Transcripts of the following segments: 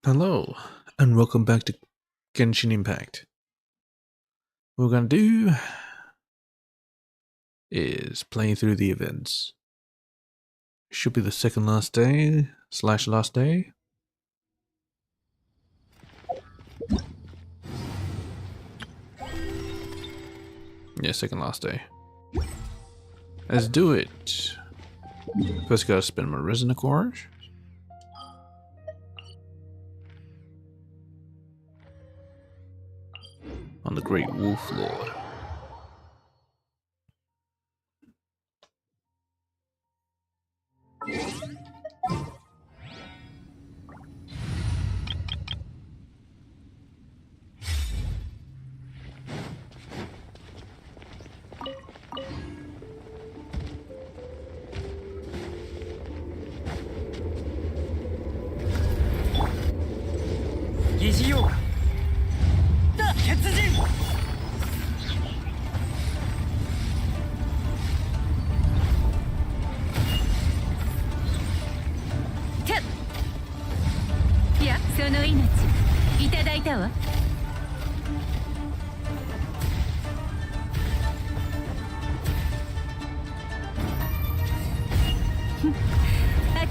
Hello, and welcome back to Genshin Impact. What we're gonna do is play through the events. Should be the second last day / last day. Yeah, second last day. Let's do it. First gotta spend my resonant cores. On the Great Wolf Lord.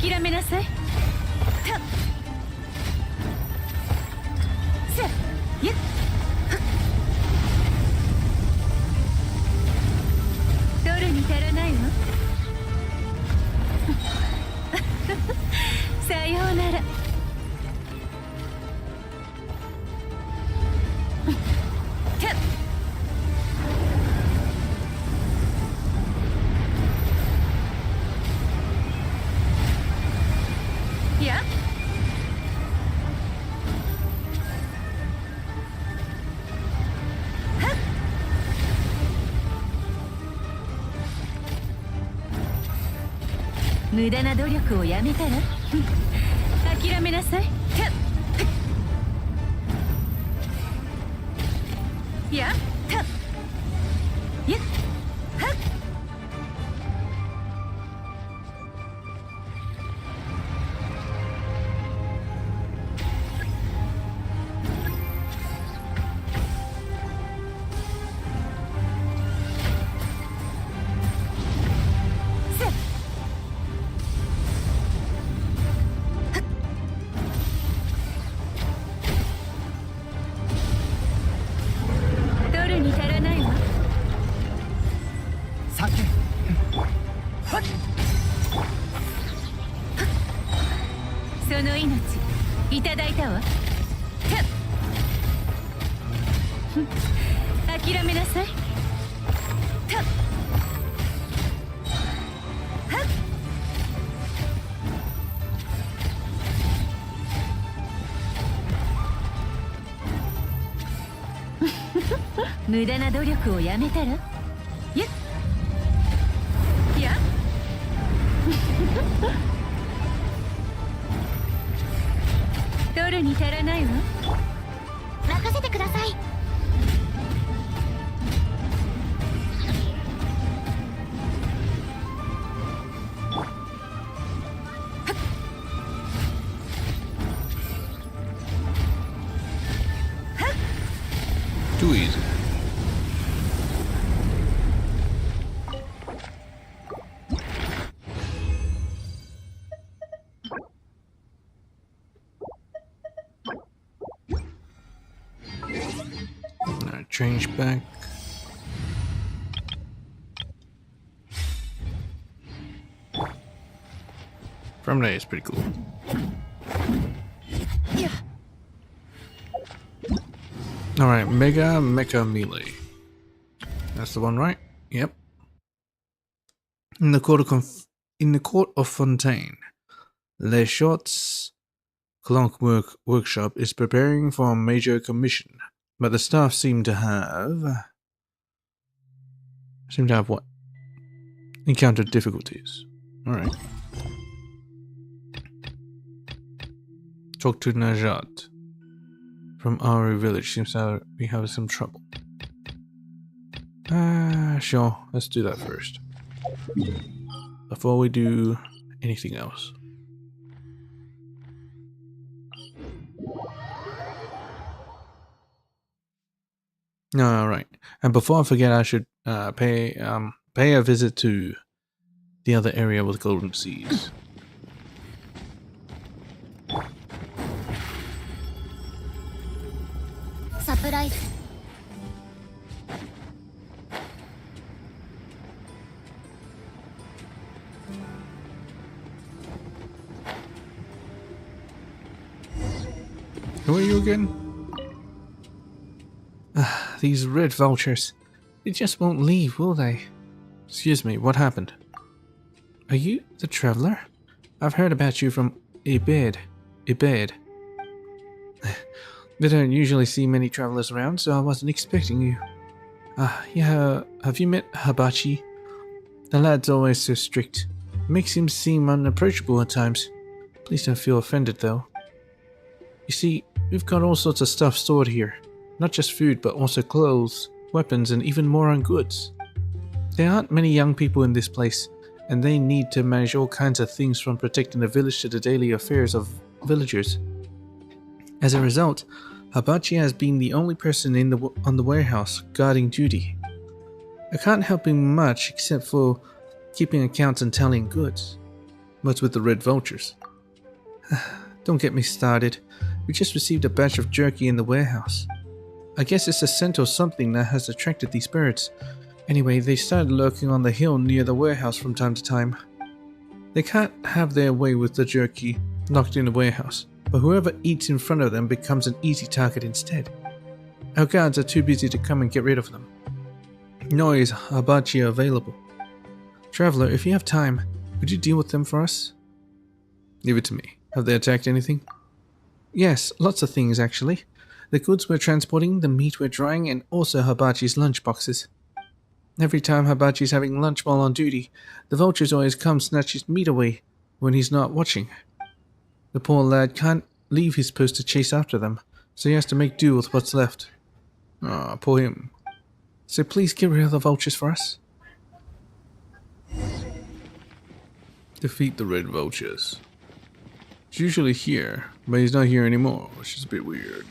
諦めなさい。ドルに足らないわ。さようなら。無駄な努力をやめたら諦めなさい。やったやっはっその命いただいたわ。諦めなさい。無駄な努力をやめたらやっやっドルに足らないわ。任せてください。Too easy. Now change back. From there is pretty cool. Alright, Mega Mecha Melee. That's the one, right? Yep. In the court of Fontaine, Les Shot's Clockwork Workshop is preparing for a major commission, but the staff seem to have what? Encountered difficulties. Alright. Talk to Najat from our village. Seems to be having some trouble. Sure. Let's do that first. Before we do anything else. All right. And before I forget, I should pay a visit to the other area with golden seeds. Surprise. Who are you again? These red vultures. They just won't leave, will they? Excuse me, what happened? Are you the traveler? I've heard about you from Ibed. Ibed. They don't usually see many travelers around, so I wasn't expecting you. Yeah, have you met Habachi? The lad's always so strict. Makes him seem unapproachable at times. Please don't feel offended, though. You see, we've got all sorts of stuff stored here. Not just food, but also clothes, weapons, and even more on goods. There aren't many young people in this place, and they need to manage all kinds of things from protecting the village to the daily affairs of villagers. As a result, Habachi has been the only person on the warehouse guarding duty. I can't help him much except for keeping accounts and tallying goods. What's with the red vultures? Don't get me started. We just received a batch of jerky in the warehouse. I guess it's a scent or something that has attracted these birds. Anyway, they started lurking on the hill near the warehouse from time to time. They can't have their way with the jerky locked in the warehouse, but whoever eats in front of them becomes an easy target instead. Our guards are too busy to come and get rid of them. Nor is Habachi available. Traveler, if you have time, would you deal with them for us? Leave it to me. Have they attacked anything? Yes, lots of things actually. The goods we're transporting, the meat we're drying, and also Habachi's lunch boxes. Every time Habachi's having lunch while on duty, the vultures always come snatch his meat away when he's not watching. The poor lad can't leave his post to chase after them, so he has to make do with what's left. Ah, poor him. So please get rid of the vultures for us. Defeat the red vultures. He's usually here, but he's not here anymore, which is a bit weird.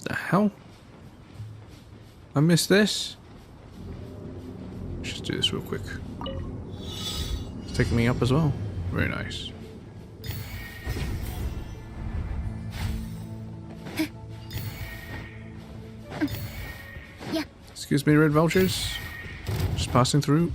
The hell? I missed this? Let's just do this real quick. It's taking me up as well. Very nice. Yeah. Excuse me, red vultures. Just passing through.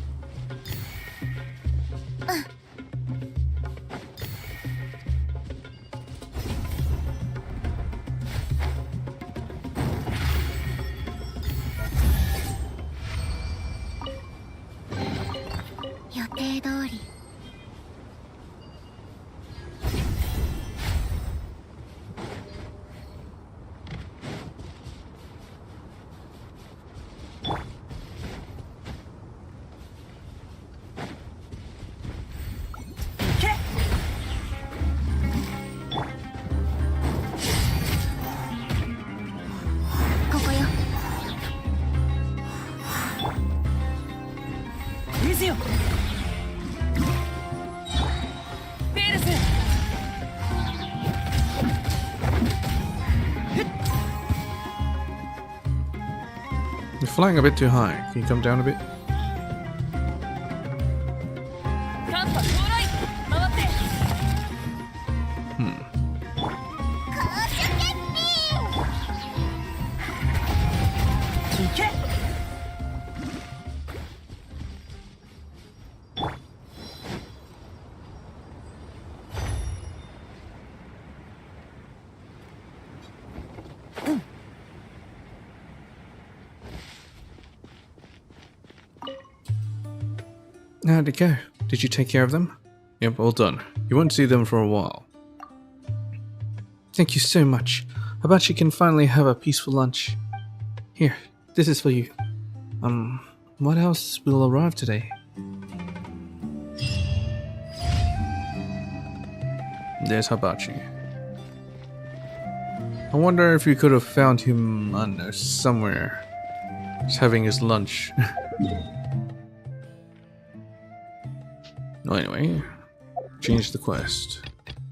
You're flying a bit too high. Can you come down a bit? How'd it go? Did you take care of them? Yep, all done. You won't see them for a while. Thank you so much. I bet she can finally have a peaceful lunch. Here, this is for you. What else will arrive today? There's Hibachi. I wonder if you could have found him, I don't know, somewhere. Just having his lunch. Well, anyway, change the quest.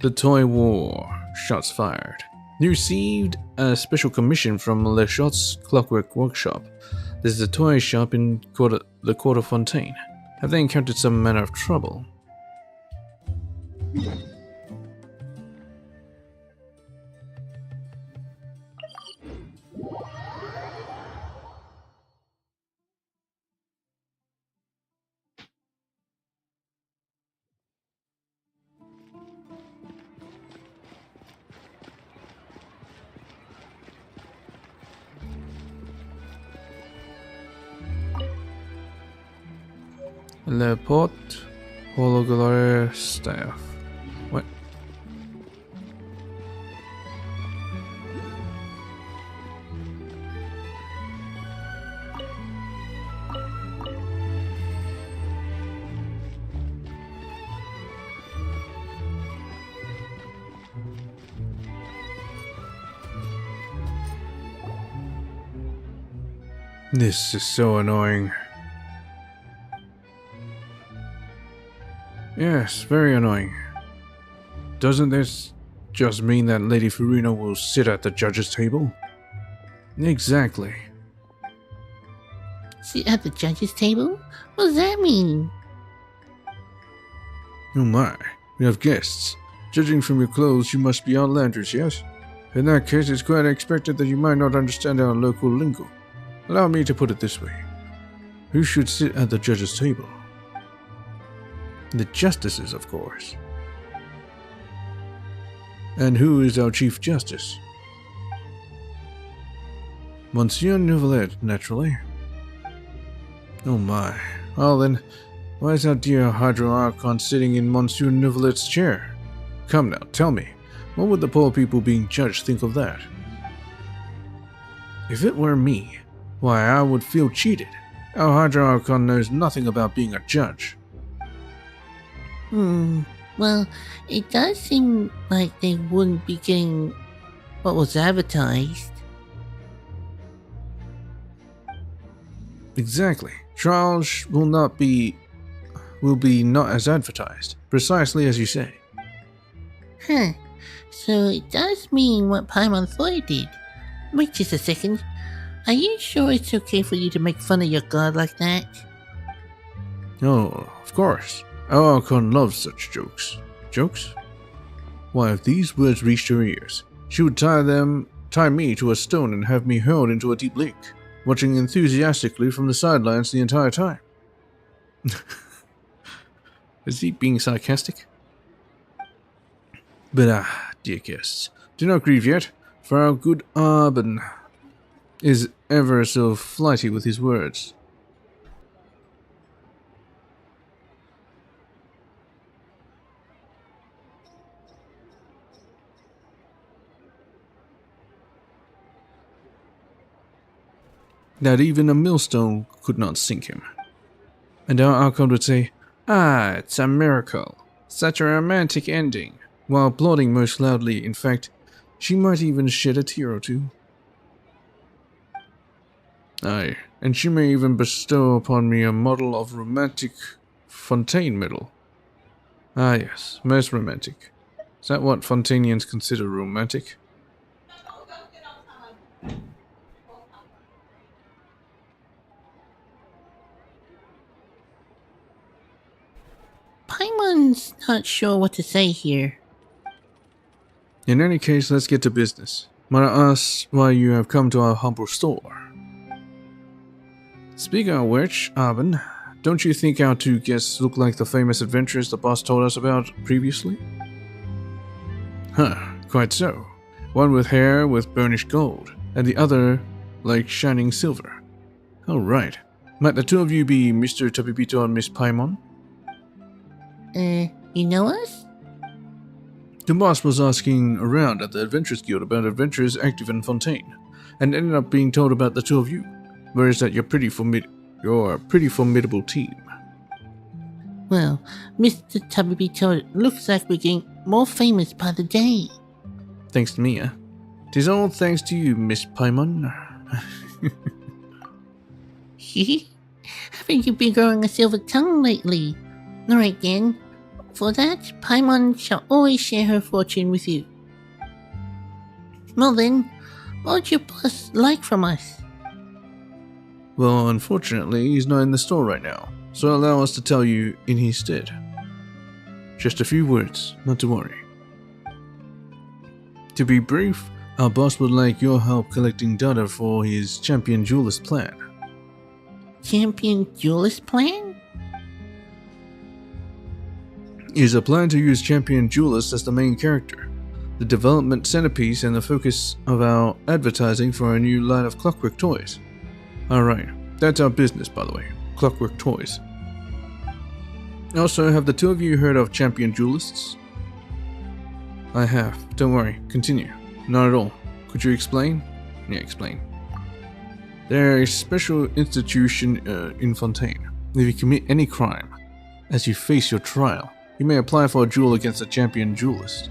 The Toy War. Shots fired. You received a special commission from Le Shot's Clockwork Workshop. This is a toy shop in the Court of Fontaine. Have they encountered some manner of trouble? Le Porte Hologolare Staff. What? This is so annoying. Yes, very annoying. Doesn't this just mean that Lady Furino will sit at the judge's table? Exactly. Sit at the judge's table? What does that mean? Oh my, we have guests. Judging from your clothes, you must be outlanders, yes? In that case, it's quite expected that you might not understand our local lingo. Allow me to put it this way. Who should sit at the judge's table? The justices, of course. And who is our Chief Justice? Monsieur Neuvillette, naturally. Oh my. Well then, why is our dear Hydro Archon sitting in Monsieur Neuvillette's chair? Come now, tell me, what would the poor people being judged think of that? If it were me, why I would feel cheated. Our Hydro Archon knows nothing about being a judge. Well, it does seem like they wouldn't be getting what was advertised. Exactly. Trials will be not as advertised, precisely as you say. Huh. So it does mean what Paimon thought did. Wait just a second. Are you sure it's okay for you to make fun of your god like that? Oh, of course. Our Archon loves such jokes. Jokes? Why, if these words reached her ears, she would tie me to a stone and have me hurled into a deep lake, watching enthusiastically from the sidelines the entire time. Is he being sarcastic? But dear guests, do not grieve yet, for our good Arben is ever so flighty with his words. That even a millstone could not sink him. And our Archon would say, "Ah, it's a miracle. Such a romantic ending," while applauding most loudly. In fact, she might even shed a tear or two. Aye, and she may even bestow upon me a model of romantic Fontaine medal. Ah yes, most romantic. Is that what Fontainians consider romantic? Paimon's not sure what to say here. In any case, let's get to business. Might I ask why you have come to our humble store? Speaking of which, Arben, don't you think our two guests look like the famous adventurers the boss told us about previously? Huh, quite so. One with hair with burnished gold, and the other like shining silver. Oh right. Might the two of you be Mr. Tabibito and Miss Paimon? You know us? The boss was asking around at the Adventurers Guild about adventurers active in Fontaine, and ended up being told about the two of you. Whereas that you're a pretty formidable team. Well, Mr. Tabibito, it looks like we're getting more famous by the day. Thanks to me, 'Tis all thanks to you, Miss Paimon. Haven't you been growing a silver tongue lately? Alright then. For that, Paimon shall always share her fortune with you. Well then, what would your boss like from us? Well, unfortunately, he's not in the store right now, so allow us to tell you in his stead. Just a few words, not to worry. To be brief, our boss would like your help collecting data for his Champion Duelist plan. Champion Duelist plan? Is a plan to use Champion Duelist as the main character, the development centerpiece and the focus of our advertising for our new line of clockwork toys. Alright, that's our business, by the way, clockwork toys. Also, have the two of you heard of Champion Duelists? I have. Don't worry, continue. Not at all. Could you explain? Yeah, explain. They're a special institution in Fontaine. If you commit any crime, as you face your trial, you may apply for a duel against a champion duelist.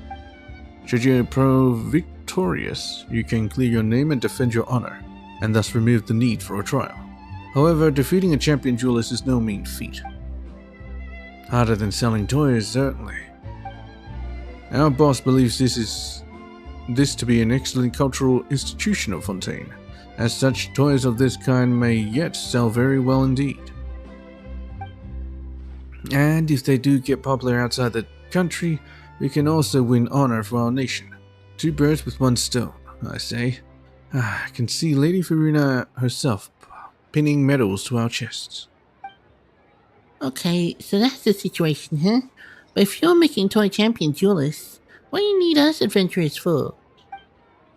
Should you prove victorious, you can clear your name and defend your honor, and thus remove the need for a trial. However, defeating a champion duelist is no mean feat. Harder than selling toys, certainly. Our boss believes this to be an excellent cultural institution of Fontaine. As such, toys of this kind may yet sell very well indeed. And if they do get popular outside the country, we can also win honor for our nation. Two birds with one stone, I say. I can see Lady Farina herself pinning medals to our chests. Okay, so that's the situation, huh? But if you're making toy champion duelists, what do you need us adventurers for?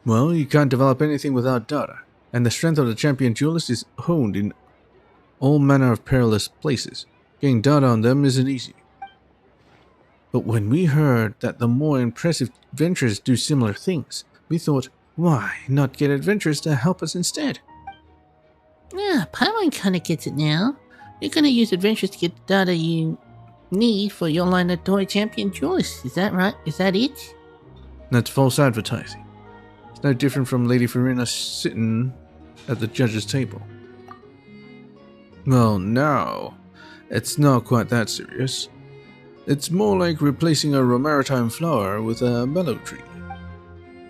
Well, you can't develop anything without data, and the strength of the champion duelist is honed in all manner of perilous places. Getting data on them isn't easy. But when we heard that the more impressive adventurers do similar things, we thought, why not get adventurers to help us instead? Yeah, Paimon kinda gets it now. You're gonna use adventurers to get the data you need for your line of toy champion duelists, is that right? Is that it? That's false advertising. It's no different from Lady Farina sitting at the judge's table. Well, no, it's not quite that serious. It's more like replacing a maritime flower with a mallow tree.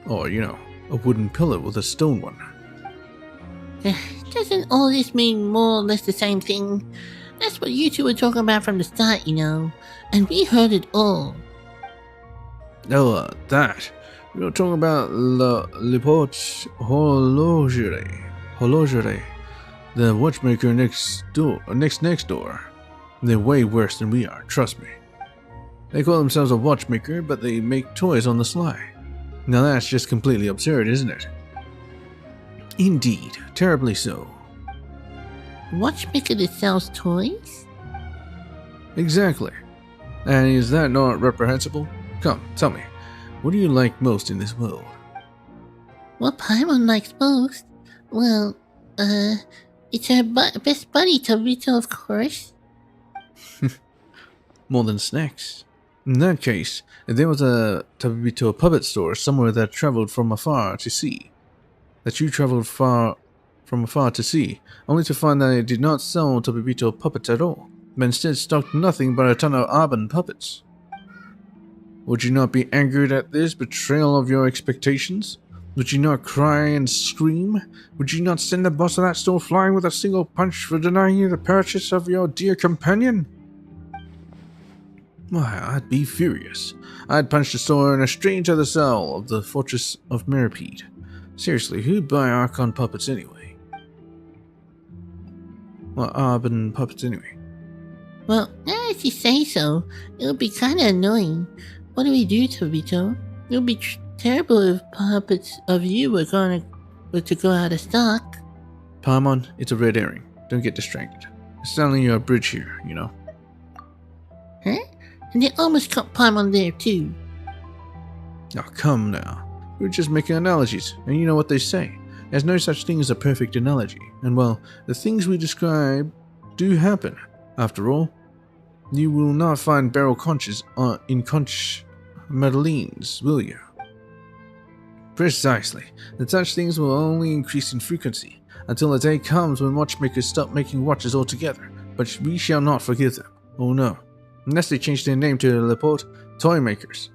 Or, a wooden pillar with a stone one. Doesn't all this mean more or less the same thing? That's what you two were talking about from the start, and we heard it all. Oh, that. You're talking about Le Porte Horlogerie, the watchmaker next door. They're way worse than we are, trust me. They call themselves a watchmaker, but they make toys on the sly. Now that's just completely absurd, isn't it? Indeed, terribly so. Watchmaker that sells toys? Exactly. And is that not reprehensible? Come, tell me, what do you like most in this world? What Paimon likes most? Well, it's her best buddy, Tabito, of course. More than snacks. In that case, if there was a Tabito puppet store somewhere that traveled from afar to see, that you traveled from afar to see, only to find that it did not sell Tabito puppets at all, but instead stocked nothing but a ton of Arbon puppets. Would you not be angered at this betrayal of your expectations? Would you not cry and scream? Would you not send the boss of that store flying with a single punch for denying you the purchase of your dear companion? Why, I'd be furious. I'd punch the store in a straight into the cell of the Fortress of Meripede. Seriously, who'd buy Archon puppets anyway? Well, Arbon puppets anyway. Well, now that you say so, it'll be kinda annoying. What do we do, Tabito? It would be terrible if puppets of you were to go out of stock. Paimon, it's a red herring. Don't get distracted. It's selling you a bridge here, Huh? And they almost caught Paimon there too. Oh, come now. We're just making analogies, and you know what they say. There's no such thing as a perfect analogy. And well, the things we describe do happen. After all, you will not find barrel conches in conch madeleines, will you? Precisely. And such things will only increase in frequency, until a day comes when watchmakers stop making watches altogether. But we shall not forgive them. Oh no. Unless they change their name to the Laporte Toy Makers.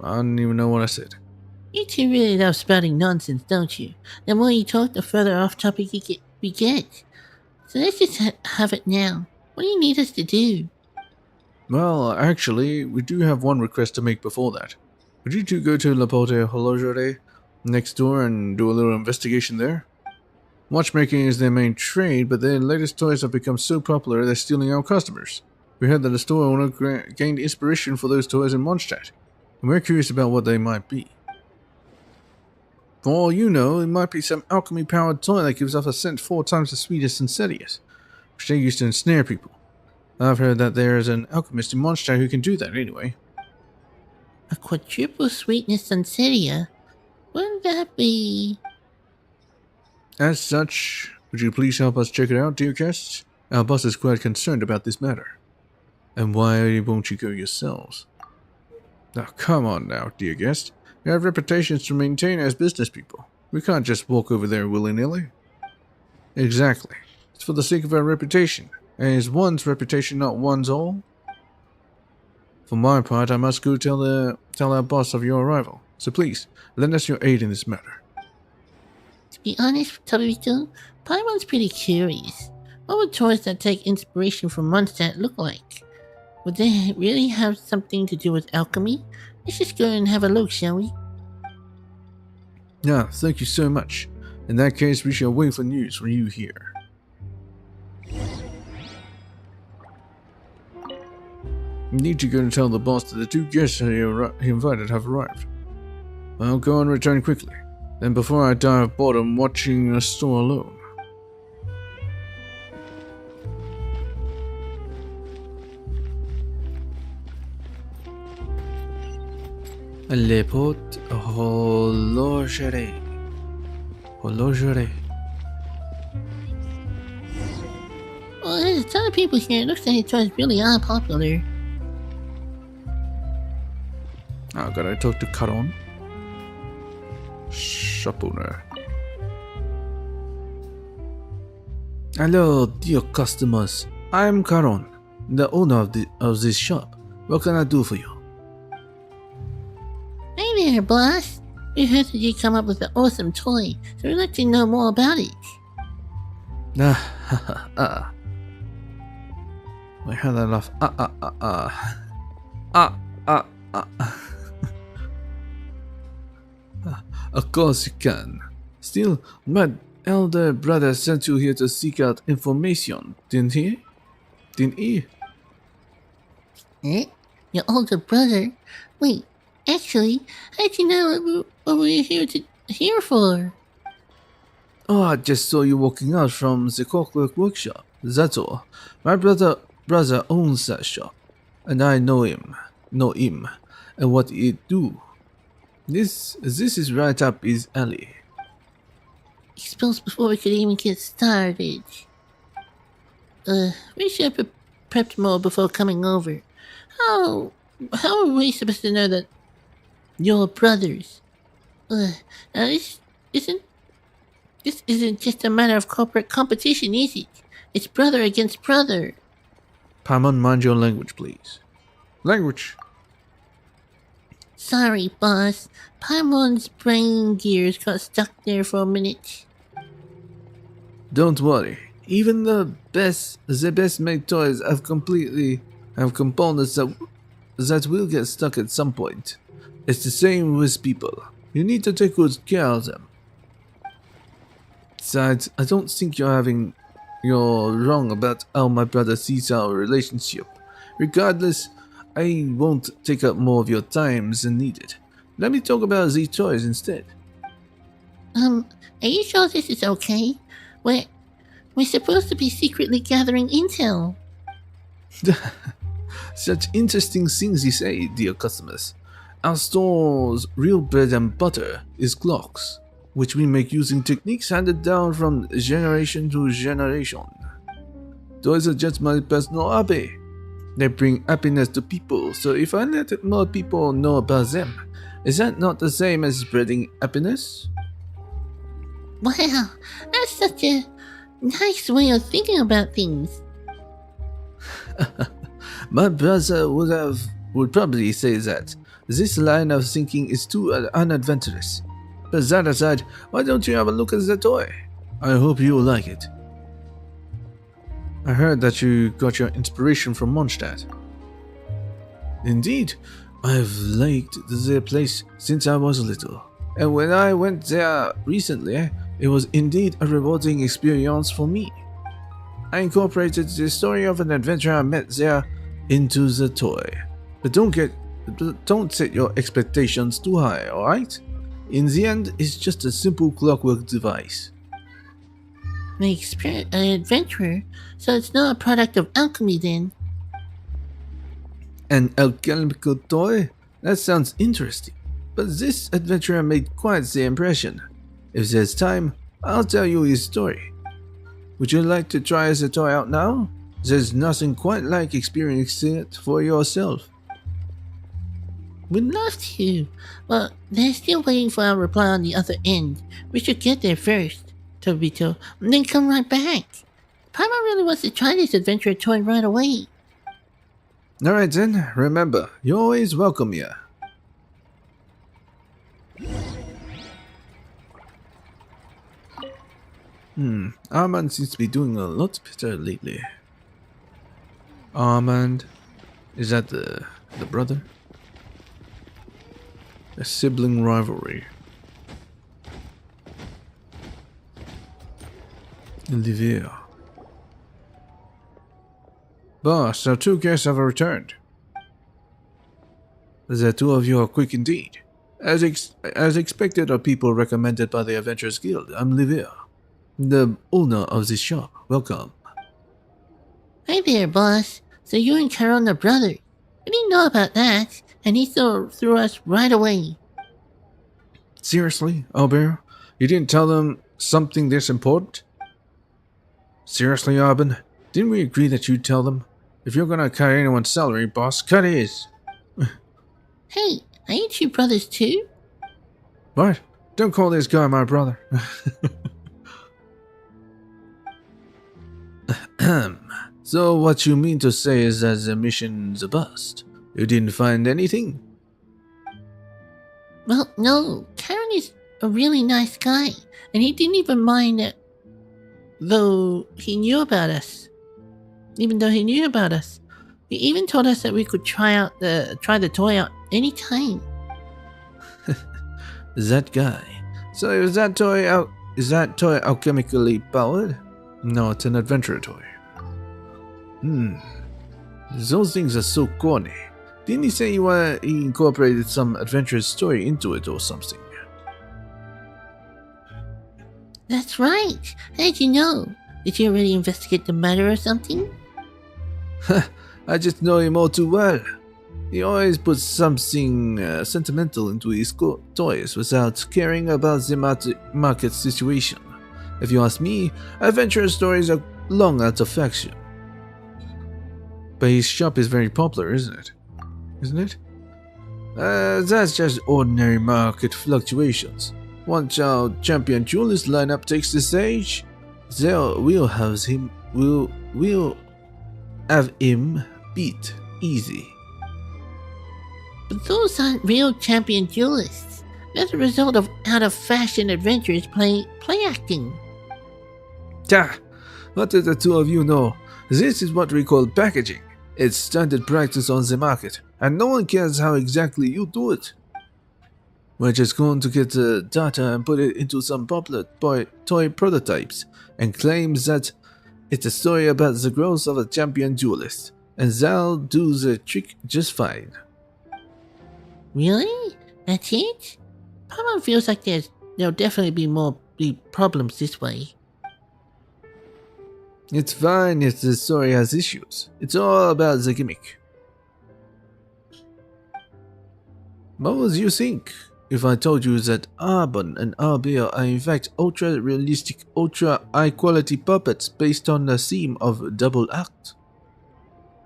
I don't even know what I said. You two really love spouting nonsense, don't you? The more you talk, the further off topic we get. So let's just have it now. What do you need us to do? Well, actually, we do have one request to make before that. Would you two go to Laporte Horlogerie next door and do a little investigation there? Watchmaking is their main trade, but their latest toys have become so popular they're stealing our customers. We heard that the store owner gained inspiration for those toys in Mondstadt, and we're curious about what they might be. For all you know, it might be some alchemy-powered toy that gives off a scent 4 times as sweet as Sincerius, which they used to ensnare people. I've heard that there is an alchemist in Mondstadt who can do that anyway. A quadruple sweetness Sunsetia? Wouldn't that be... As such, would you please help us check it out, dear guests? Our boss is quite concerned about this matter. And why won't you go yourselves? Now, come on now, dear guest. We have reputations to maintain as business people. We can't just walk over there willy-nilly. Exactly. It's for the sake of our reputation. And is one's reputation not one's all? For my part, I must go tell our boss of your arrival. So please, lend us your aid in this matter. To be honest, Tabito, Paimon's pretty curious. What would toys that take inspiration from Mondstadt look like? Would they really have something to do with alchemy? Let's just go and have a look, shall we? Yeah, thank you so much. In that case, we shall wait for news from you here. You need to go and tell the boss that the 2 guests he invited have arrived. Well, go and return quickly. Then before I die of boredom watching the store alone. Laporte Horlogerie. Horlogerie. Well, there's a ton of people here. It looks like the toys really are popular. Oh, gotta talk to Caron. Shop owner. Hello, dear customers. I'm Caron, the owner of this shop. What can I do for you? Hey there, boss. We heard that you come up with an awesome toy, so we'd like to know more about it. I had that laugh. Of course you can. Still, my elder brother sent you here to seek out information, didn't he? Didn't he? Eh? Your older brother? Wait, actually, how'd you know what we're here for? Oh, I just saw you walking out from the clockwork workshop. That's all. My brother owns that shop, and I know him, and what he do. This is right up his alley. Expose before we could even get started. We should have prepped more before coming over. How are we supposed to know that you're brothers? Now this isn't just a matter of corporate competition, is it? It's brother against brother. Paimon, mind your language, please. Language. Sorry, boss. Paimon's brain gears got stuck there for a minute. Don't worry. Even the best made toys have components that will get stuck at some point. It's the same with people. You need to take good care of them. Besides, I don't think you're wrong about how my brother sees our relationship. Regardless, I won't take up more of your time than needed. Let me talk about the toys instead. Are you sure this is okay? We're supposed to be secretly gathering intel. Such interesting things you say, dear customers. Our store's real bread and butter is clocks, which we make using techniques handed down from generation to generation. Those are just my personal hobby. They bring happiness to people, so if I let more people know about them, is that not the same as spreading happiness? Wow, that's such a nice way of thinking about things. My brother would probably say that this line of thinking is too unadventurous. But that aside, why don't you have a look at the toy? I hope you will like it. I heard that you got your inspiration from Mondstadt. Indeed, I've liked their place since I was little. And when I went there recently, it was indeed a rewarding experience for me. I incorporated the story of an adventurer I met there into the toy. But don't set your expectations too high, alright? In the end, it's just a simple clockwork device. An adventurer, so it's not a product of alchemy then. An alchemical toy? That sounds interesting. But this adventurer made quite the impression. If there's time, I'll tell you his story. Would you like to try the toy out now? There's nothing quite like experiencing it for yourself. We'd love to, but they're still waiting for our reply on the other end. We should get there first, Tobito, and then come right back. Paimon really wants to try this adventure toy right away. Alright then, remember, you're always welcome here. Armand seems to be doing a lot better lately. Armand? Is that the brother? A sibling rivalry. Olivier. Boss, our two guests have returned. The two of you are quick indeed. As expected are people recommended by the Adventurers Guild. I'm Olivier, the owner of this shop. Welcome. Hi there, boss. So you and Caron are brothers. We didn't know about that, and he threw us right away. Seriously, Albert? You didn't tell them something this important? Seriously, Arbin? Didn't we agree that you'd tell them? If you're gonna cut anyone's salary, boss, cut his. Hey, ain't you brothers too? What? Don't call this guy my brother. So what you mean to say is that the mission's a bust? You didn't find anything? Well, no. Caron is a really nice guy, and he didn't even mind it, though he knew about us. Even though he knew about us, he even told us that we could try the toy out anytime. That guy. So is that toy alchemically powered? No, it's an adventure toy. Those things are so corny. Didn't he say he incorporated some adventurous story into it or something? That's right. How'd you know? Did you already investigate the matter or something? I just know him all too well. He always puts something sentimental into his toys without caring about the market situation. If you ask me, adventure stories are long out of fashion. But his shop is very popular, isn't it? Isn't it? That's just ordinary market fluctuations. Once our champion duelist lineup takes the stage, we'll have him beat easy. But those aren't real champion duelists. They're the result of out-of-fashion adventurers play acting. What do the two of you know? This is what we call packaging. It's standard practice on the market, and no one cares how exactly you do it. We're just going to get the data and put it into some popular toy prototypes, and claims that it's a story about the growth of a champion duelist, and that'll do the trick just fine. Really? That's it? Paimon feels like there'll definitely be problems this way. It's fine if the story has issues. It's all about the gimmick. What would you think if I told you that Arbon and Arbir are in fact ultra-realistic, ultra-high-quality puppets based on the theme of double act?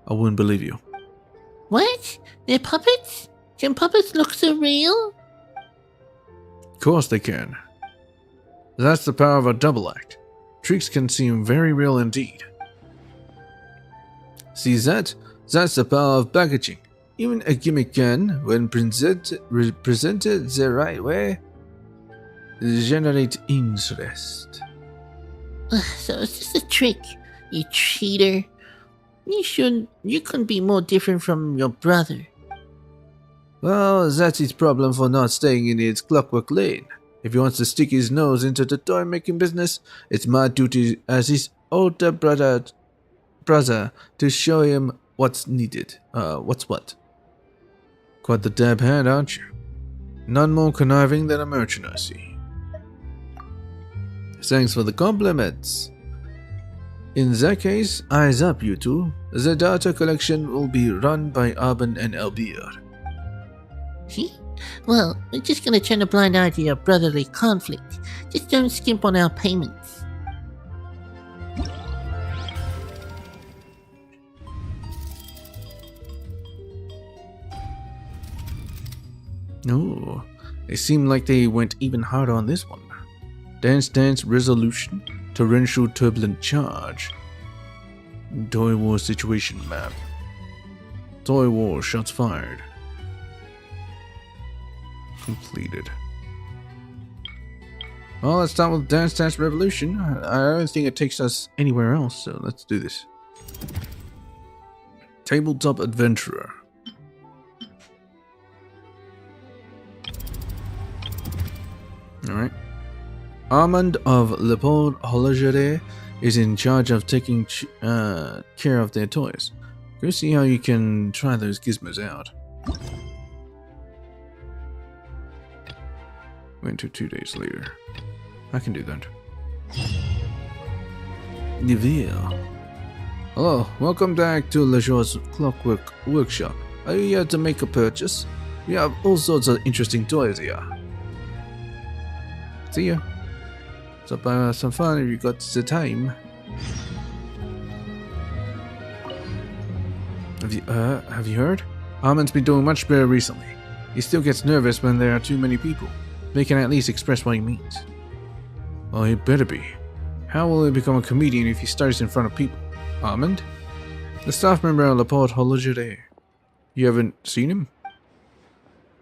I wouldn't believe you. What? They're puppets? Can puppets look so real? Of course they can. That's the power of a double act. Tricks can seem very real indeed. See that? That's the power of packaging. Even a gimmick can, when presented the right way, generate interest. So it's just a trick, you cheater. You couldn't be more different from your brother. Well, that's his problem for not staying in his clockwork lane. If he wants to stick his nose into the toy-making business, it's my duty as his older brother to show him what's needed. What's what? Quite the dab hand, aren't you? None more conniving than a merchant, I see. Thanks for the compliments. In that case, eyes up, you two. The data collection will be run by Arbon and Albir. See? Well, we're just gonna turn a blind eye to your brotherly conflict. Just don't skimp on our payments. Oh, they seem like they went even harder on this one. Dance resolution, torrential turbulent charge. Toy war situation map. Toy war shots fired. Completed. Well, let's start with Dance Revolution. I don't think it takes us anywhere else, so let's do this. Tabletop Adventurer. Alright. Armand of Leopold Hologere is in charge of taking care of their toys. Go see how you can try those gizmos out. Wait until 2 days later. I can do that. Nivea. Hello, welcome back to Lejour's Clockwork Workshop. Are you here to make a purchase? We have all sorts of interesting toys here. See ya. Stop by some fun if you got the time. Have you heard? Armand's been doing much better recently. He still gets nervous when there are too many people. They can at least express what he means. Well, he better be. How will he become a comedian if he starts in front of people? Armand? The staff member of Laporte Hologere. You haven't seen him?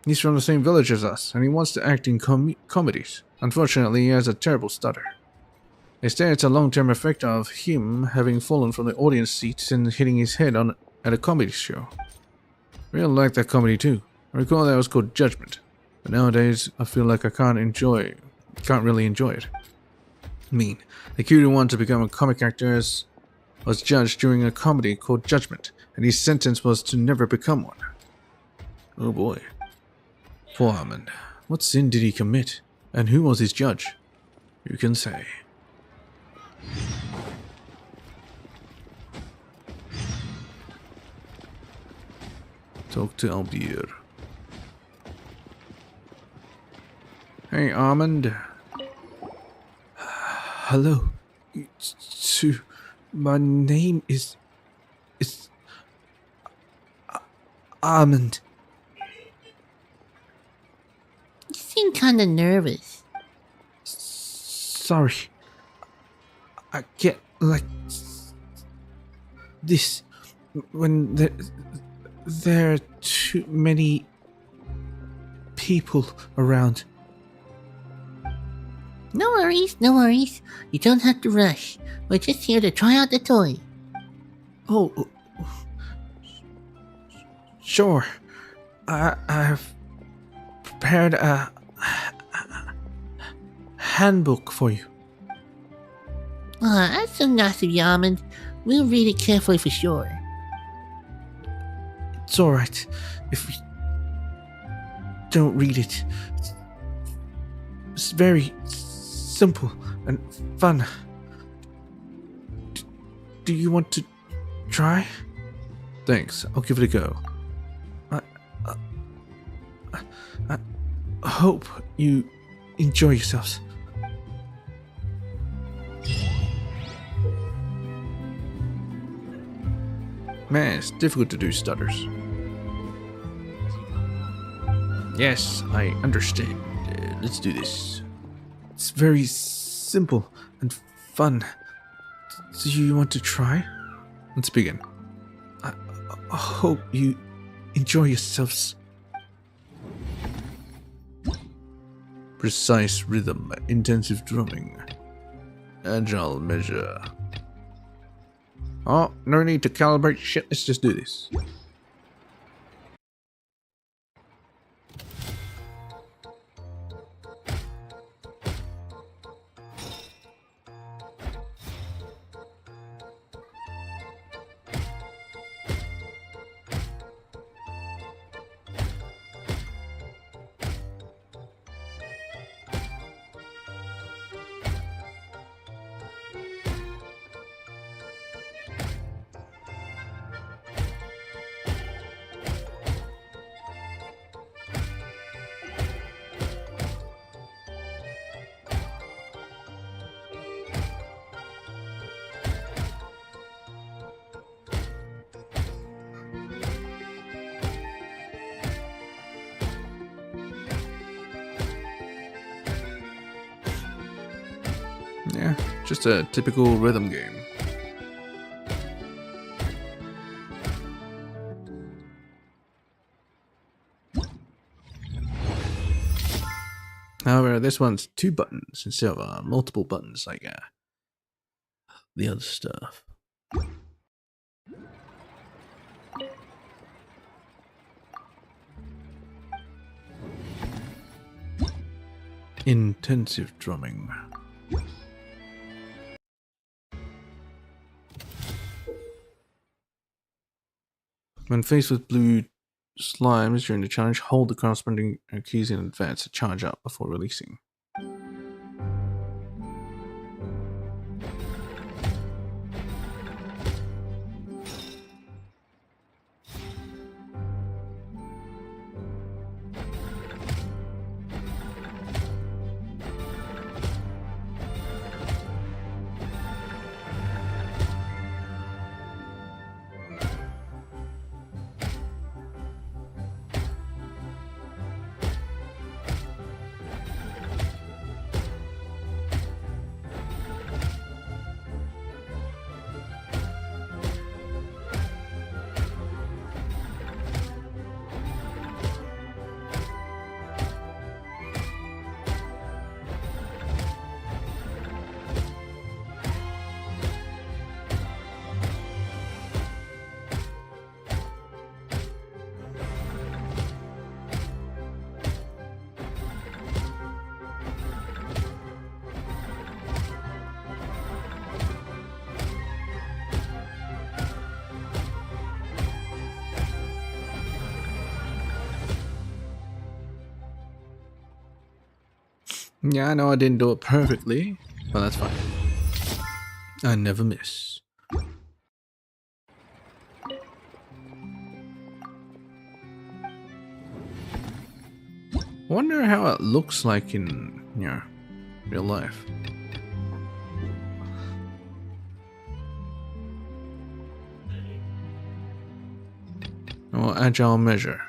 He's from the same village as us, and he wants to act in comedies. Unfortunately, he has a terrible stutter. They say it's a long-term effect of him having fallen from the audience seats and hitting his head at a comedy show. Really like that comedy too. I recall that was called Judgment. But nowadays, I feel like I can't really enjoy it. I mean, the kid who wanted to become a comic actor was judged during a comedy called Judgment, and his sentence was to never become one. Oh boy. Poor Armand. What sin did he commit? And who was his judge? Who can say? Talk to Albir. Hey, Armand. Hello. My name is Armand. You seem kinda nervous. Sorry. I get like this when there are too many people around. No worries, no worries. You don't have to rush. We're just here to try out the toy. Oh, sure. I've prepared a handbook for you. That's so nice of you, Armand. We'll read it carefully for sure. It's alright if we don't read it. It's very simple and fun. do you want to try? Thanks, I'll give it a go. I hope you enjoy yourselves. Man, it's difficult to do stutters. Yes, I understand. Let's do this. It's very simple and fun. Do you want to try? Let's begin. I hope you enjoy yourselves. Precise rhythm, intensive drumming, agile measure. Oh, no need to calibrate shit, let's just do this. Yeah, just a typical rhythm game. However, this one's 2 buttons instead of multiple buttons like the other stuff. Intensive drumming. When faced with blue slimes during the challenge, hold the corresponding keys in advance to charge up before releasing. Yeah, I know I didn't do it perfectly, but that's fine. I never miss. Wonder how it looks like in, real life. Or agile measure.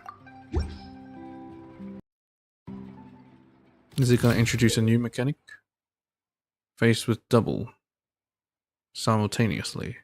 Is it going to introduce a new mechanic? Faced with double simultaneously.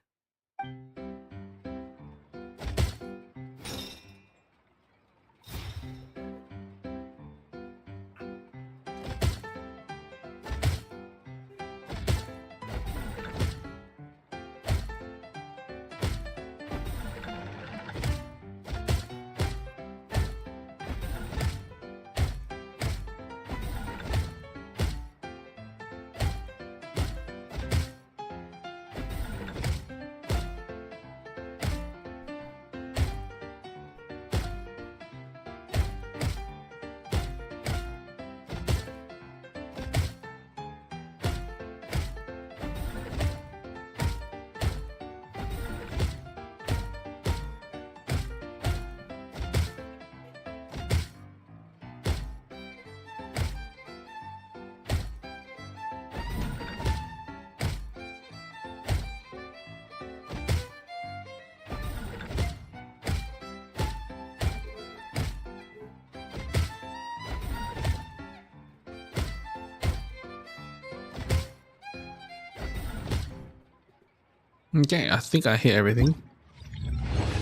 Okay, I think I hear everything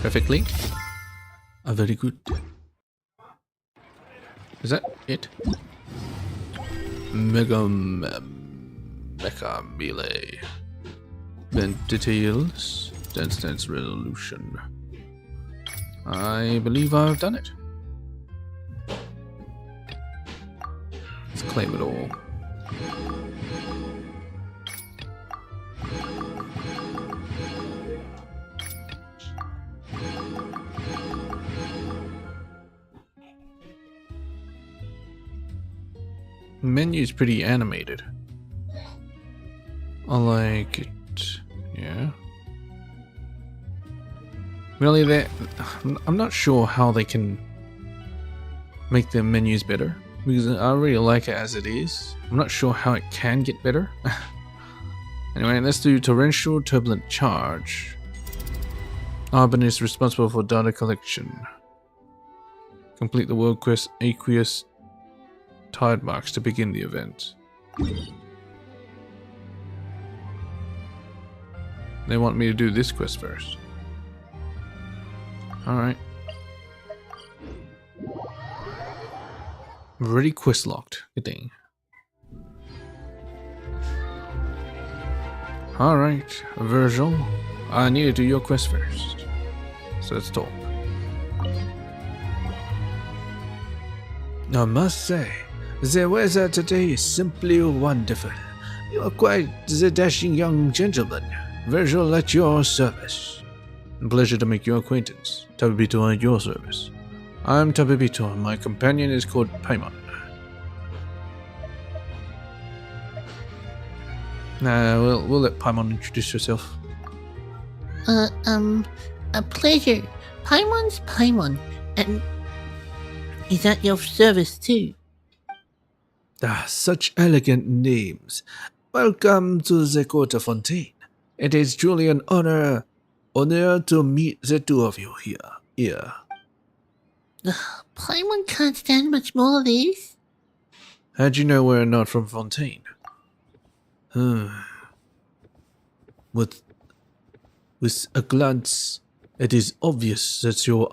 perfectly. Very good. Is that it? Mecha Melee. Event details. Dance resolution. I believe I've done it. Let's claim it all. The menu is pretty animated. I like it. Yeah. Really, I'm not sure how they can make the menus better, because I really like it as it is. I'm not sure how it can get better. Anyway, let's do Torrential Turbulent Charge. Arbon is responsible for data collection. Complete the world quest Aqueous Tide Marks to begin the event. They want me to do this quest first. Alright. Already quest locked. Good thing. Alright, Virgil. I need to do your quest first. So let's talk. I must say, the weather today is simply wonderful. You are quite the dashing young gentleman. Virgil at your service. Pleasure to make your acquaintance. Tabibito at your service. I'm Tabibito, and my companion is called Paimon. We'll let Paimon introduce herself. A pleasure. Paimon's Paimon, and he's at your service too. Such elegant names. Welcome to the court of Fontaine. It is truly an honor to meet the two of you here. Paimon can't stand much more of this. How'd you know we're not from Fontaine? With a glance, it is obvious that you're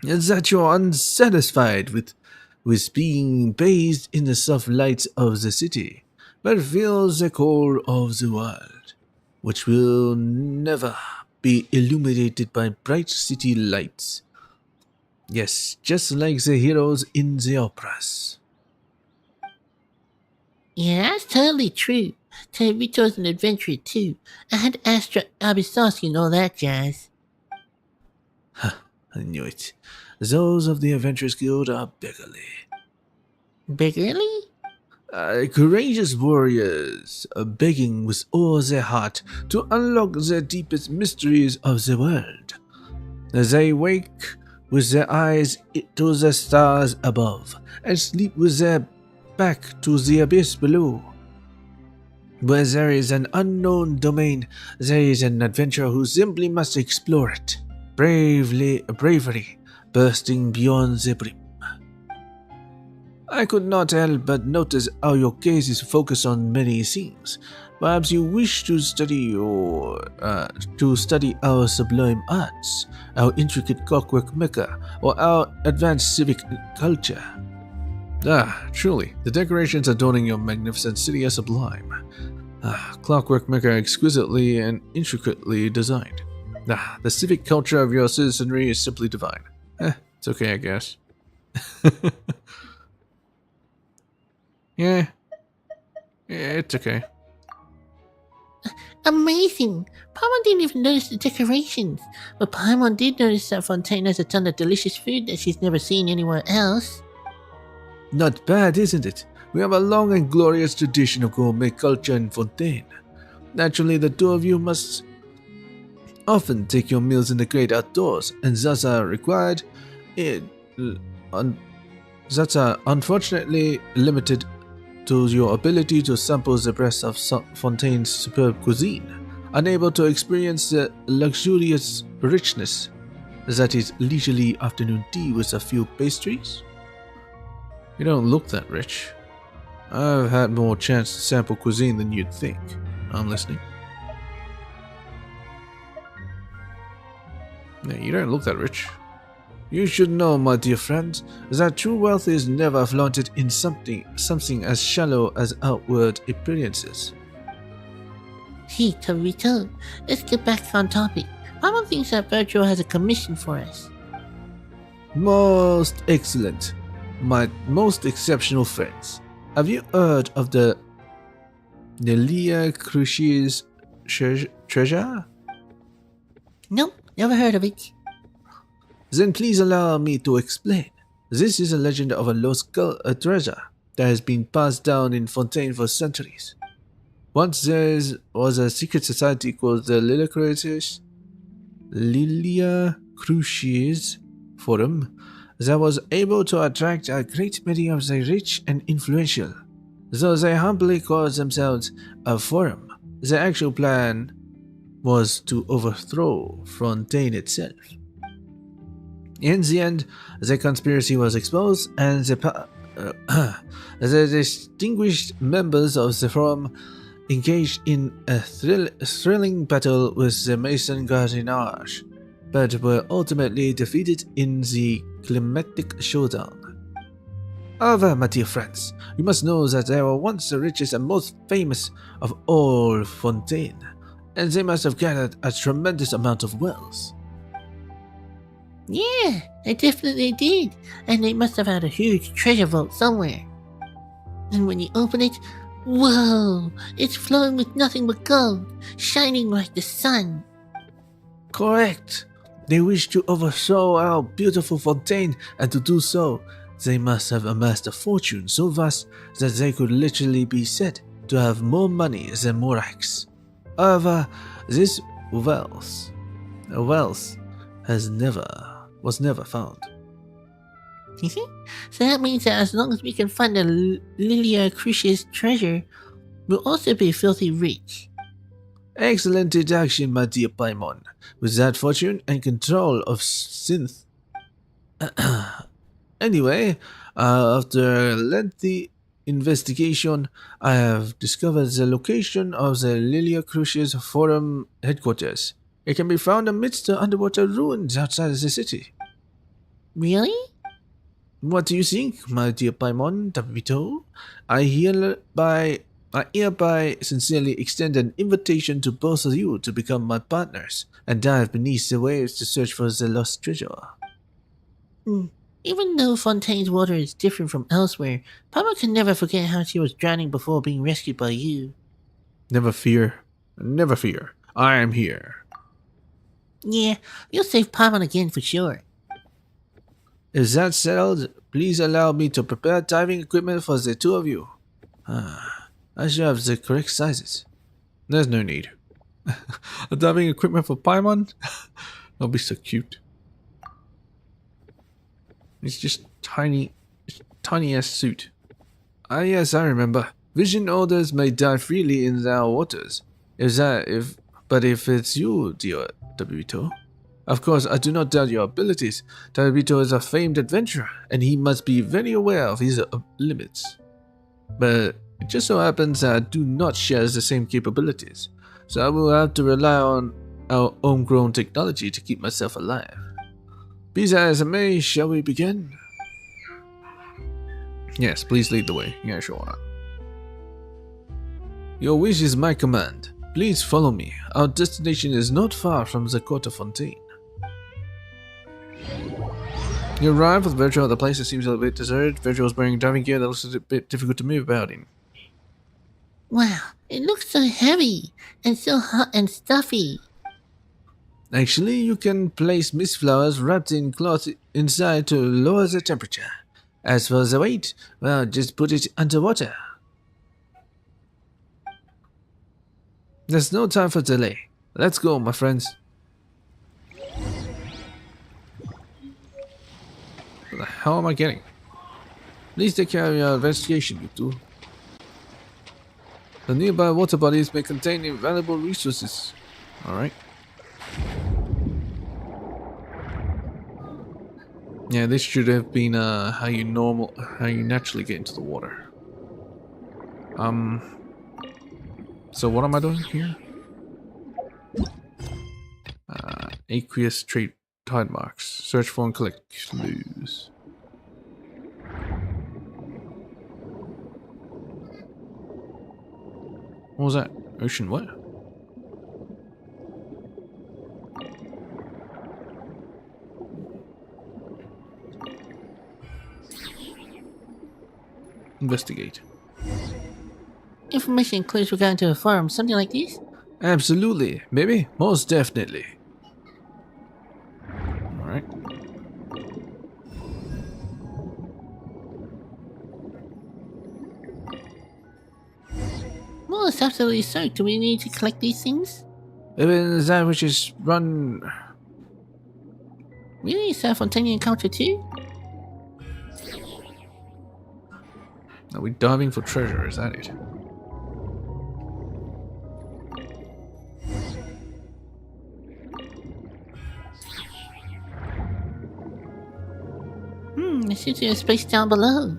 that you're unsatisfied with being bathed in the soft lights of the city, but feel the core of the world, which will never be illuminated by bright city lights. Yes, just like the heroes in the operas. Yeah, that's totally true. Tabito's an adventurer too. I had Astra Abysosky and all that jazz. I knew it. Those of the Adventurers Guild are beggarly. Beggarly? Courageous warriors, begging with all their heart to unlock the deepest mysteries of the world. They wake with their eyes to the stars above, and sleep with their back to the abyss below. Where there is an unknown domain, there is an adventurer who simply must explore it. Bravery bursting beyond the brim. I could not help but notice how your gaze is focused on many things. Perhaps you wish to study our sublime arts, our intricate clockwork mecha, or our advanced civic culture. Truly, the decorations adorning your magnificent city are sublime. Clockwork mecha exquisitely and intricately designed. The civic culture of your citizenry is simply divine. It's okay, I guess. Yeah, it's okay. Amazing! Paimon didn't even notice the decorations, but Paimon did notice that Fontaine has a ton of delicious food that she's never seen anywhere else. Not bad, isn't it? We have a long and glorious tradition of gourmet culture in Fontaine. Naturally, the two of you must often take your meals in the great outdoors, and thus are required. That are unfortunately limited to your ability to sample the breadth of Fontaine's superb cuisine, unable to experience the luxurious richness that is leisurely afternoon tea with a few pastries. You don't look that rich. I've had more chance to sample cuisine than you'd think. I'm listening. Yeah, you don't look that rich. You should know, my dear friend, that true wealth is never flaunted in something as shallow as outward appearances. Hey, Torito, let's get back on topic. Paimon thinks that Virtual has a commission for us. Most excellent. My most exceptional friends. Have you heard of the Nelia Crucius treasure? Nope, never heard of it. Then please allow me to explain. This is a legend of a lost treasure that has been passed down in Fontaine for centuries. Once there was a secret society called the Lilia Crucius Forum that was able to attract a great many of the rich and influential. Though they humbly called themselves a forum, the actual plan was to overthrow Fontaine itself. In the end, the conspiracy was exposed, and the distinguished members of the forum engaged in a thrilling battle with the Mason Gardiennage, but were ultimately defeated in the climatic showdown. However, my dear friends, you must know that they were once the richest and most famous of all Fontaine, and they must have gathered a tremendous amount of wealth. Yeah, they definitely did. And they must have had a huge treasure vault somewhere. And when you open it, whoa, it's flowing with nothing but gold, shining like the sun. Correct. They wish to overthrow our beautiful Fontaine, and to do so, they must have amassed a fortune so vast that they could literally be said to have more money than Morax. However, this wealth was never found. So that means that as long as we can find the Lilia Crucius treasure, we'll also be filthy rich. Excellent deduction, my dear Paimon. With that fortune and control of synth. Anyway, after a lengthy investigation, I have discovered the location of the Lilia Crucius Forum headquarters. It can be found amidst the underwater ruins outside of the city. Really? What do you think, my dear Paimon Tabito? I hereby sincerely extend an invitation to both of you to become my partners and dive beneath the waves to search for the lost treasure. Even though Fontaine's water is different from elsewhere, Paimon can never forget how she was drowning before being rescued by you. Never fear. Never fear. I am here. Yeah, you'll save Paimon again for sure. Is that settled? Please allow me to prepare diving equipment for the two of you. I should have the correct sizes. There's no need. A diving equipment for Paimon? That'll be so cute. It's just tiny ass suit. Ah yes, I remember. Vision orders may dive freely in our waters. But if it's you, dear Tabito. Of course, I do not doubt your abilities. Tabito is a famed adventurer, and he must be very aware of his limits. But it just so happens that I do not share the same capabilities, so I will have to rely on our homegrown technology to keep myself alive. Be that as it may, shall we begin? Yes, please lead the way. Yeah, sure. Your wish is my command. Please follow me. Our destination is not far from the court of Fontaine. You arrive with Virtual at the place. It seems a little bit deserted. Virtual is wearing diving gear that looks a bit difficult to move about in. Wow, it looks so heavy and so hot and stuffy. Actually, you can place mist flowers wrapped in cloth inside to lower the temperature. As for the weight, well, just put it underwater. There's no time for delay. Let's go, my friends. What the hell am I getting? Please take care of your investigation, you two. The nearby water bodies may contain invaluable resources. Alright. Yeah, this should have been how you naturally get into the water. So what am I doing here? Aqueous trait tide marks. Search for and collect clues. What was that? Ocean what? Investigate. Information clues regarding to a forum, something like this? Absolutely, maybe, most definitely. Alright. Well, it's absolutely so. Do we need to collect these things? Is that which is run... Really? Fontaine encounter too? Are we diving for treasure, is that it? There seems to be a space down below.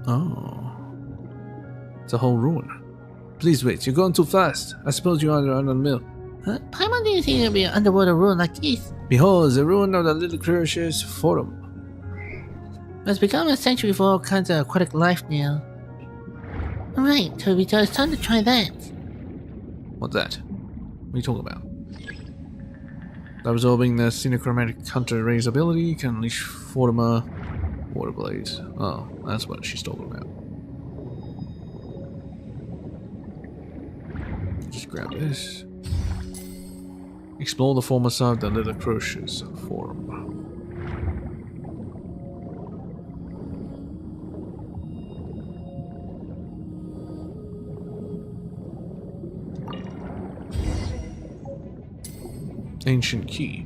Oh. It's a whole ruin. Please wait, you're going too fast. I suppose you are on the mill. Huh? Paimon didn't think it'd be an underwater ruin like this. Behold, the ruin of the Little Crucius Forum. It's become a sanctuary for all kinds of aquatic life now. Alright, Toby, so it's time to try that. What's that? What are you talking about? Absorbing the Synchromatic Hunter Ray's ability can unleash Fortima Water Blades. Oh, that's what she's talking about. Just grab this. Explore the former side of the Little Crucius Forum. Ancient key.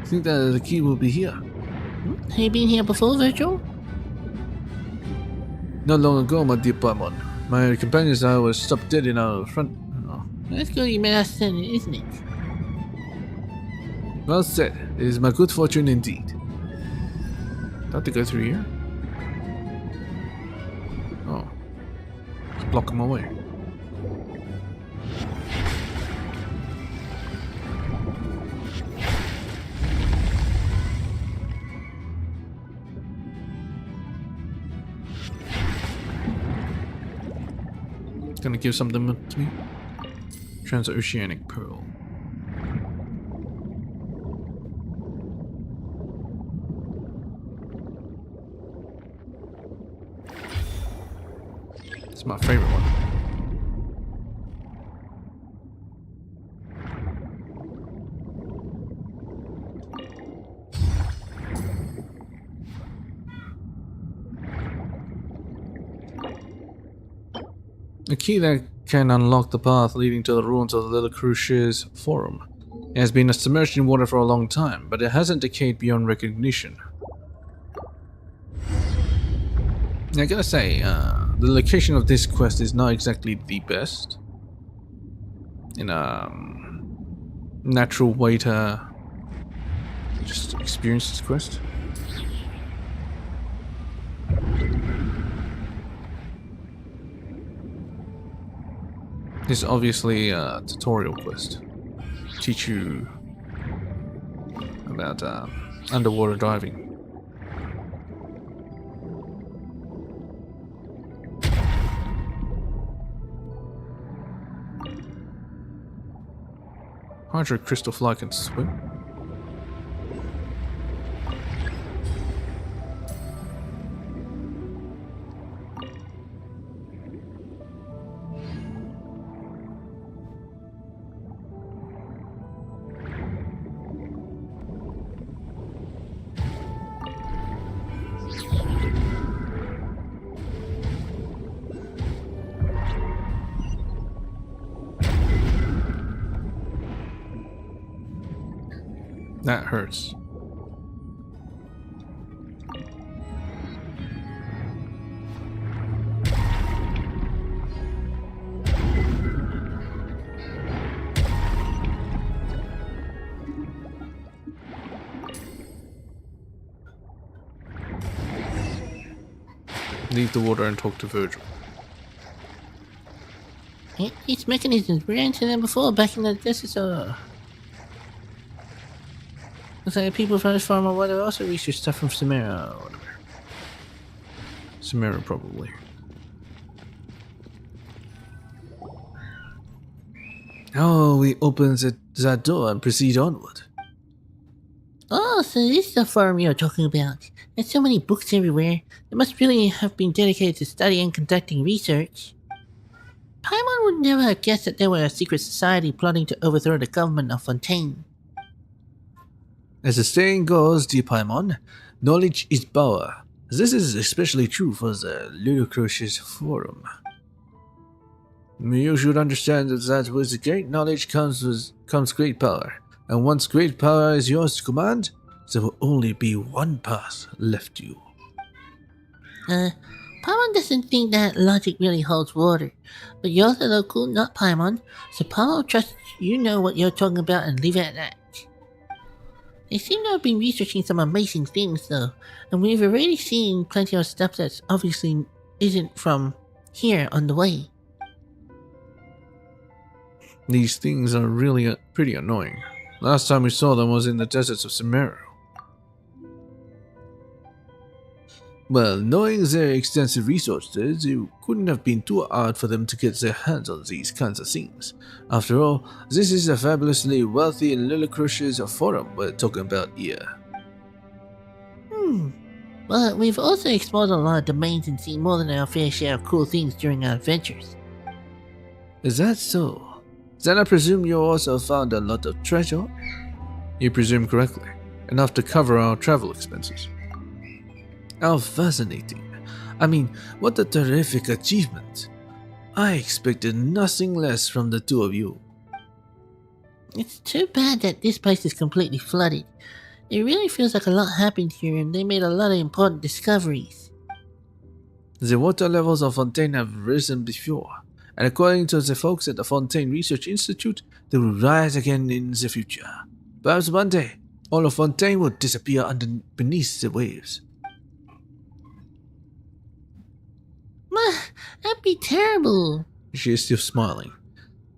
I think that the key will be here. Have you been here before, Virgil? Not long ago, my dear Paimon. My companions and I were stopped dead in our front. Oh. That's good you made us send it, isn't it? Well said. It is my good fortune indeed. Do I have to go through here? Oh. It's blocking my way. Gonna give something to me? Transoceanic Pearl. It's my favorite one. A key that can unlock the path leading to the ruins of the Little Crucius Forum. It has been submerged in water for a long time, but it hasn't decayed beyond recognition. I gotta say, the location of this quest is not exactly the best. In a natural way to just experience this quest. This is obviously a tutorial quest. Teach you about underwater diving. Hydro crystal fly can swim. That hurts. leave the water and talk to Virgil. These mechanisms, we ran into them before back in the desert, so... Looks like people from this farm or whatever also research stuff from Samara or whatever. Samara, probably. Oh, we open that door and proceed onward. Oh, so this is the farm you're talking about. There's so many books everywhere. They must really have been dedicated to study and conducting research. Paimon would never have guessed that they were a secret society plotting to overthrow the government of Fontaine. As the saying goes, dear Paimon, knowledge is power. This is especially true for the Ludicrous Forum. You should understand that with great knowledge comes great power, and once great power is yours to command, there will only be one path left you. Paimon doesn't think that logic really holds water, but you're the local, not Paimon, so Paimon will trust you know what you're talking about and leave it at that. They seem to have been researching some amazing things though, and we've already seen plenty of stuff that's obviously isn't from here on the way. These things are really pretty annoying. Last time we saw them was in the deserts of Samara. Well, knowing their extensive resources, it couldn't have been too hard for them to get their hands on these kinds of things. After all, this is a fabulously wealthy and ludicrous forum we're talking about here. But we've also explored a lot of domains and seen more than our fair share of cool things during our adventures. Is that so? Then I presume you also found a lot of treasure? You presume correctly. Enough to cover our travel expenses. How fascinating. I mean, what a terrific achievement. I expected nothing less from the two of you. It's too bad that this place is completely flooded. It really feels like a lot happened here and they made a lot of important discoveries. The water levels of Fontaine have risen before, and according to the folks at the Fontaine Research Institute, they will rise again in the future. Perhaps one day, all of Fontaine will disappear beneath the waves. That'd be terrible. She is still smiling.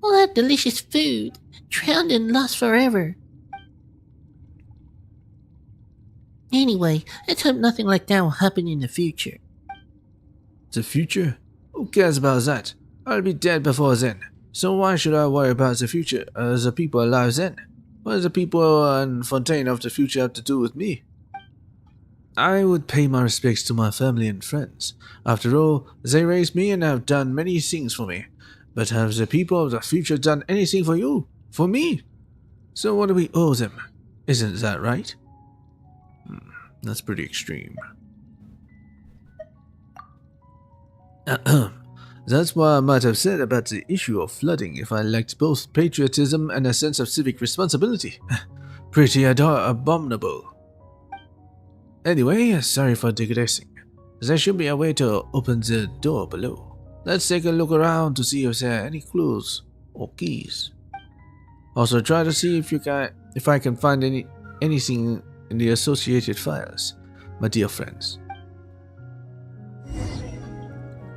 All that delicious food, drowned and lost forever. Anyway, let's hope nothing like that will happen in the future. The future? Who cares about that? I'll be dead before then. So why should I worry about the future the people alive then? What do the people in Fontaine of the future have to do with me? I would pay my respects to my family and friends. After all, they raised me and have done many things for me. But have the people of the future done anything for you? For me? So what do we owe them? Isn't that right? That's pretty extreme. That's what I might have said about the issue of flooding if I lacked both patriotism and a sense of civic responsibility. Pretty abominable. Anyway, sorry for digressing. There should be a way to open the door below. Let's take a look around to see if there are any clues or keys. Also try to see if I can find anything in the associated files, my dear friends.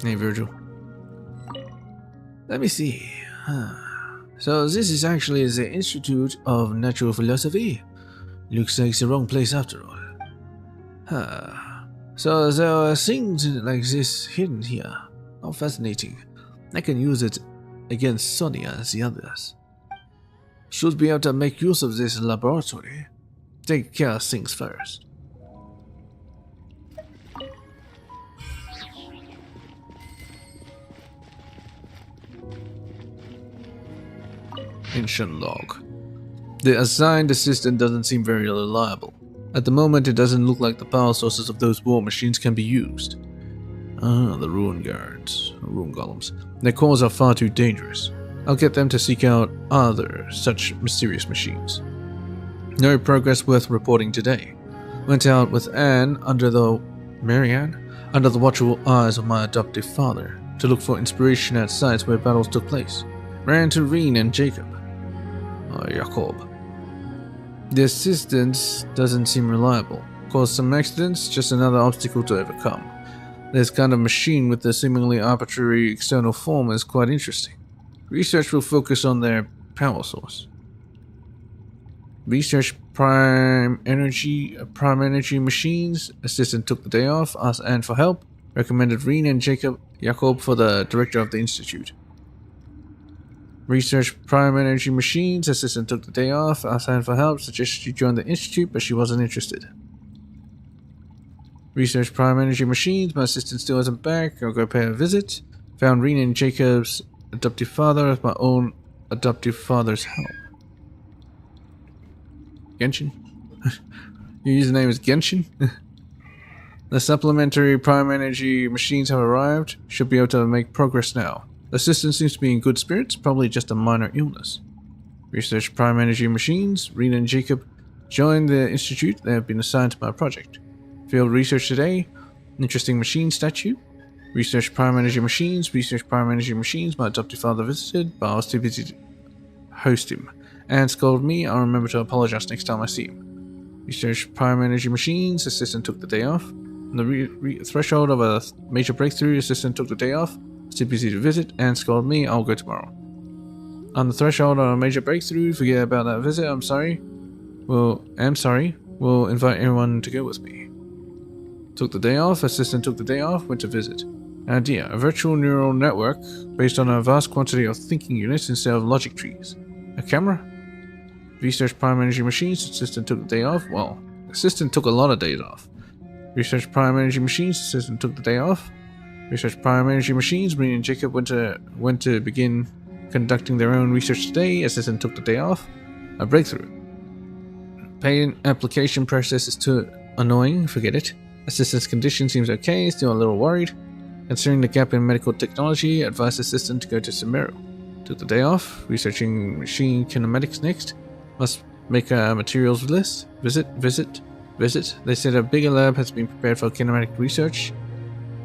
Hey Virgil. Let me see. So this is actually the Institute of Natural Philosophy. Looks like the wrong place after all. So there are things like this hidden here. How fascinating. I can use it against Sonia and the others. Should be able to make use of this laboratory. Take care of things first. Ancient log. The assigned assistant doesn't seem very reliable. At the moment, it doesn't look like the power sources of those war machines can be used. The ruin guards, ruin golems. Their cores are far too dangerous. I'll get them to seek out other such mysterious machines. No progress worth reporting today. Went out with Marianne, under the watchful eyes of my adoptive father, to look for inspiration at sites where battles took place. Ran into Reen and Jacob. Jacob. The assistant doesn't seem reliable. Caused some accidents, just another obstacle to overcome. This kind of machine with a seemingly arbitrary external form is quite interesting. Research will focus on their power source. Research prime energy machines. Assistant took the day off, asked Anne for help, recommended Reen and Jacob for the director of the institute. Research prime energy machines. Assistant took the day off, asked Anne for help, suggested she join the institute, but she wasn't interested. Research prime energy machines. My assistant still isn't back. I'll go pay a visit. Found Reen and Jacob's adoptive father with my own adoptive father's help. Genshin? Your username is Genshin? The supplementary prime energy machines have arrived. Should be able to make progress now. The assistant seems to be in good spirits, probably just a minor illness. Research prime energy machines. Reen and Jacob joined the institute. They have been assigned to my project. Field research today. Interesting machine statue. Research prime energy machines. Research prime energy machines. My adoptive father visited, but I was too busy to host him. And scolded me. I'll remember to apologize next time I see him. Research prime energy machines. Assistant took the day off. On the threshold of a major breakthrough, assistant took the day off. Too busy to visit. And scolded me. I'll go tomorrow. On the threshold of a major breakthrough, forget about that visit. I'm sorry. We'll invite everyone to go with me. Took the day off. Assistant took the day off. Went to visit. Idea: a virtual neural network based on a vast quantity of thinking units instead of logic trees. A camera? Research prime energy machines. Assistant took the day off. Well, assistant took a lot of days off. Research prime energy machines. Assistant took the day off. Research prime energy machines. Reen and Jacob went to begin conducting their own research today. Assistant took the day off. A breakthrough. Patent application process is too annoying. Forget it. Assistant's condition seems okay. Still a little worried. Considering the gap in medical technology, advised assistant to go to Sumeru. Took the day off. Researching machine kinematics next. Must make a materials list. Visit. They said a bigger lab has been prepared for kinematic research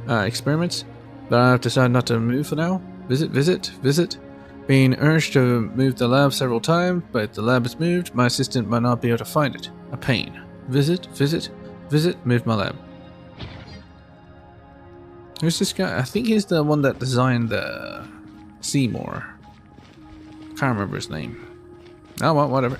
experiments, but I've decided not to move for now. Visit. Being urged to move the lab several times, but if the lab is moved, my assistant might not be able to find it. A pain. Visit. Move my lab. Who's this guy? I think he's the one that designed the Seymour. Can't remember his name. Oh well, whatever.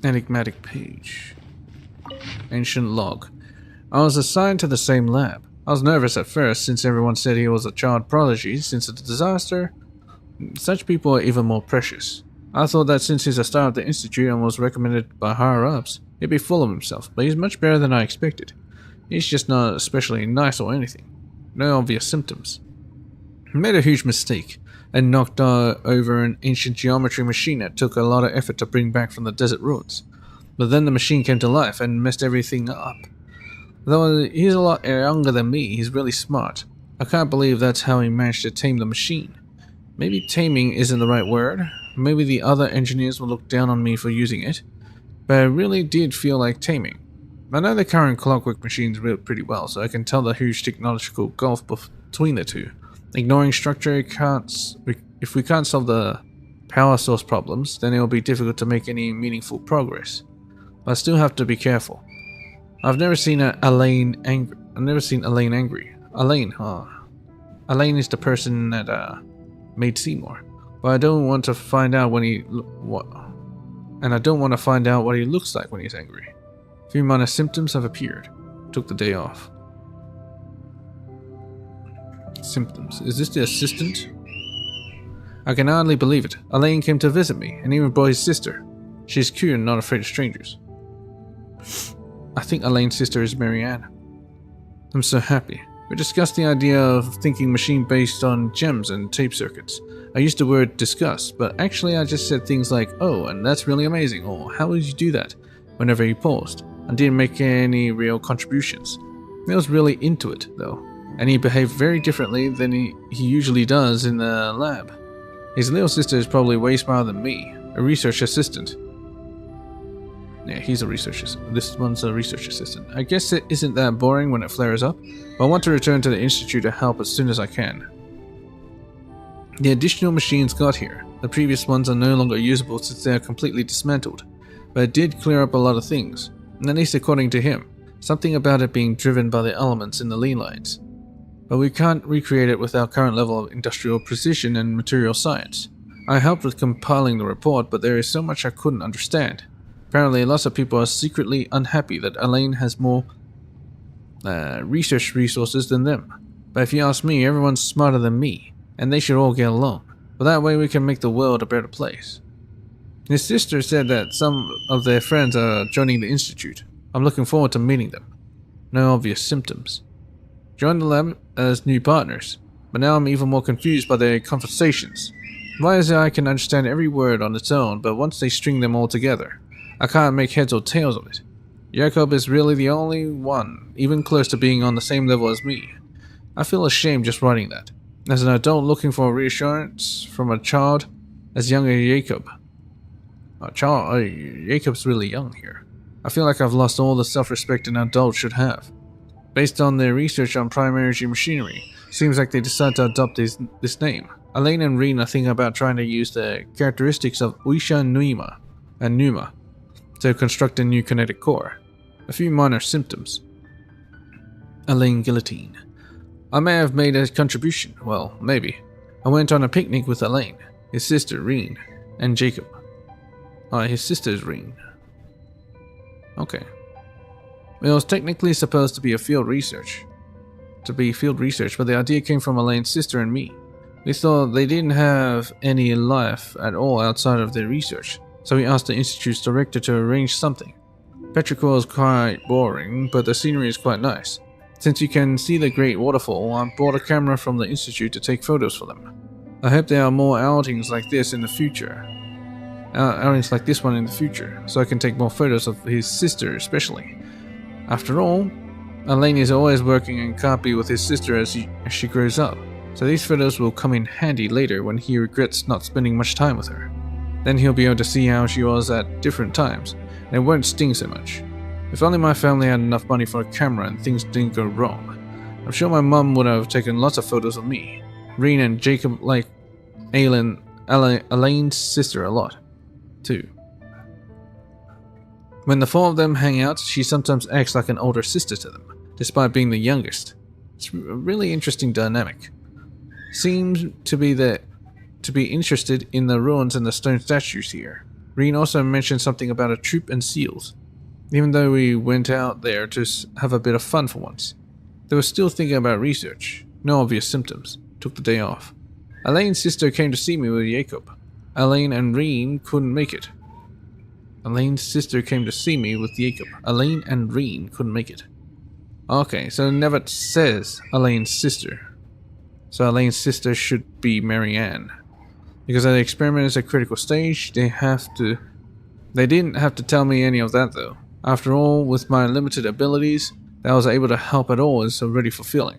Enigmatic page. Ancient log. I was assigned to the same lab. I was nervous at first since everyone said he was a child prodigy since the disaster. Such people are even more precious. I thought that since he's a star of the institute and was recommended by higher ups, he'd be full of himself, but he's much better than I expected. He's just not especially nice or anything. No obvious symptoms. He made a huge mistake and knocked over an ancient geometry machine that took a lot of effort to bring back from the desert ruins. But then the machine came to life and messed everything up. Though he's a lot younger than me, he's really smart. I can't believe that's how he managed to tame the machine. Maybe taming isn't the right word. Maybe the other engineers will look down on me for using it. But it really did feel like taming. I know the current clockwork machines work pretty well, so I can tell the huge technological gulf between the two. Ignoring structure, if we can't solve the power source problems, then it will be difficult to make any meaningful progress. But I still have to be careful. I've never seen Elaine angry. Elaine, Elaine is the person that made Seymour. But I don't want to find out when he I don't want to find out what he looks like when he's angry. A few minor symptoms have appeared. Took the day off. Symptoms. Is this the assistant? I can hardly believe it. Elaine came to visit me, and even brought his sister. She's cute and not afraid of strangers. I think Elaine's sister is Marianne. I'm so happy. We discussed the idea of thinking machine based on gems and tape circuits. I used the word discuss, but actually I just said things like, oh, and that's really amazing, or how would you do that, whenever he paused, and didn't make any real contributions. He was really into it, though. And he behaved very differently than he usually does in the lab. His little sister is probably way smarter than me, a research assistant. Yeah, he's a research assistant. This one's a research assistant. I guess it isn't that boring when it flares up, but I want to return to the Institute to help as soon as I can. The additional machines got here. The previous ones are no longer usable since they are completely dismantled, but it did clear up a lot of things, at least according to him. Something about it being driven by the elements in the lean lines. But we can't recreate it with our current level of industrial precision and material science. I helped with compiling the report, but there is so much I couldn't understand. Apparently, lots of people are secretly unhappy that Elaine has more research resources than them. But if you ask me, everyone's smarter than me, and they should all get along. But that way we can make the world a better place. His sister said that some of their friends are joining the Institute. I'm looking forward to meeting them. No obvious symptoms. Joined the lab as new partners, but now I'm even more confused by their conversations. Why is it I can understand every word on its own, but once they string them all together, I can't make heads or tails of it. Jacob is really the only one, even close to being on the same level as me. I feel ashamed just writing that. As an adult looking for reassurance from a child as young as Jacob. Jacob's really young here. I feel like I've lost all the self-respect an adult should have. Based on their research on primary energy machinery, seems like they decided to adopt this name. Elaine and Reen are thinking about trying to use the characteristics of Uisha and Numa to construct a new kinetic core. A few minor symptoms. Elaine Guillotine. I may have made a contribution. Well, maybe. I went on a picnic with Elaine, his sister Reen, and Jacob. His sister's Reen. Okay. It was technically supposed to be field research, but the idea came from Elaine's sister and me. We thought they didn't have any life at all outside of their research, so we asked the Institute's director to arrange something. Petrichor is quite boring, but the scenery is quite nice. Since you can see the great waterfall, I brought a camera from the Institute to take photos for them. I hope there are more outings like this in the future. Outings like this one in the future, so I can take more photos of his sister especially. After all, Elaine is always working and can't be with his sister as she grows up, so these photos will come in handy later when he regrets not spending much time with her. Then he'll be able to see how she was at different times, and it won't sting so much. If only my family had enough money for a camera and things didn't go wrong. I'm sure my mum would have taken lots of photos of me. Reen and Jacob like Elaine's sister a lot, too. When the four of them hang out, she sometimes acts like an older sister to them, despite being the youngest. It's a really interesting dynamic. Seems to be interested in the ruins and the stone statues here. Reen also mentioned something about a troop and seals. Even though we went out there to have a bit of fun for once, they were still thinking about research. No obvious symptoms. Took the day off. Elaine's sister came to see me with Jacob. Elaine and Reen couldn't make it. Elaine's sister came to see me with Jacob. Elaine and Reen couldn't make it. Okay, so it never says Elaine's sister. So Elaine's sister should be Marianne. Because the experiment is a critical stage, they didn't have to tell me any of that though. After all, with my limited abilities, that I was able to help at all is already fulfilling.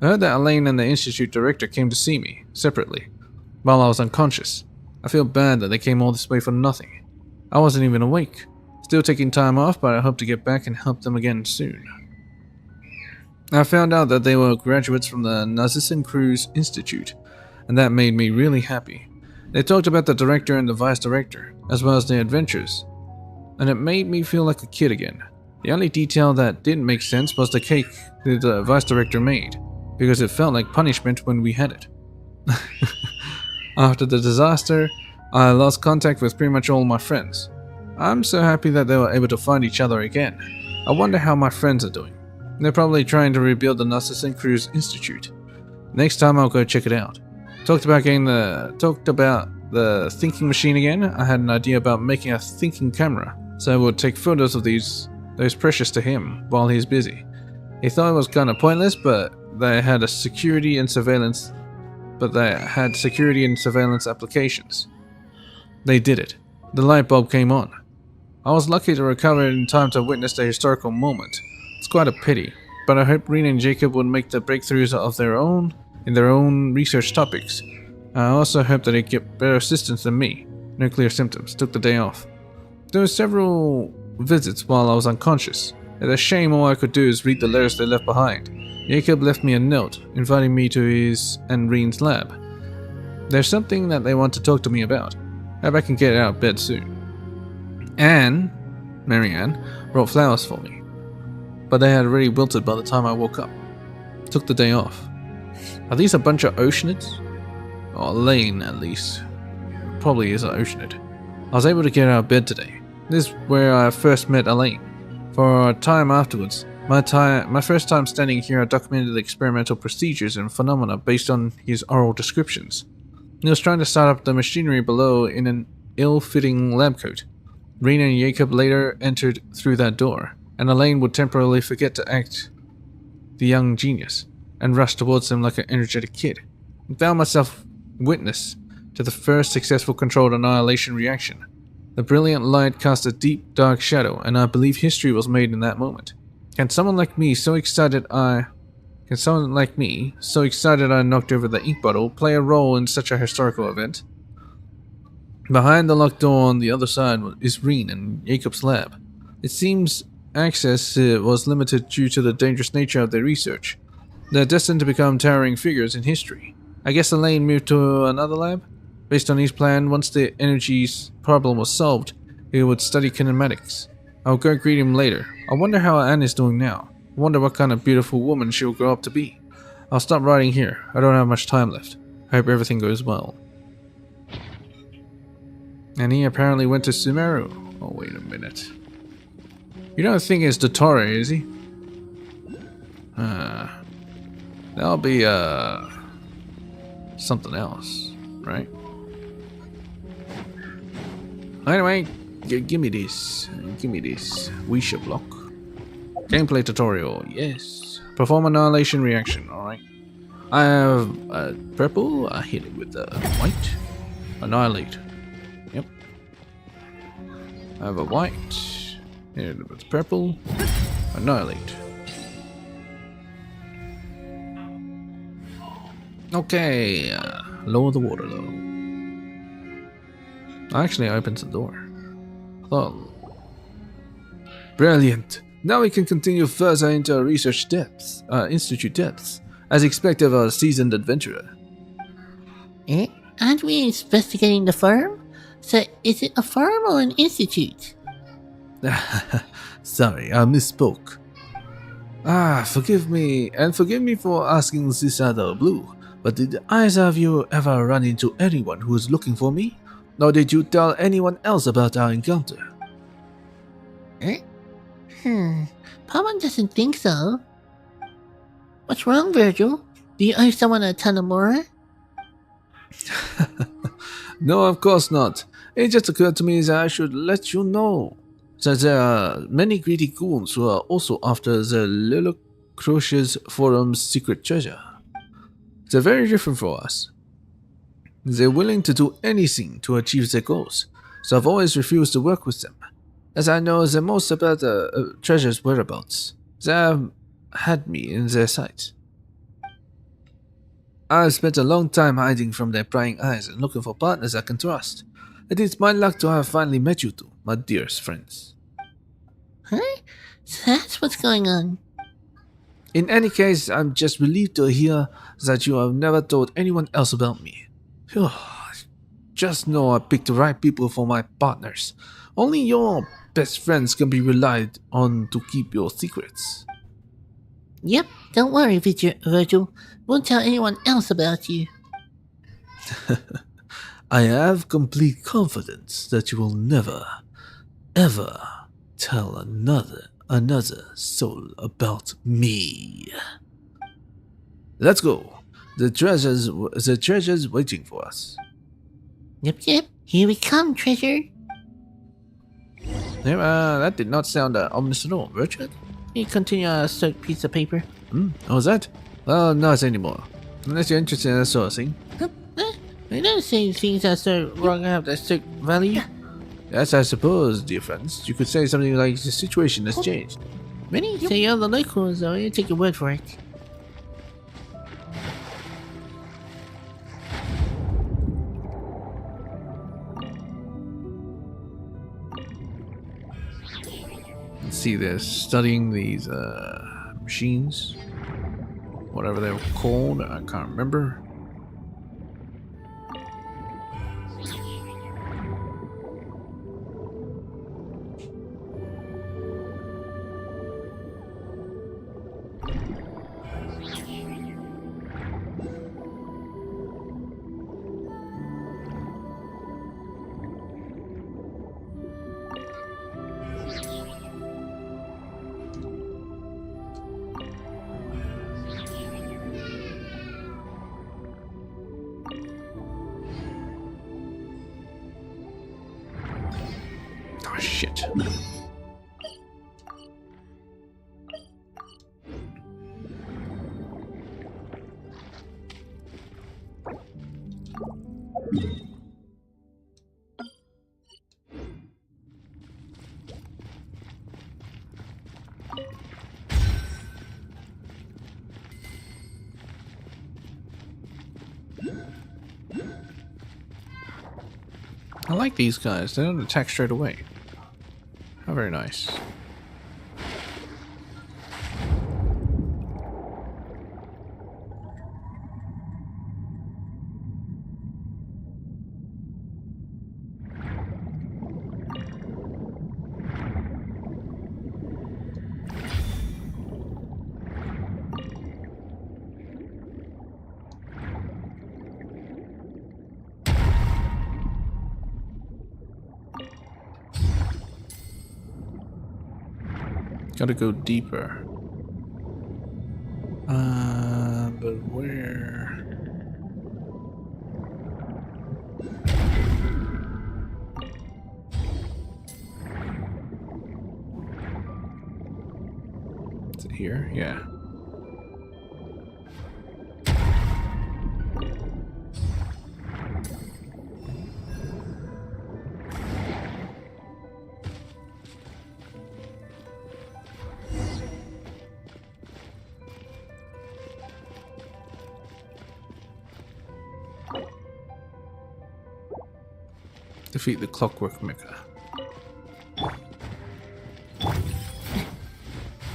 I heard that Elaine and the Institute director came to see me, separately, while I was unconscious. I feel bad that they came all this way for nothing. I wasn't even awake. Still taking time off, but I hope to get back and help them again soon. I found out that they were graduates from the Narcissan Cruz Institute, and that made me really happy. They talked about the director and the vice director, as well as their adventures, and it made me feel like a kid again. The only detail that didn't make sense was the cake that the vice director made, because it felt like punishment when we had it. After the disaster, I lost contact with pretty much all my friends. I'm so happy that they were able to find each other again. I wonder how my friends are doing. They're probably trying to rebuild the Narcissan Cruz Institute. Next time I'll go check it out. Talked about the thinking machine again. I had an idea about making a thinking camera, so I would take photos of those precious to him while he's busy. He thought it was kind of pointless, but they had security and surveillance applications. They did it. The light bulb came on. I was lucky to recover in time to witness the historical moment. It's quite a pity, but I hope Reen and Jacob would make the breakthroughs of their own in their own research topics. I also hope that they get better assistance than me. No clear symptoms. Took the day off. There were several visits while I was unconscious. It's a shame all I could do is read the letters they left behind. Jacob left me a note, inviting me to his and Reen's lab. There's something that they want to talk to me about. I hope I can get out of bed soon. Marianne, brought flowers for me, but they had already wilted by the time I woke up. Took the day off. Are these a bunch of Oceanids? Or Elaine, at least. Probably is an Oceanid. I was able to get out of bed today. This is where I first met Elaine. For a time afterwards, my first time standing here, I documented the experimental procedures and phenomena based on his oral descriptions. He was trying to start up the machinery below in an ill-fitting lab coat. Reen and Jacob later entered through that door, and Elaine would temporarily forget to act the young genius, and rush towards him like an energetic kid. I found myself witness to the first successful controlled annihilation reaction. The brilliant light cast a deep, dark shadow, and I believe history was made in that moment. Can someone like me, so excited I knocked over the ink bottle, play a role in such a historical event? Behind the locked door on the other side is Reen and Jacob's lab. It seems access was limited due to the dangerous nature of their research. They're destined to become towering figures in history. I guess Elaine moved to another lab? Based on his plan, once the energy's problem was solved, he would study kinematics. I'll go greet him later. I wonder how Anne is doing now. I wonder what kind of beautiful woman she'll grow up to be. I'll stop writing here. I don't have much time left. I hope everything goes well. And he apparently went to Sumeru. Oh, wait a minute. You don't think it's Dottore, is he? That'll be, something else, right? Anyway, give me this. Give me this. Wisha block. Gameplay tutorial, yes. Perform annihilation reaction, alright. I have a purple, I hit it with a white. Annihilate. Yep. I have a white. Hit it with purple. Annihilate. Okay, lower the water level. Actually, opens the door. Oh. Brilliant. Now we can continue further into our research depths, institute depths, as expected of a seasoned adventurer. Aren't we investigating the farm? So, is it a farm or an institute? Sorry, I misspoke. Forgive me for asking this out of the blue, but did either of you ever run into anyone who was looking for me? Or did you tell anyone else about our encounter? Paimon doesn't think so. What's wrong, Virgil? Do you owe someone a ton of more? No, of course not. It just occurred to me that I should let you know that there are many greedy goons who are also after the Lillocrocious Forum's secret treasure. They're very different from us. They're willing to do anything to achieve their goals, so I've always refused to work with them, as I know the most about the treasure's whereabouts. They have had me in their sights. I've spent a long time hiding from their prying eyes and looking for partners I can trust. It is my luck to have finally met you two, my dearest friends. Huh? So that's what's going on. In any case, I'm just relieved to hear that you have never told anyone else about me. Phew. Just know I picked the right people for my partners. Only your best friends can be relied on to keep your secrets. Yep, don't worry, Virgil. Won't tell anyone else about you. I have complete confidence that you will never, ever tell another soul about me. Let's go. The treasure's waiting for us. Yep, here we come, treasure. Yeah, that did not sound ominous at all, Richard. You continue a soaked piece of paper. What was that? Well, not anymore. Unless you're interested in that sort of thing. I don't say things are so wrong have that soaked value. Yes, I suppose, dear friends. You could say something like the situation has changed. Many say you're the locals, though. You take your word for it. see, they're studying these machines. Whatever they were called, I can't remember. Oh shit. I like these guys. They don't attack straight away. How very nice. Gotta go deeper. But where? Is it here? Yeah. Defeat the clockwork mecha.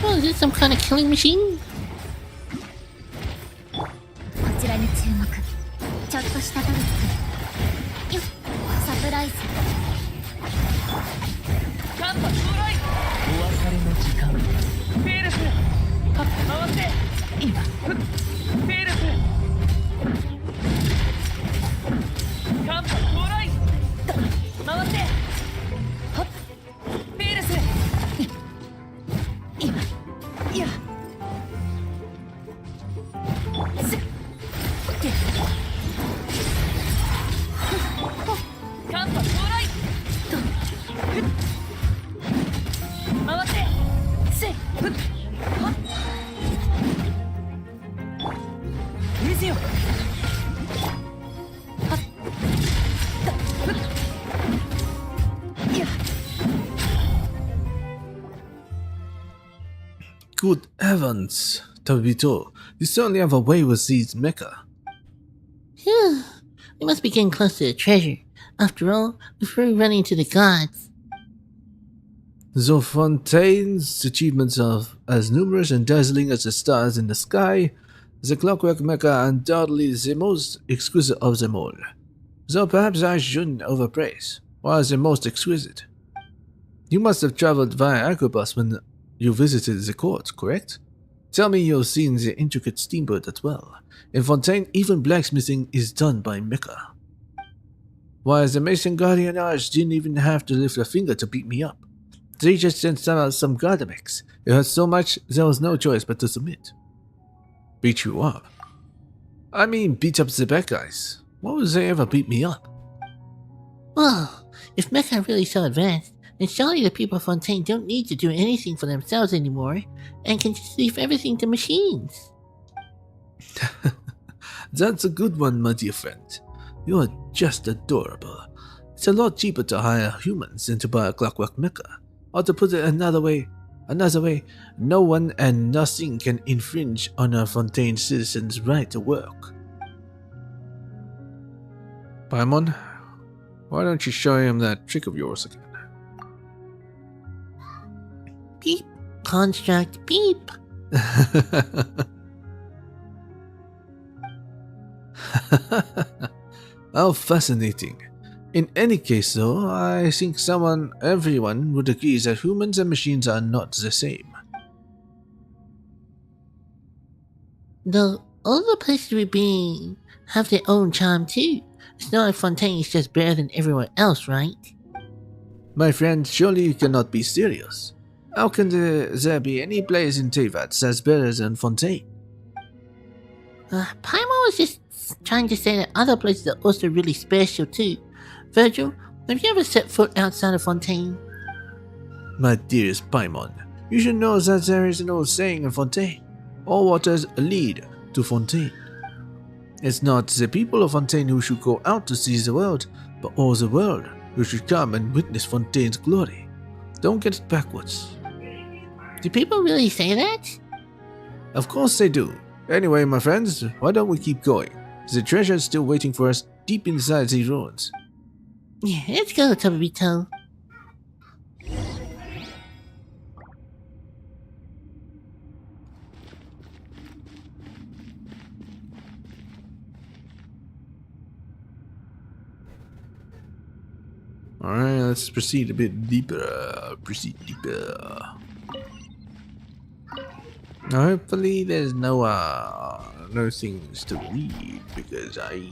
Oh, is this some kind of killing machine? こちらに注目。ちょっとしたトリック。よっ、サプライズ。カンパ到来。お別れの時間。フェールス。回って。今。フェールス。カンパ到来。回って。はっ。フェールス。今。いや。す。で。カンパ到来。と。回って。せ。はっ。見せよ。はっ。いや。 Good heavens, Tabito. You certainly have a way with these mecha. Phew. We must be getting close to the treasure. After all, before we run into the gods. The Fontaine's achievements are as numerous and dazzling as the stars in the sky. The clockwork mecha undoubtedly the most exquisite of them all. Though perhaps I shouldn't overpraise. Why is the most exquisite? You must have traveled via Agrabus when you visited the court, correct? Tell me you've seen the intricate steamboat as well. In Fontaine, even blacksmithing is done by mecha. Why, the Mason Guardianage didn't even have to lift a finger to beat me up. They just sent out some Gardamex. It hurt so much, there was no choice but to submit. Beat you up? I mean, beat up the bad guys. Why would they ever beat me up? Well, if mecha are really so advanced, then surely the people of Fontaine don't need to do anything for themselves anymore, and can just leave everything to machines. That's a good one, my dear friend. You are just adorable. It's a lot cheaper to hire humans than to buy a clockwork mecha. Or to put it another way, no one and nothing can infringe on a Fontaine citizen's right to work. Paimon, why don't you show him that trick of yours again? Beep. Construct beep. How fascinating. In any case though, I think everyone would agree that humans and machines are not the same. The other places we've been have their own charm too. It's not like Fontaine is just better than everyone else, right? My friend, surely you cannot be serious. How can there be any place in Teyvat that's better than Fontaine? Paimon was just trying to say that other places are also really special too. Virgil, have you ever set foot outside of Fontaine? My dearest Paimon, you should know that there is an old saying in Fontaine. All waters lead to Fontaine. It's not the people of Fontaine who should go out to see the world, but all the world who should come and witness Fontaine's glory. Don't get it backwards. Do people really say that? Of course they do. Anyway, my friends, why don't we keep going? The treasure is still waiting for us deep inside these ruins. Yeah, let's go, Tobito. Alright, let's proceed a bit deeper. Proceed deeper. Now, hopefully there's no things to read because I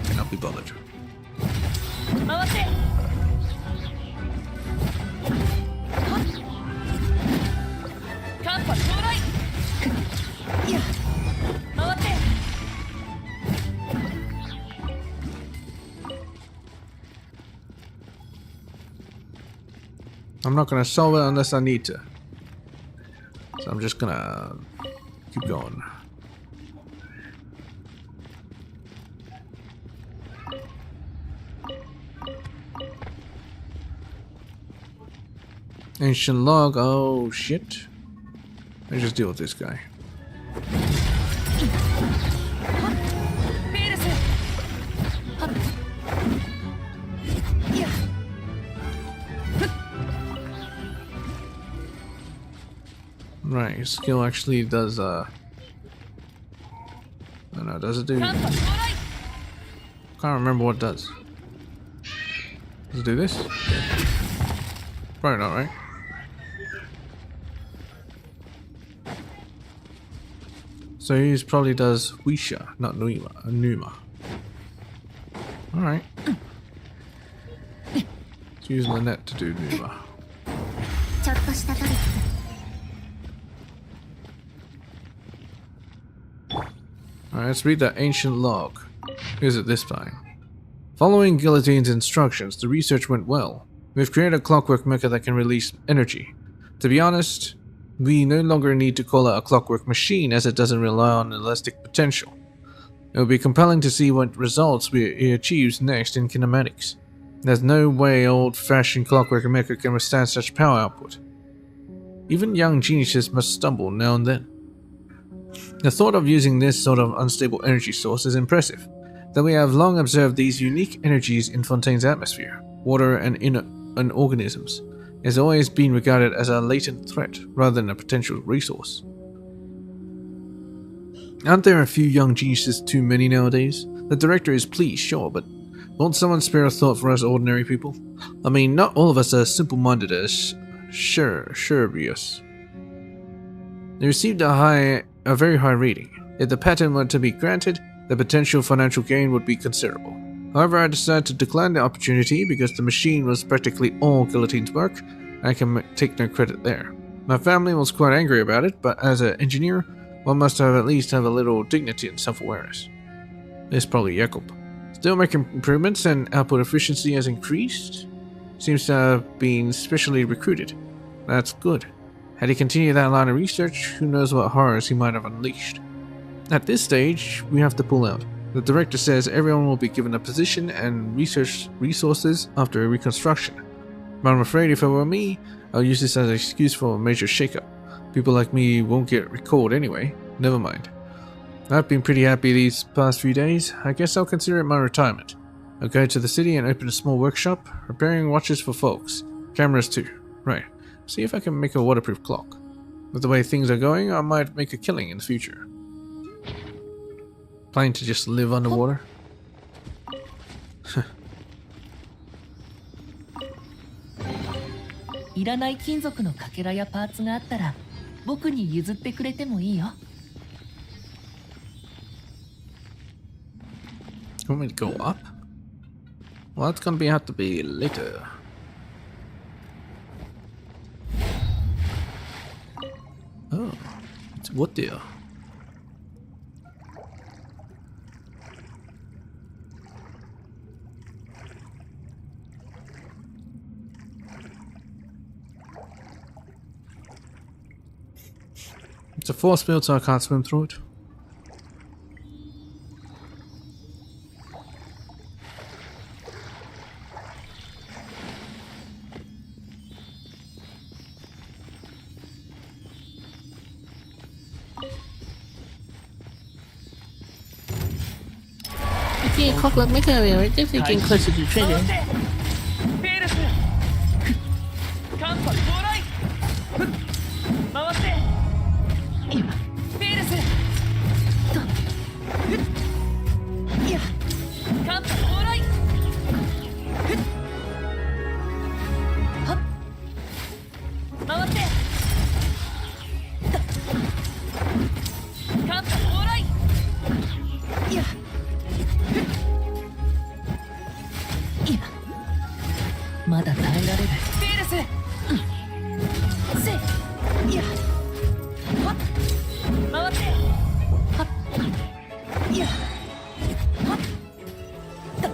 cannot be bothered. I'm not gonna solve it unless I need to. So I'm just gonna keep going. Ancient log, oh shit. Let's just deal with this guy. Right, his skill actually does I don't know, does it do? Can't remember what it does. Does it do this? Probably not, right? So he probably does Wisha, not Numa. Alright. It's using the net to do Numa. Alright, let's read that ancient log. Is it this time? Following Guillotine's instructions, the research went well. We've created a clockwork mecha that can release energy. To be honest, we no longer need to call it a clockwork machine as it doesn't rely on elastic potential. It will be compelling to see what results it achieves next in kinematics. There's no way old-fashioned clockwork mecha can withstand such power output. Even young geniuses must stumble now and then. The thought of using this sort of unstable energy source is impressive, though we have long observed these unique energies in Fontaine's atmosphere, water and organisms. Has always been regarded as a latent threat rather than a potential resource. Aren't there a few young geniuses too many nowadays? The director is pleased, sure, but won't someone spare a thought for us ordinary people? I mean, not all of us are simple-minded as Sherbius. They received a very high rating. If the patent were to be granted, the potential financial gain would be considerable. However, I decided to decline the opportunity because the machine was practically all Guillotine's work, and I can take no credit there. My family was quite angry about it, but as an engineer, one must at least have a little dignity and self-awareness. It's probably Jakob. Still making improvements and output efficiency has increased. Seems to have been specially recruited. That's good. Had he continued that line of research, who knows what horrors he might have unleashed. At this stage, we have to pull out. The director says everyone will be given a position and research resources after a reconstruction. But I'm afraid if it were me, I'll use this as an excuse for a major shakeup. People like me won't get recalled anyway. Never mind. I've been pretty happy these past few days. I guess I'll consider it my retirement. I'll go to the city and open a small workshop, repairing watches for folks. Cameras too. Right. See if I can make a waterproof clock. With the way things are going, I might make a killing in the future. Planning to just live underwater? いらない金属のかけらやパーツがあったら僕に譲ってくれてもいいよ。 You want me to go up? Well, that's gonna have to be later. Oh, it's wood there. It's a force field, so I can't swim through it. Okay, clockwork make area. We're definitely getting closer to treasure. ペールス間髪到来回って今ペールスといや間髪到来はっ回ってと間髪到来いや今まだ耐えられるペールス、せいやはっ回ってはっいやはっと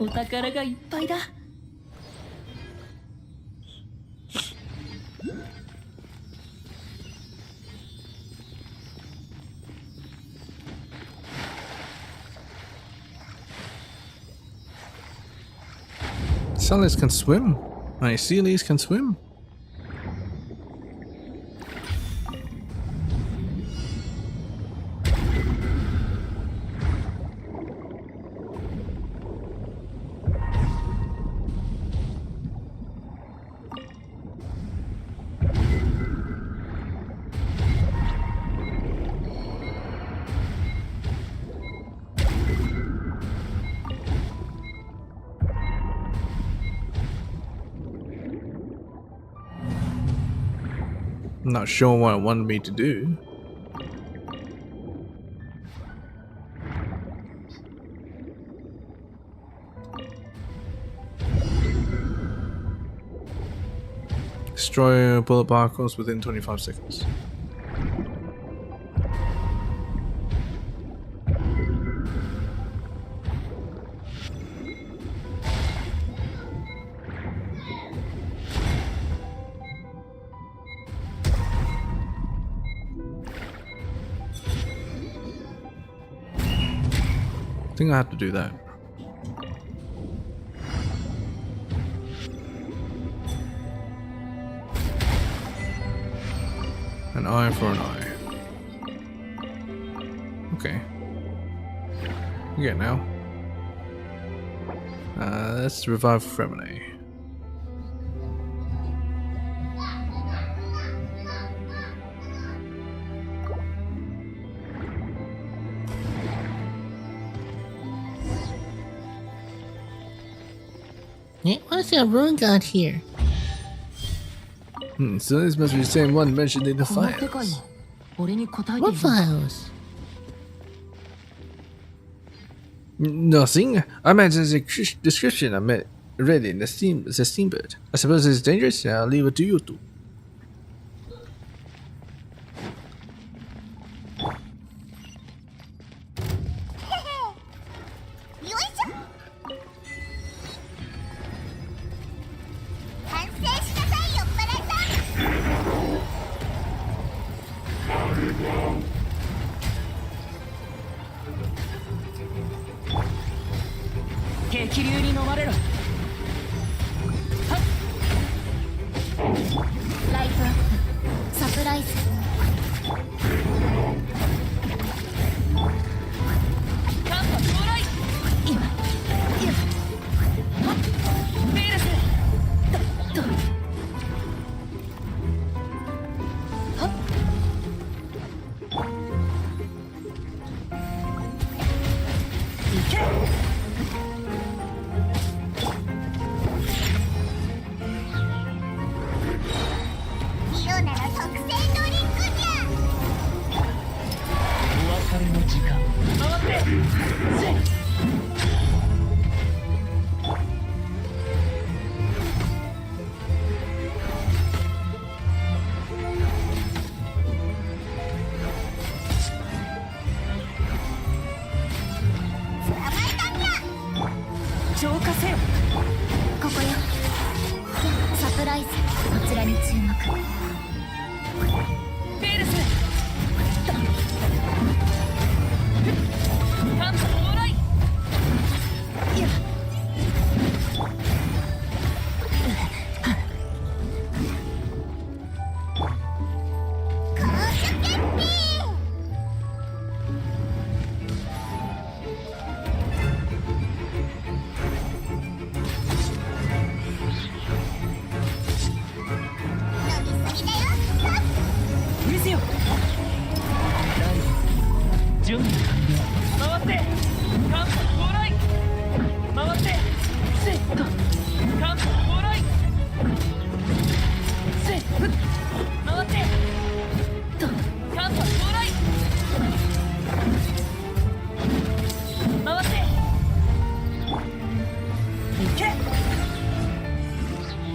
お宝がいっぱいだ。Sellers can swim. My sealies can swim. I'm not sure what it wanted me to do. Destroy bullet particles within 25 seconds. I think I have to do that. An eye for an eye. Okay. We get now. Let's revive Fremine. Hey, what's that ruin guard here? So this must be the same one mentioned in the この世界 files. も俺に答えてい What る files? Nothing. I imagine the description I read in the steamboat. I suppose it's dangerous. I'll leave it to you two. よいしょ。反省しなさい、酔っ払いさ激流に飲まれろはっライトアップサプライズカンパ到来今はっベールスとはっいけリオナの特製ドリンクじゃお別れの時間回ってせい捕まえたんだ浄化せよここよサプライズこちらに注目ベールスカンパ到来いや攻守決定飲みすぎだよ見せよ準備完了回ってカンパ到来回ってせいとカンパ到来せいふっ回ってとカンパ到来回っていけすごい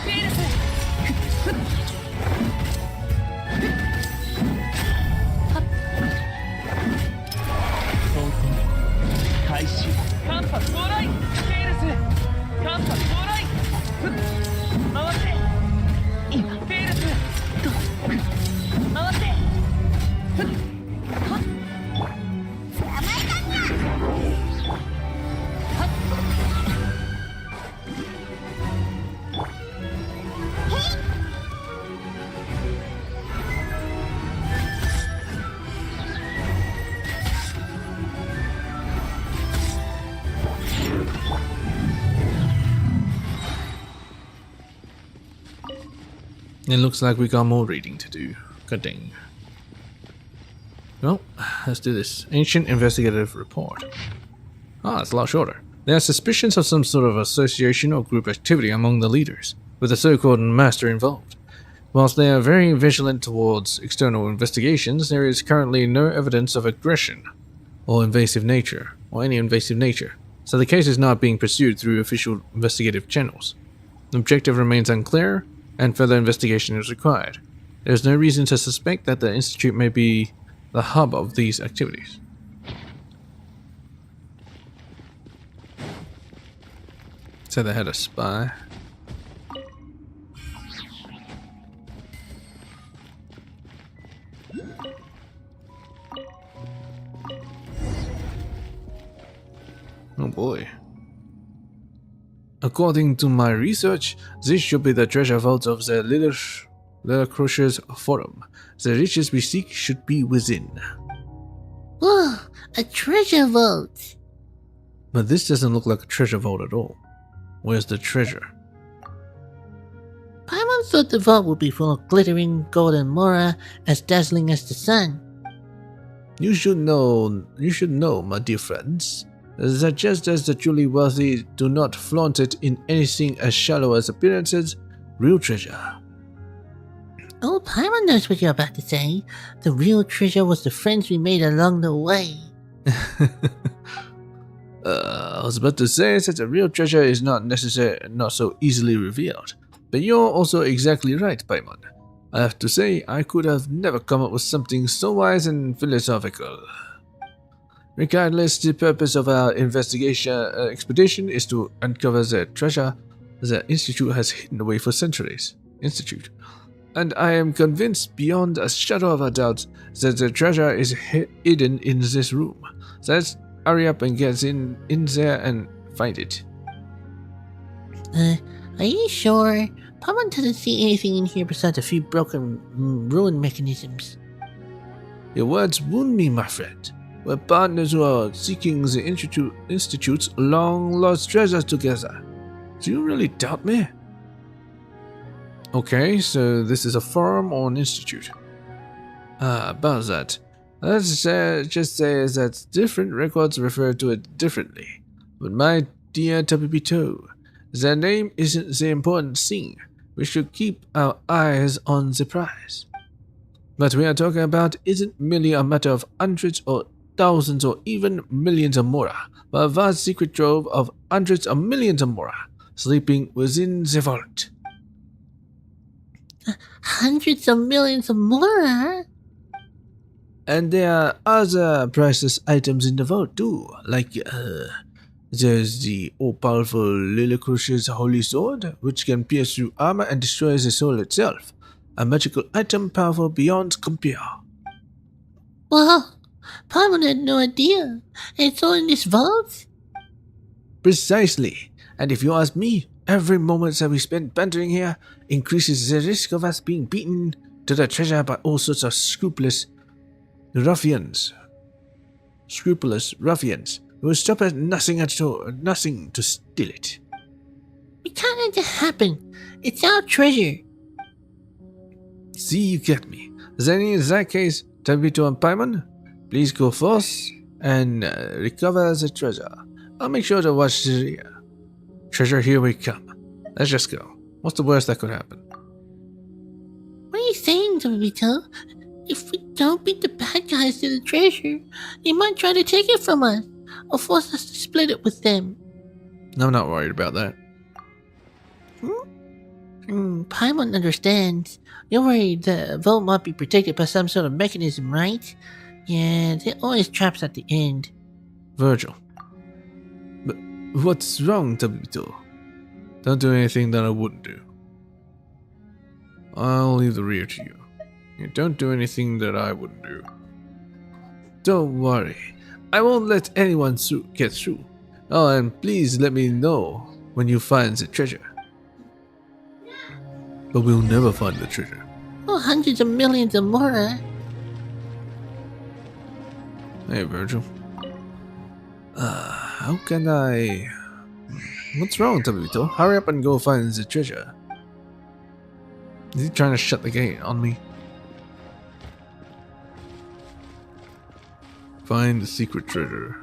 ベールス開始カンパ到来ベールスカンパ到来ふっ回って今ベールスと回ってふっはっ捕まえたんだはっIt looks like we got more reading to do. Good dang. Well, let's do this. Ancient investigative report. Ah, it's a lot shorter. There are suspicions of some sort of association or group activity among the leaders, with the so-called master involved. Whilst they are very vigilant towards external investigations, there is currently no evidence of aggression or invasive nature, or any invasive nature, so the case is not being pursued through official investigative channels. The objective remains unclear, and further investigation is required. There is no reason to suspect that the Institute may be the hub of these activities. So they had a spy. Oh boy. According to my research, this should be the treasure vault of the Little Crushers Forum. The riches we seek should be within. Whoa, a treasure vault! But this doesn't look like a treasure vault at all. Where's the treasure? Paimon thought the vault would be full of glittering golden mora as dazzling as the sun. You should know, my dear friends, that just as the truly wealthy do not flaunt it in anything as shallow as appearances, real treasure. Oh, Paimon knows what you're about to say. The real treasure was the friends we made along the way. I was about to say that the real treasure is not so easily revealed. But you're also exactly right, Paimon. I have to say, I could have never come up with something so wise and philosophical. Regardless, the purpose of our investigation expedition is to uncover the treasure the Institute has hidden away for centuries. Institute. And I am convinced beyond a shadow of a doubt that the treasure is hidden in this room. So let's hurry up and get in there and find it. Are you sure? Paimon doesn't see anything in here besides a few broken, ruined mechanisms. Your words wound me, my friend. We're partners who are seeking the Institute's long-lost treasure together. Do you really doubt me? Okay, so this is a firm or an institute? About that. Let's just say that different records refer to it differently. But my dear W.2, their name isn't the important thing. We should keep our eyes on the prize. What we are talking about isn't merely a matter of hundreds or thousands or even millions of mora, but a vast secret trove of hundreds of millions of mora sleeping within the vault. Hundreds of millions of mora? And there are other priceless items in the vault too, like there's the all-powerful Lillicrush's Holy Sword, which can pierce through armor and destroy the soul itself. A magical item powerful beyond compare. Well, Paimon had no idea. It's all in this vault? Precisely. And if you ask me, every moment that we spend bantering here increases the risk of us being beaten to the treasure by all sorts of scrupulous ruffians who will stop at nothing to steal it. We can't let that happen. It's our treasure. See, you get me. Then in that case, Tabito and Paimon, please go forth and recover the treasure. I'll make sure to watch the rear. Treasure, here we come. Let's just go. What's the worst that could happen? What are you saying, Tabito? If we don't beat the bad guys to the treasure, they might try to take it from us, or force us to split it with them. I'm not worried about that. Paimon understands. You're worried the vault might be protected by some sort of mechanism, right? Yeah, there are always traps at the end. Virgil. But what's wrong, Tabito? Don't do anything that I wouldn't do. I'll leave the rear to you. Don't do anything that I wouldn't do. Don't worry. I won't let anyone get through. Oh, and please let me know when you find the treasure. But we'll never find the treasure. Oh, hundreds of millions of mora. Hey, Virgil. How can I... What's wrong, Tabito? Hurry up and go find the treasure. Is he trying to shut the gate on me? Find the secret treasure.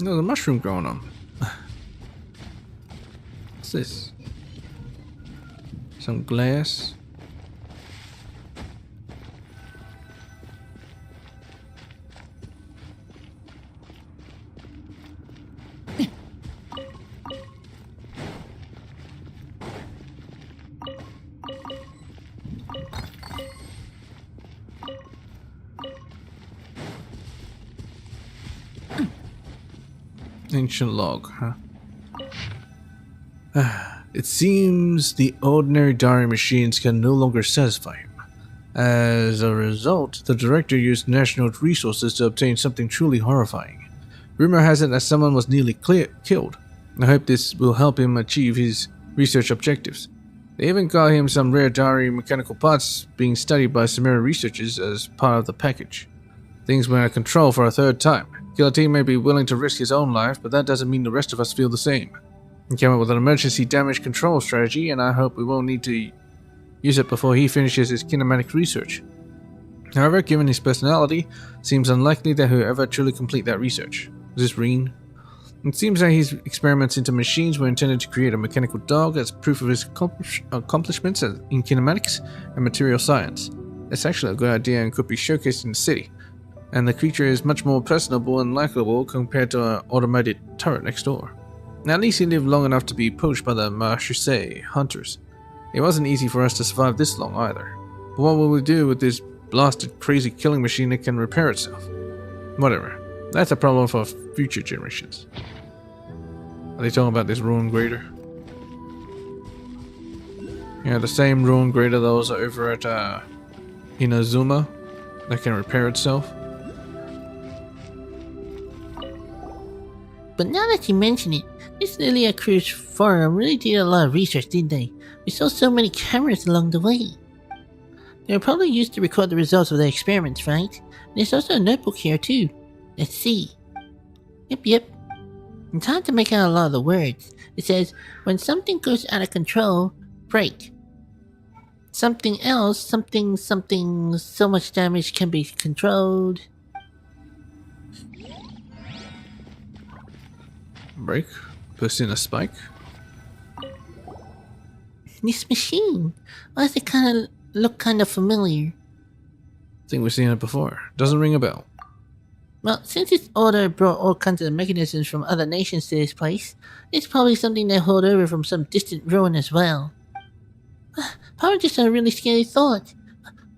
There's a mushroom growing on. What's this? Some glass. Ancient log, huh? It seems the ordinary diary machines can no longer satisfy him. As a result, the director used national resources to obtain something truly horrifying. Rumor has it that someone was nearly killed. I hope this will help him achieve his research objectives. They even got him some rare diary mechanical parts being studied by Samara researchers as part of the package. Things were out of control for a third time. Killer T may be willing to risk his own life, but that doesn't mean the rest of us feel the same. He came up with an emergency damage control strategy, and I hope we won't need to use it before he finishes his kinematic research. However, given his personality, it seems unlikely that he'll ever truly complete that research. Is this Reen? It seems that his experiments into machines were intended to create a mechanical dog as proof of his accomplishments in kinematics and material science. It's actually a good idea and could be showcased in the city. and the creature is much more personable and likable compared to an automated turret next door. At least he lived long enough to be poached by the Marchese hunters. It wasn't easy for us to survive this long either. But what will we do with this blasted crazy killing machine that can repair itself? Whatever. That's a problem for future generations. Are they talking about this ruin grader? Yeah, the same ruin grader those are over at Inazuma that can repair itself. But now that you mention it, this Lilia Cruz forum really did a lot of research, didn't they? We saw so many cameras along the way. They were probably used to record the results of their experiments, right? There's also a notebook here too. Let's see. Yep. It's hard to make out a lot of the words. It says, when something goes out of control, break. Something else, something, so much damage can be controlled. Break? Push in a spike? This machine, why does it look kind of familiar? I think we've seen it before. Doesn't ring a bell. Well, since its order brought all kinds of mechanisms from other nations to this place, it's probably something they hold over from some distant ruin as well. Probably just a really scary thought.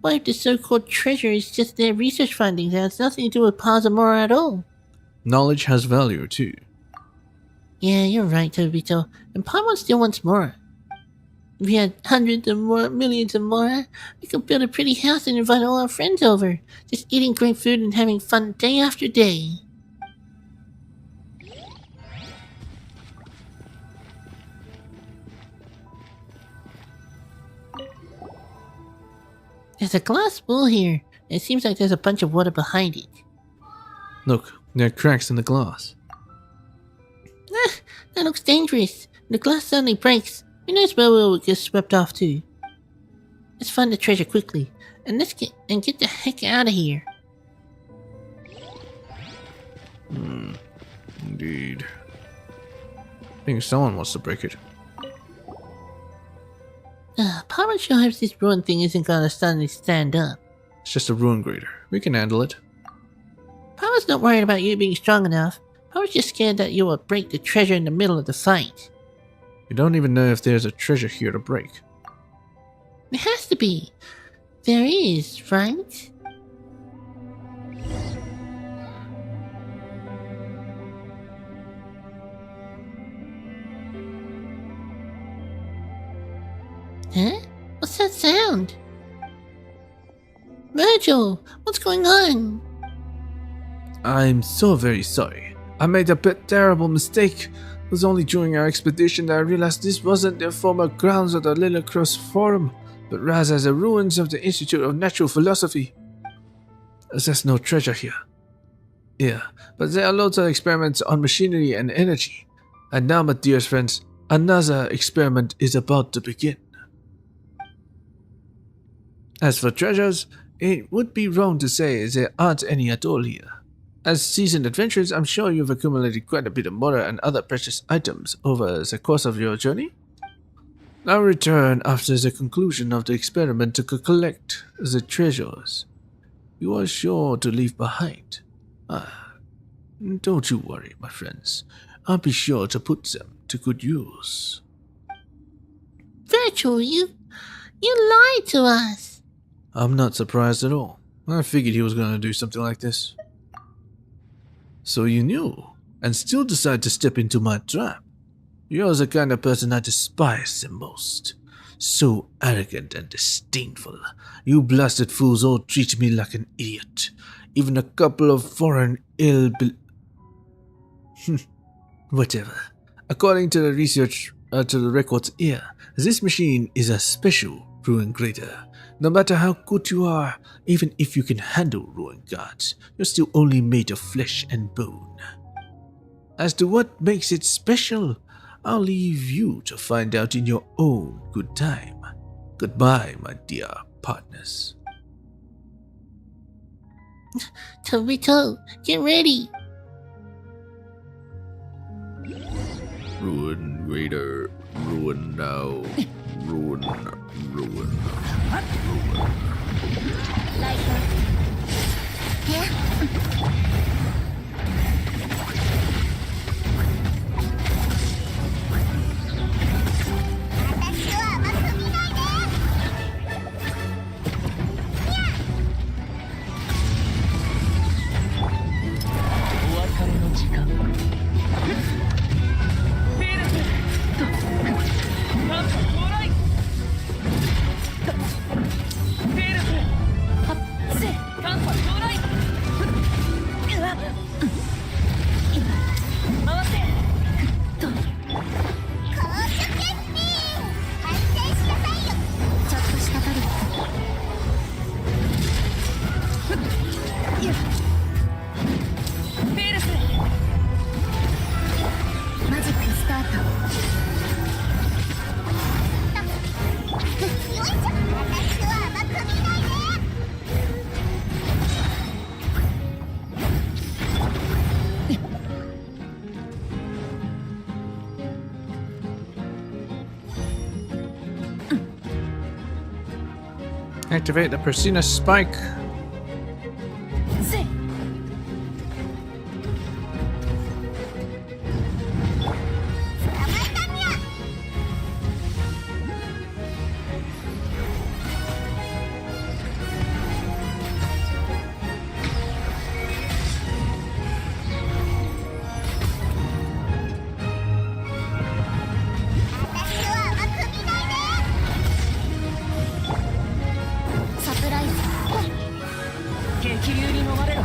What if the so-called treasure is just their research findings and has nothing to do with Pazamora at all? Knowledge has value too. Yeah, you're right, Tobito. And Paimon still wants more. If we had hundreds of more, millions of more, we could build a pretty house and invite all our friends over. Just eating great food and having fun day after day. There's a glass bowl here, and it seems like there's a bunch of water behind it. Look, there are cracks in the glass. That looks dangerous. The glass suddenly breaks. Who knows where we'll get swept off to? Let's find the treasure quickly, and get the heck out of here. Indeed. I think someone wants to break it. Paimon sure hopes this ruin thing isn't gonna suddenly stand up. It's just a ruin grader. We can handle it. Paimon's not worried about you being strong enough. Paimon's just scared that you will break the treasure in the middle of the fight. We don't even know if there's a treasure here to break. There has to be. There is, right? Huh? What's that sound? Virgil, what's going on? I'm so very sorry. I made a bit terrible mistake. It was only during our expedition that I realized this wasn't the former grounds of the Lilia Cruz Forum, but rather the ruins of the Institute of Natural Philosophy. There's no treasure here. Yeah, but there are loads of experiments on machinery and energy. And now, my dear friends, another experiment is about to begin. As for treasures, it would be wrong to say there aren't any at all here. As seasoned adventurers, I'm sure you've accumulated quite a bit of mora and other precious items over the course of your journey. I'll return after the conclusion of the experiment to collect the treasures you are sure to leave behind. Don't you worry, my friends. I'll be sure to put them to good use. Virgil, you lied to us. I'm not surprised at all. I figured he was going to do something like this. So you knew, and still decided to step into my trap. You're the kind of person I despise the most. So arrogant and disdainful. You blasted fools all treat me like an idiot. Even a couple of foreign Whatever. According to the research, to the records here, this machine is a special ruin grader. No matter how good you are, even if you can handle ruin guards, you're still only made of flesh and bone. As to what makes it special, I'll leave you to find out in your own good time. Goodbye, my dear partners. Tobito, get ready. Ruin grader, ruin now, ruin. 部屋私を甘く見ないで。お別れの時間。フェルスカンパ到来。フェルスはっせカンパ到来。うわっ回せと高所決定反省しなさいよ。ちょっとしたトリック。いやフェルスマジックスタート。よいしょ。私を甘く見ないで。Activate the Persona Spike. せい捕まえたにゃ。私を甘く見ないで。サプライズ。激流に飲まれろ。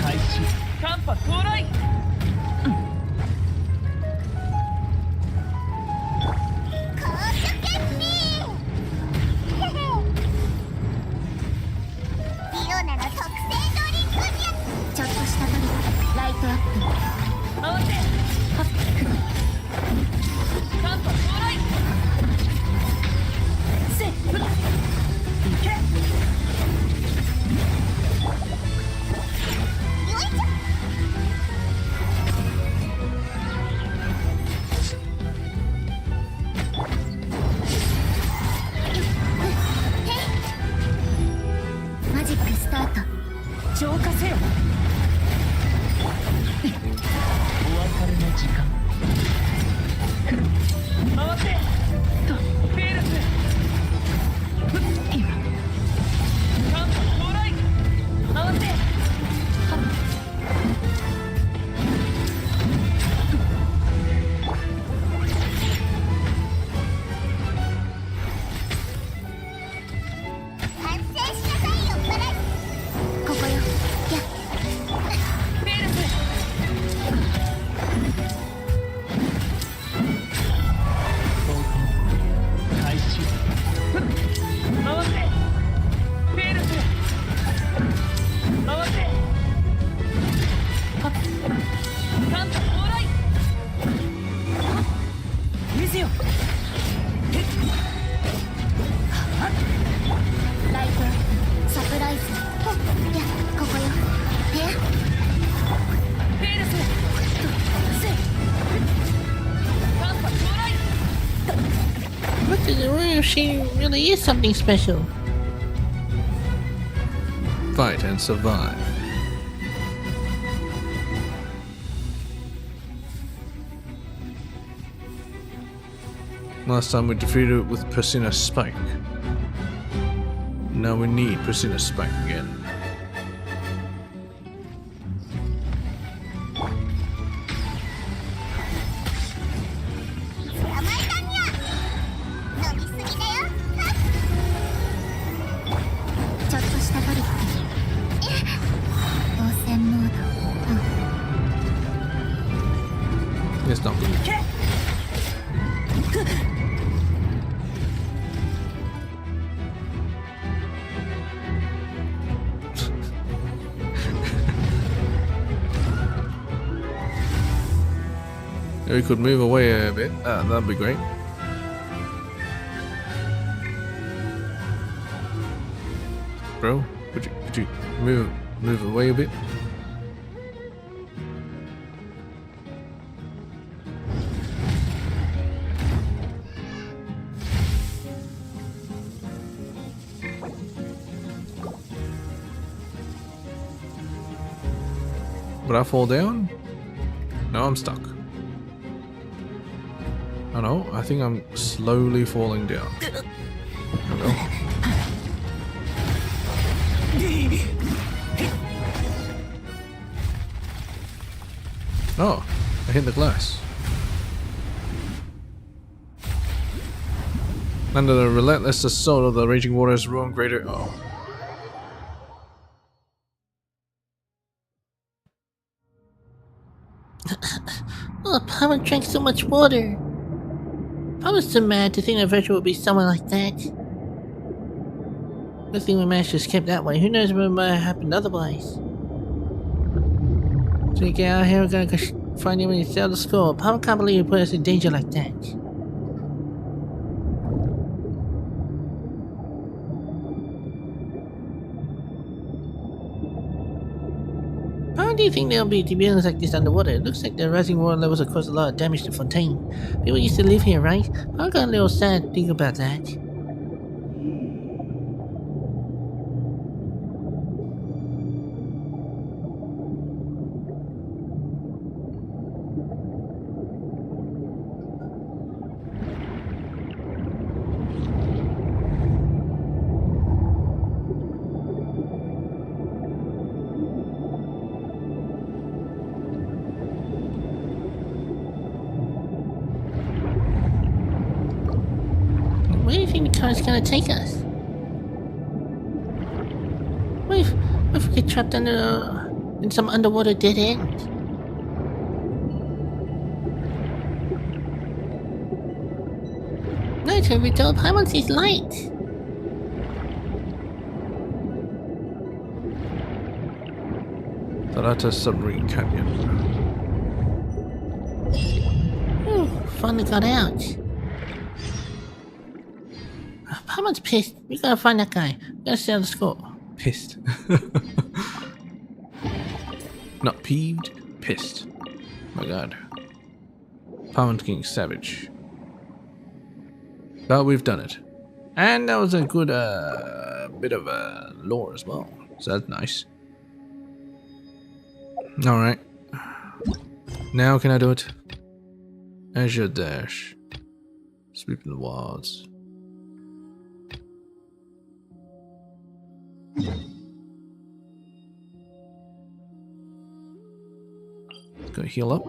開始カンパ到来。高所決定。ディオナの特製ドリンクにゃ。ちょっとしたトリック。ライトアップ。回せはっカンパ到来。せいいけよいしょ。マジックスタート。浄化せよ。お別れの時間。回せとフェルス今カンパ到来。回せはっ反省しなさいよプラス。ここよ。やフェルス開始回せフェルス回せはっカンパ到来。見せよライトアップ。サプライズ。やここよ。部屋フェルスせいカンパ到来。 What is it? Well, she really is something special. Fight and survive. Last time we defeated it with Persona Spike. Now we need Persona Spike again. 捕まえたにゃ。飲みすぎだよ。ちょっとしたトリック。いや応戦モード。 It's not good. け We could move away a bit. That'd be great. Bro, could you move away a bit? Would I fall down? No, I'm stuck. Oh no, I think I'm slowly falling down. There we go. Oh, I hit the glass. Under the relentless assault of the raging waters, ruin greater. Oh. Oh, Paimon drank so much water. Paimon so mad to think that Virtual would be someone like that. Good thing we managed to escape that way. Who knows what might have happened otherwise? So you get out here, we're gonna go find him and sell the score. Paimon can't believe you put us in danger like that. How do you think there'll be buildings like this underwater? It looks like the rising water levels have caused a lot of damage to Fontaine. People used to live here, right? I got a little sad to think about that. Where do you think the car's gonna take us? What if we get trapped in some underwater dead end? No, it's gonna be told Paimon sees light. Tarata Submarine Canyon. Whew, finally got out. Paimon's pissed. We gotta find that guy. We gotta settle the score. Pissed. Not peeved, pissed. My god. Paimon's getting savage. But we've done it. And that was a good bit of lore as well. So that's nice. Alright. Now can I do it? Azure Dash. Sweep in the wilds. Go heal up.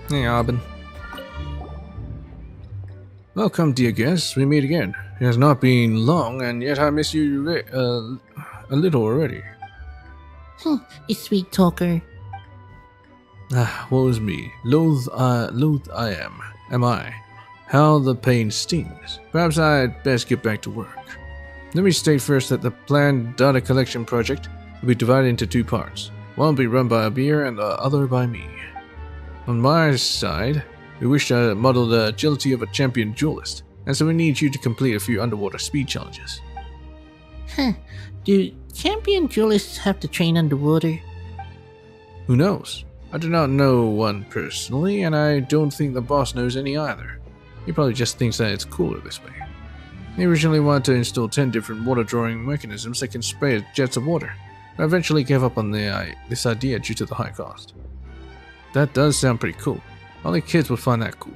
Hey, Arbin. Welcome, dear guests. We meet again. It has not been long, and yet I miss you a little already. You sweet talker. Ah, woe is me. Loath I am I? How the pain stings. Perhaps I'd best get back to work. Let me state first that the planned data collection project will be divided into two parts. One will be run by Abir and the other by me. On my side, we wish to model the agility of a champion duelist, and so we need you to complete a few underwater speed challenges. Huh. Do champion duelists have to train underwater? Who knows? I do not know one personally, and I don't think the boss knows any either. He probably just thinks that it's cooler this way. He originally wanted to install 10 different water drawing mechanisms that can spray jets of water, but eventually gave up on this idea due to the high cost. That does sound pretty cool. Only kids would find that cool.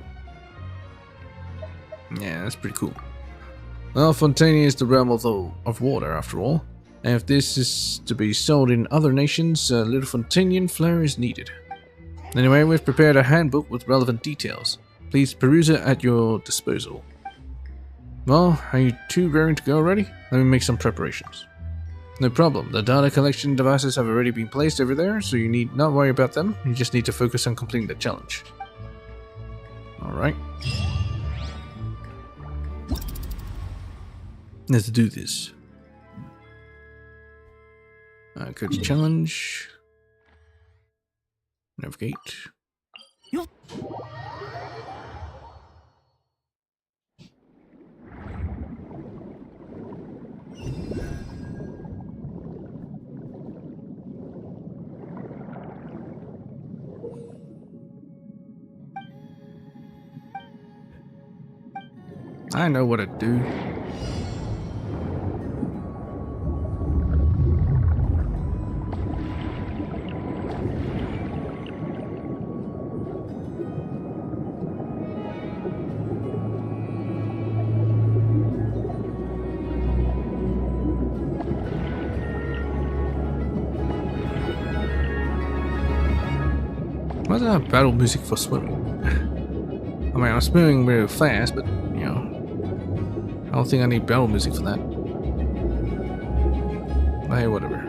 Yeah, that's pretty cool. Well, Fontaine is the realm of water, after all. And if this is to be sold in other nations, a little Fontainian flair is needed. Anyway, we've prepared a handbook with relevant details. Please peruse it at your disposal. Well, are you two raring to go already? Let me make some preparations. No problem. The data collection devices have already been placed over there, so you need not worry about them. You just need to focus on completing the challenge. Alright. Let's do this. Go to challenge. Navigate. I know what to do. Why does it have battle music for swimming? I mean, I'm swimming really fast, but, you know, I don't think I need battle music for that. But hey, whatever.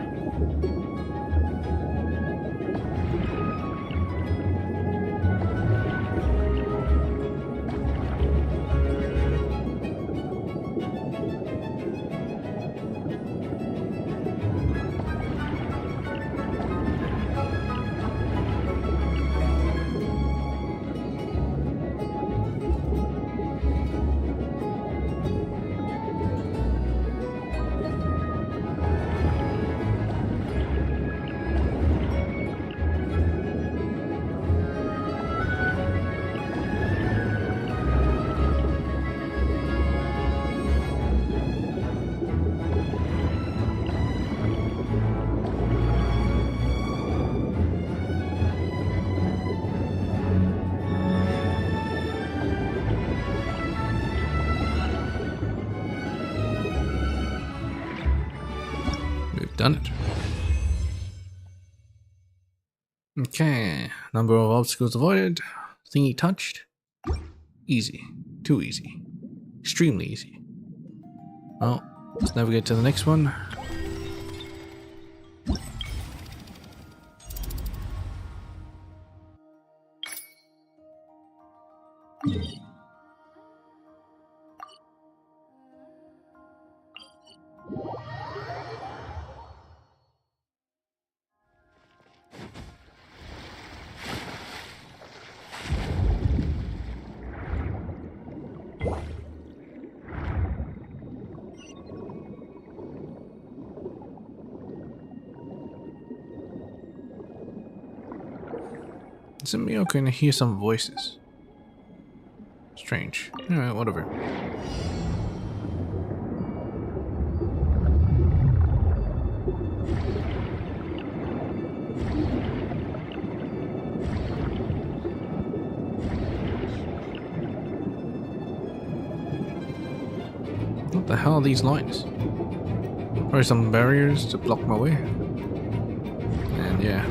Done it. Okay, number of obstacles avoided. Thingy touched. Easy. Too easy. Extremely easy. Well, let's navigate to the next one. Is it me or can I hear some voices? Strange. Alright, whatever. What the hell are these lights? Probably some barriers to block my way. And yeah.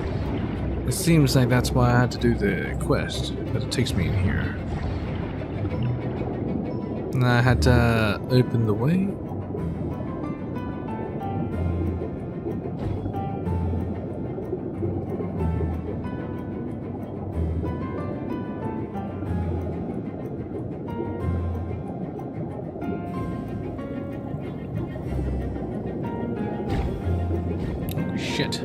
It seems like that's why I had to do the quest, but it takes me in here. And I had to open the way. Oh, shit.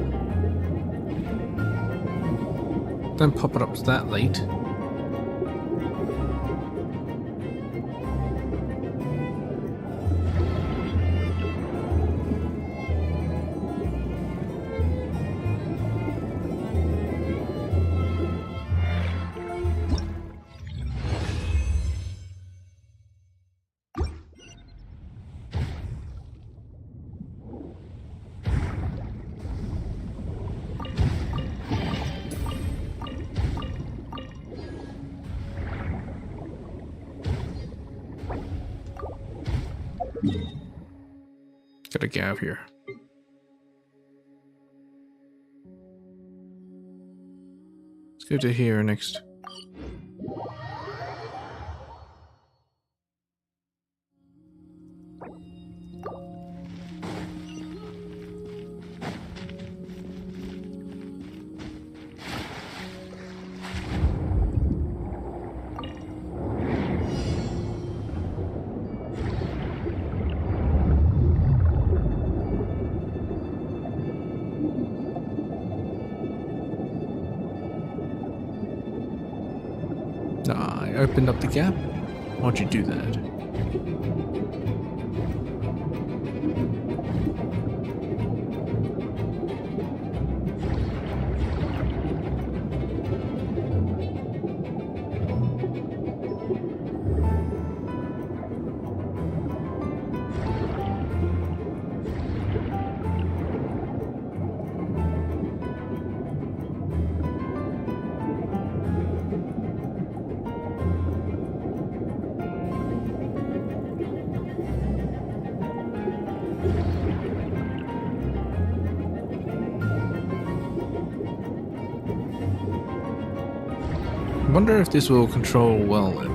Don't pop it up that late. Gotta get out of here. Let's go to here next. I opened up the gap. Why'd you do that? I wonder if this will control well in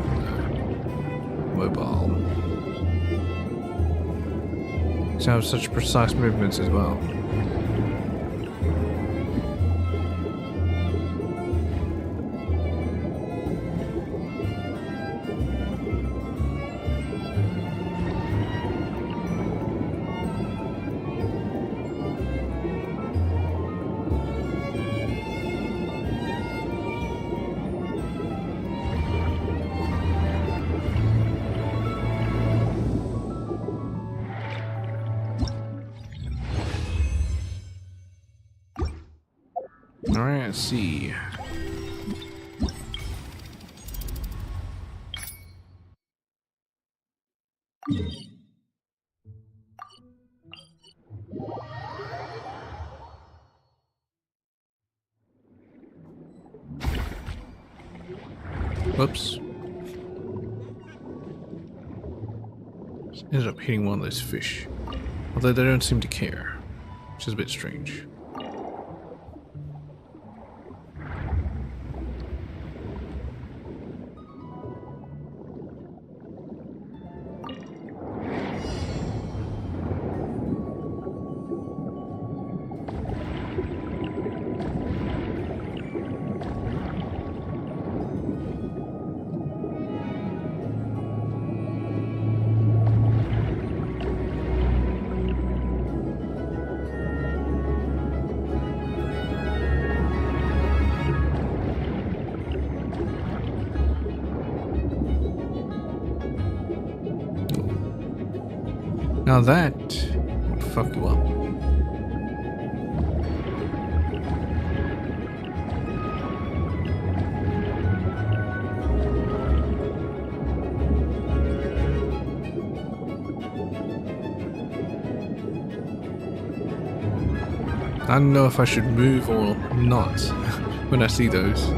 mobile. So have such precise movements as well. Alright, let's see. Whoops. Just ended up hitting one of those fish. Although they don't seem to care, which is a bit strange. Now that would fuck you up. I don't know if I should move or not when I see those.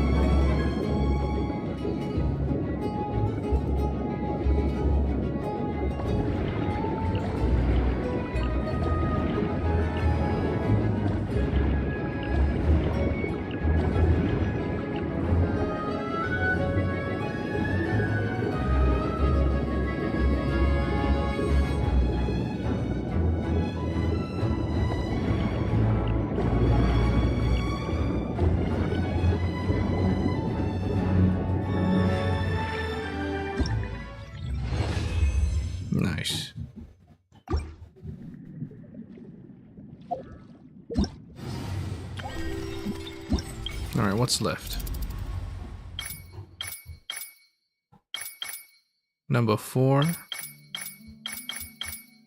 Nice. Alright, what's left? Number 4.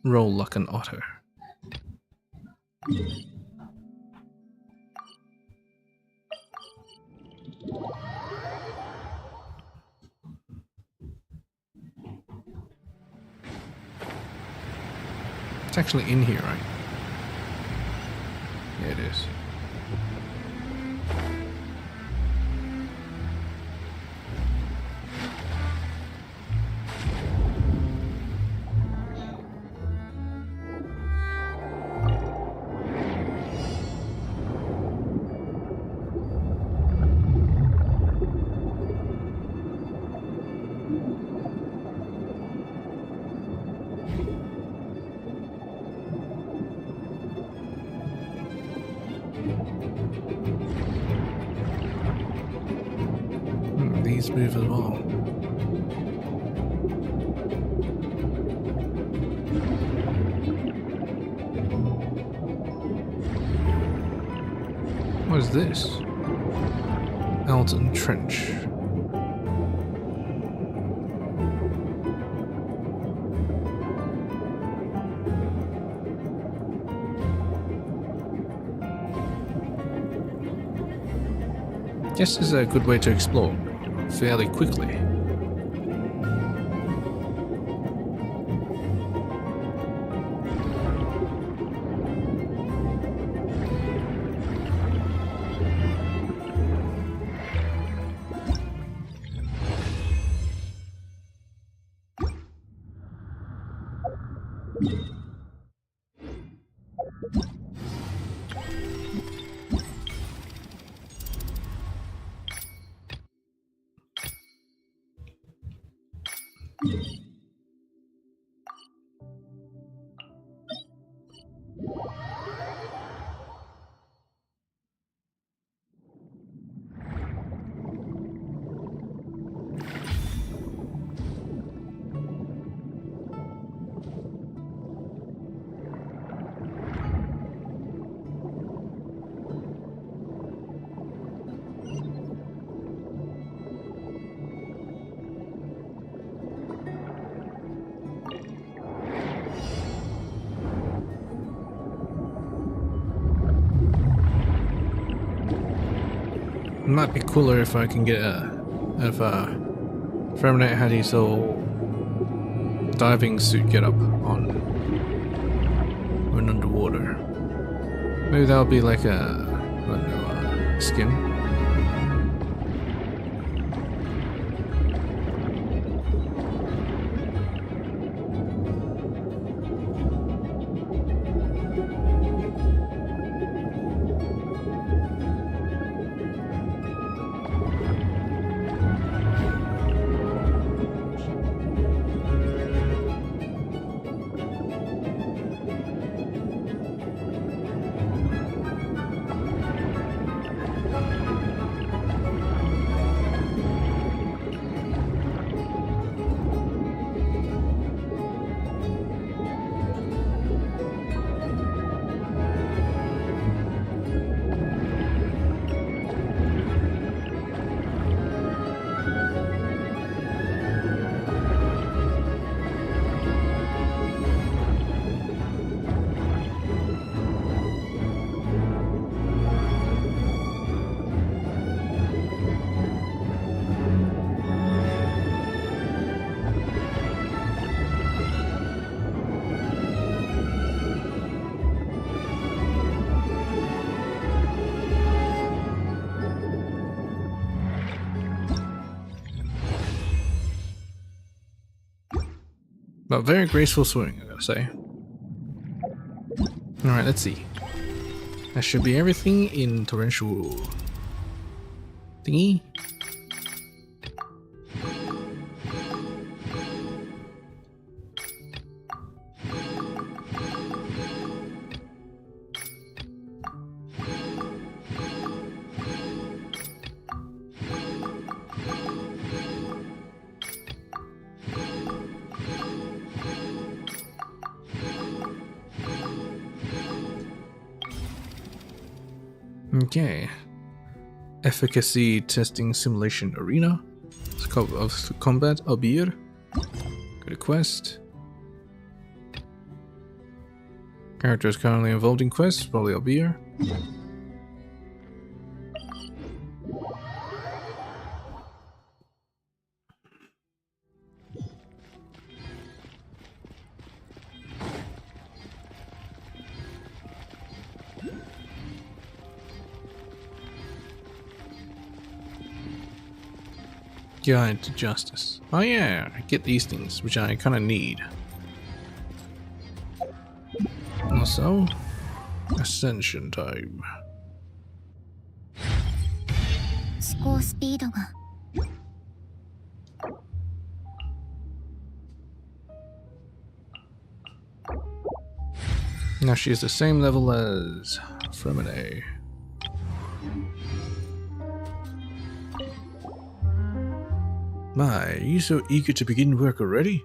Roll like an otter. It's actually in here, right? Yeah, it is. These move as well. What is this? Elton Trench. Guess this is a good way to explore fairly quickly. It might be cooler if I can get if Ferminate had his whole diving suit get up on when underwater. Maybe that'll be like a, I don't know, skin. But very graceful swing, I gotta say. Alright, let's see. That should be everything in torrential thingy. Okay. Efficacy testing simulation arena. Scope of combat Albir. Good request. Characters currently involved in quests, probably Albir. Guide to Justice. Oh yeah, I get these things, which I kind of need. Also, Ascension time. 思考スピードが Now she is the same level as Fremine. My, are you so eager to begin work already?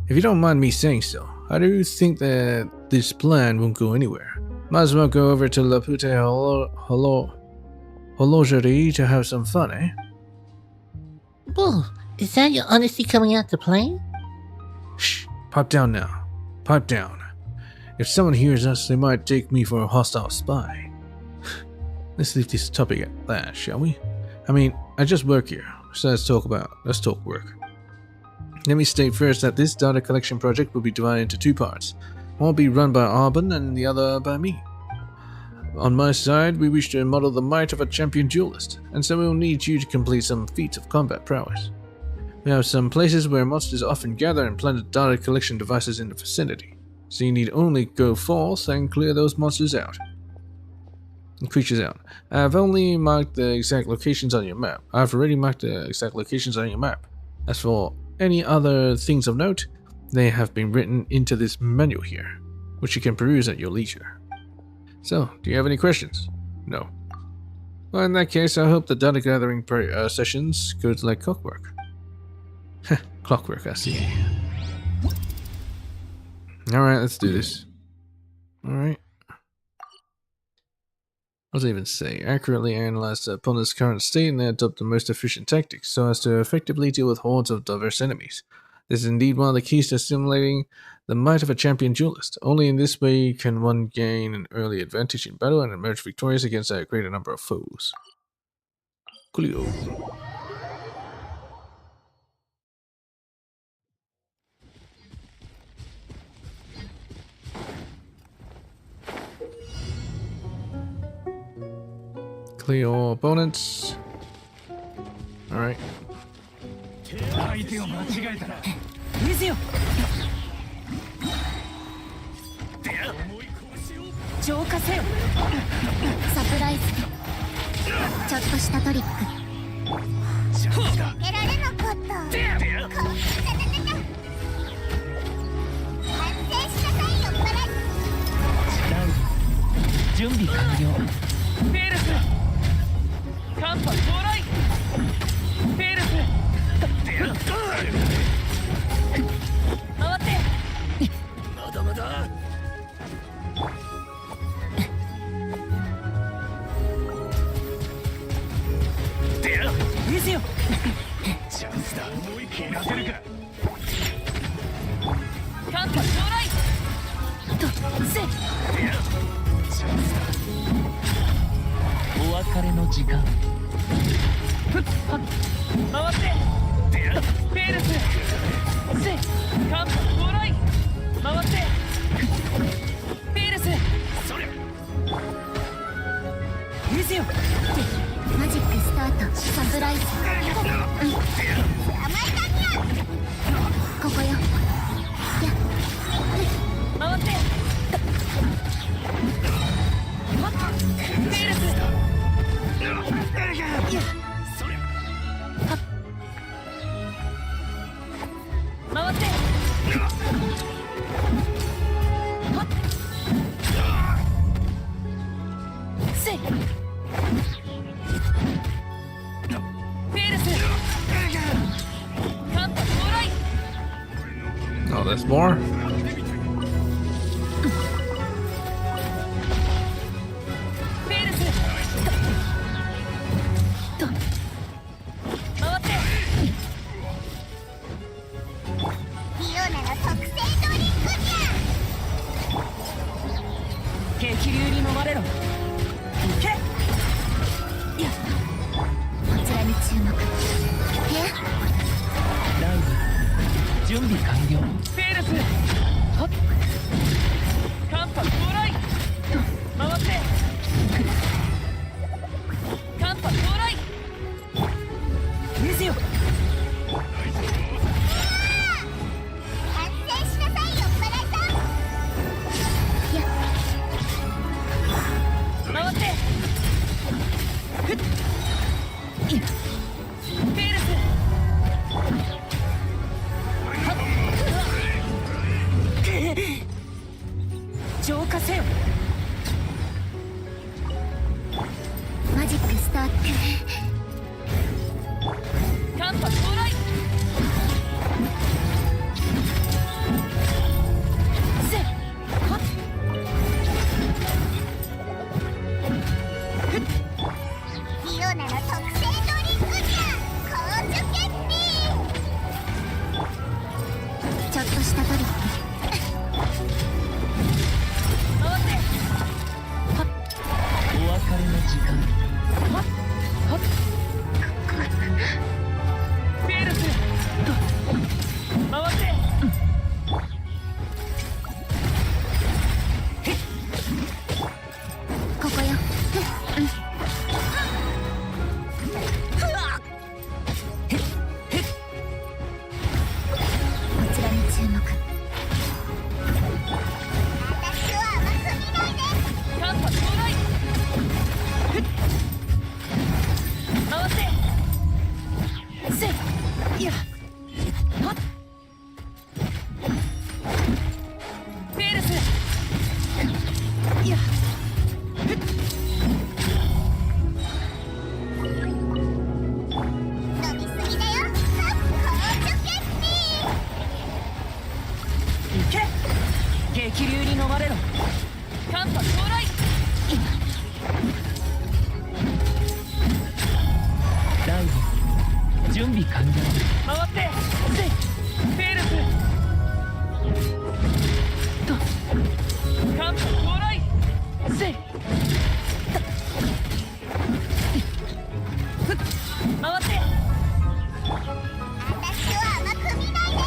If you don't mind me saying so, how do you think that this plan won't go anywhere? Might as well go over to La Pute Horlogerie to have some fun, eh? Bull, is that your honesty coming out to play? Shh, pipe down now. Pipe down. If someone hears us, they might take me for a hostile spy. Let's leave this topic at that, shall we? I mean, I just work here, so let's talk work. Let me state first that this data collection project will be divided into two parts. One will be run by Arbon and the other by me. On my side, we wish to model the might of a champion duelist, and so we will need you to complete some feats of combat prowess. We have some places where monsters often gather and planted data collection devices in the vicinity, so you need only go forth and clear those monsters out. Creatures out. I've already marked the exact locations on your map. As for any other things of note, they have been written into this manual here, which you can peruse at your leisure. So, do you have any questions? No. Well, in that case, I hope the data gathering sessions goes like clockwork. Clockwork, I see. Alright, let's do this. Alright. What does it even say? Accurately analyze the opponent's current state and adopt the most efficient tactics so as to effectively deal with hordes of diverse enemies. This is indeed one of the keys to stimulating the might of a champion duelist. Only in this way can one gain an early advantage in battle and emerge victorious against a greater number of foes. Coolio. Clear all opponents. Alright. 相手を間違えたら水よ浄化せよサプライズちょっとしたトリック受けられなかった完成しなさいよパララウド準備完了ペールス寒波到来ペールス回ってまだまだ水よチャンスだ切らせるか寒波到来とせチャンスだお別れの時間ふっはっ回ってペールスせ寒波到来回ってペールスそりゃ水よマジックスタートサプライズ甘いだにゃここよや回ってペールスそりゃ回ってせいペールス寒波到来 Oh, there's more? ペールスと回ってリオナの特製ドリンクじゃ激流に飲まれろいけいやこちらに注目ラウド準備完了ペールスはっ寒波到来回って寒波到来水よ完成しなさいよパラさんや回ってふっいやペールスはっ準備完了。回ってセールスとカンパ到来せい回って私は甘く見ないで。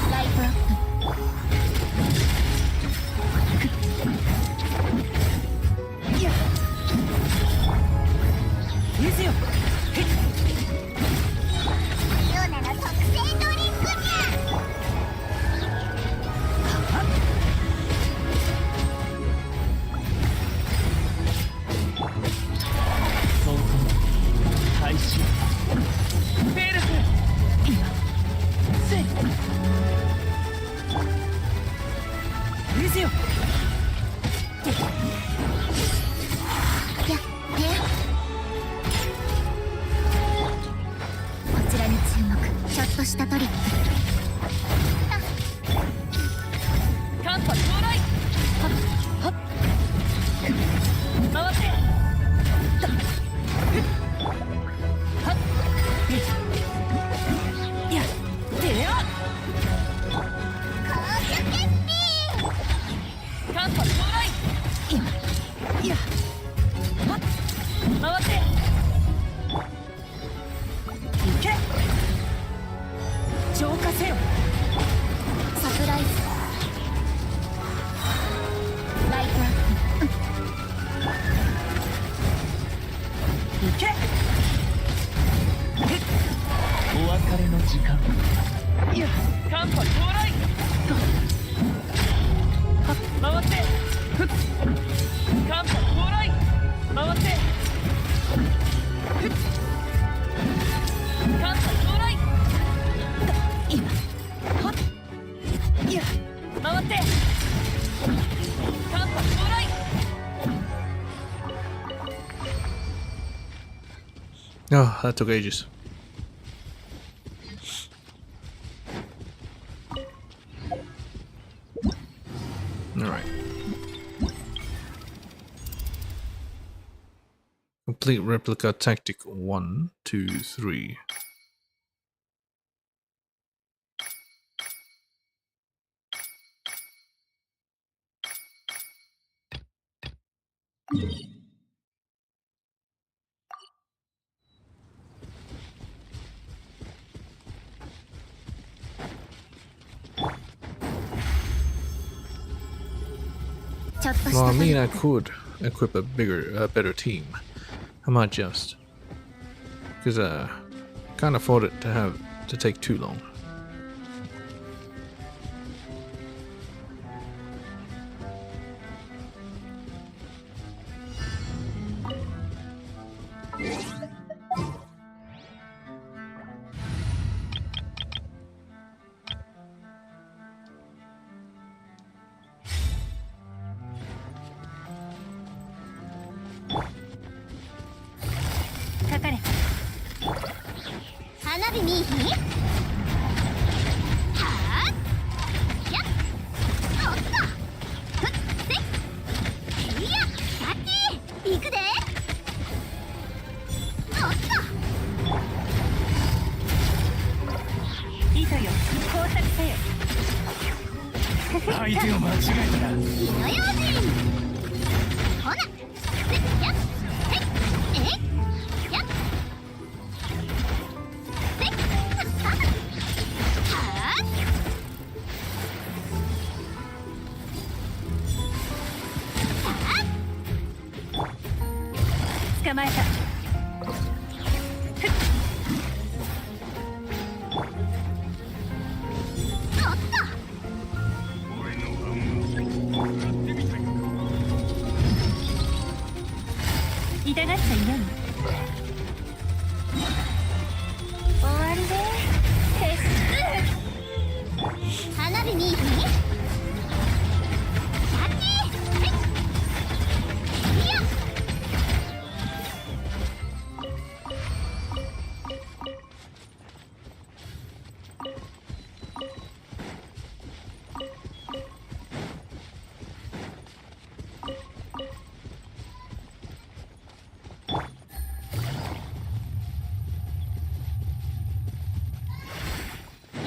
ライトアップ。いやですよ。ヨーナの特製ドリンクじゃ。そう開始フェルス今せいですよ。やこちらに注目。ちょっとしたトリック。カンパ到来はっ回ってはっいやでや公主決定。カンパ到来いやはっ回っていけ浄化せよ。サプライズ。ライトアッいけお別れの時間いやカンパ到来はっ回ってふっカンパ到来回ってふっカンパ到来今はっいや回ってカンパ到来Oh, that took ages. Alright. Complete replica tactic 1, 2, 3. Well, I mean, I could equip a better team. I might just, because can't afford it to take too long.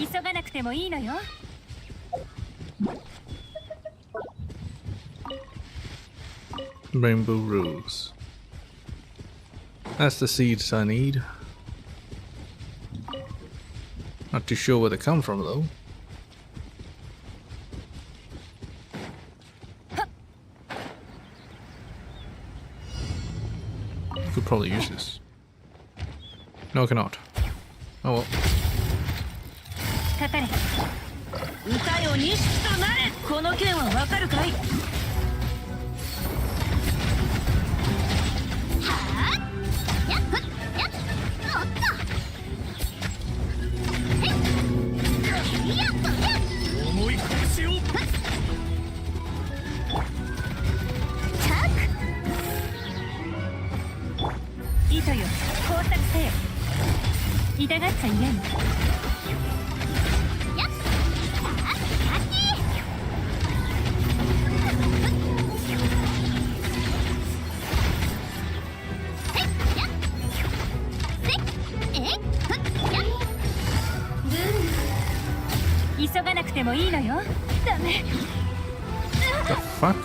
急がなくてもいいのよ。 Rainbow Rose. That's the seeds I need. Not too sure where they come from though. Could probably use this. No, I cannot. Oh well. かかれ。歌よ錦となれ。この剣はわかるかい。 糸よ、工作せよ。痛がっちゃいないの。急がなくてもいいのよ。ダメ。 The fuck?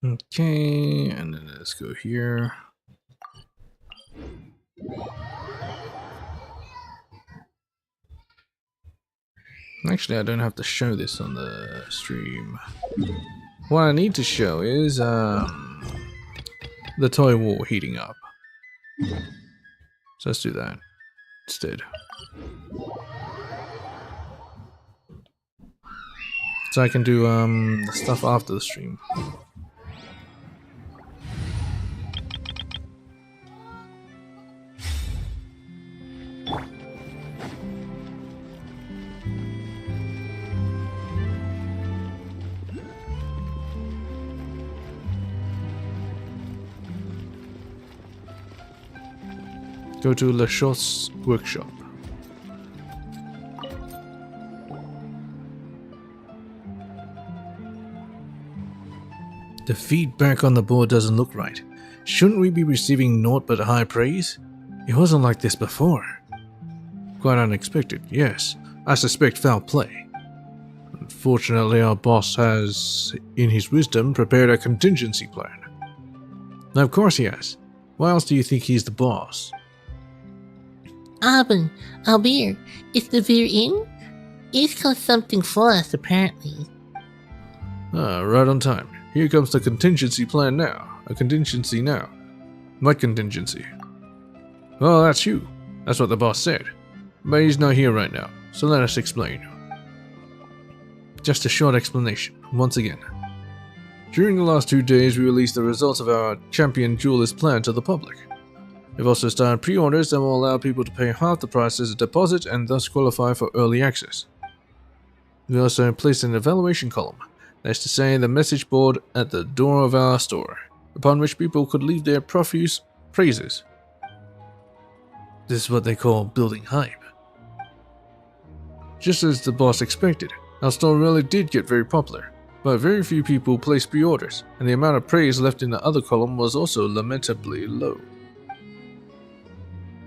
Okay, and then let's go here. Actually, I don't have to show this on the stream. What I need to show is the toy war heating up. So let's do that instead. So I can do the stuff after the stream. Go to Le Chot's workshop. The feedback on the board doesn't look right. Shouldn't we be receiving naught but high praise? It wasn't like this before. Quite unexpected, yes. I suspect foul play. Unfortunately, our boss has, in his wisdom, prepared a contingency plan. Now, of course he has. Why else do you think he's the boss? Albert, is the Veer in? He's got something for us, apparently. Ah, right on time. Here comes the contingency plan now. A contingency now. What contingency? Well, that's you. That's what the boss said. But he's not here right now, so let us explain. Just a short explanation, once again. During the last 2 days, we released the results of our champion duelist plan to the public. We've also started pre-orders that will allow people to pay half the price as a deposit and thus qualify for early access. We also placed an evaluation column, that is to say the message board at the door of our store, upon which people could leave their profuse praises. This is what they call building hype. Just as the boss expected, our store really did get very popular, but very few people placed pre-orders, and the amount of praise left in the other column was also lamentably low.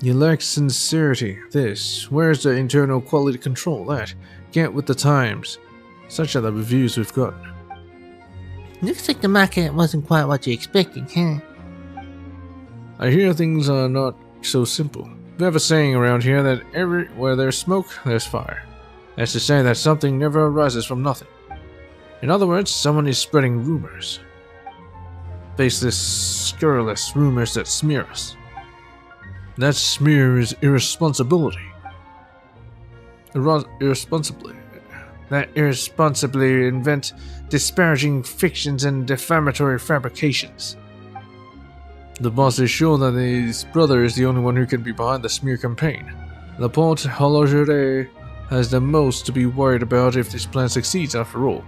You lack sincerity. This. Where's the internal quality control? That. Get with the times. Such are the reviews we've gotten. Looks like the market wasn't quite what you expected, huh? I hear things are not so simple. We have a saying around here that where there's smoke, there's fire. That's to say that something never arises from nothing. In other words, someone is spreading rumors. Baseless, scurrilous rumors that smear us. That smear is irresponsibility. That irresponsibly invent disparaging fictions and defamatory fabrications. The boss is sure that his brother is the only one who can be behind the smear campaign. Laporte Hollogere has the most to be worried about if this plan succeeds after all.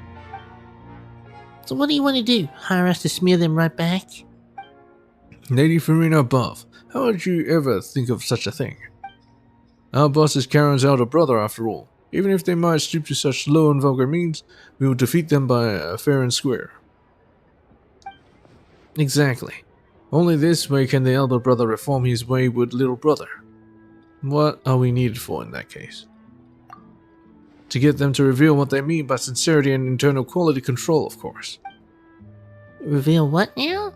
So what do you want to do? Hire us to smear them right back? Lady Farina above, how would you ever think of such a thing? Our boss is Karen's elder brother after all. Even if they might stoop to such low and vulgar means, we will defeat them by fair and square. Exactly. Only this way can the elder brother reform his wayward little brother. What are we needed for in that case? To get them to reveal what they mean by sincerity and internal quality control, of course. Reveal what now?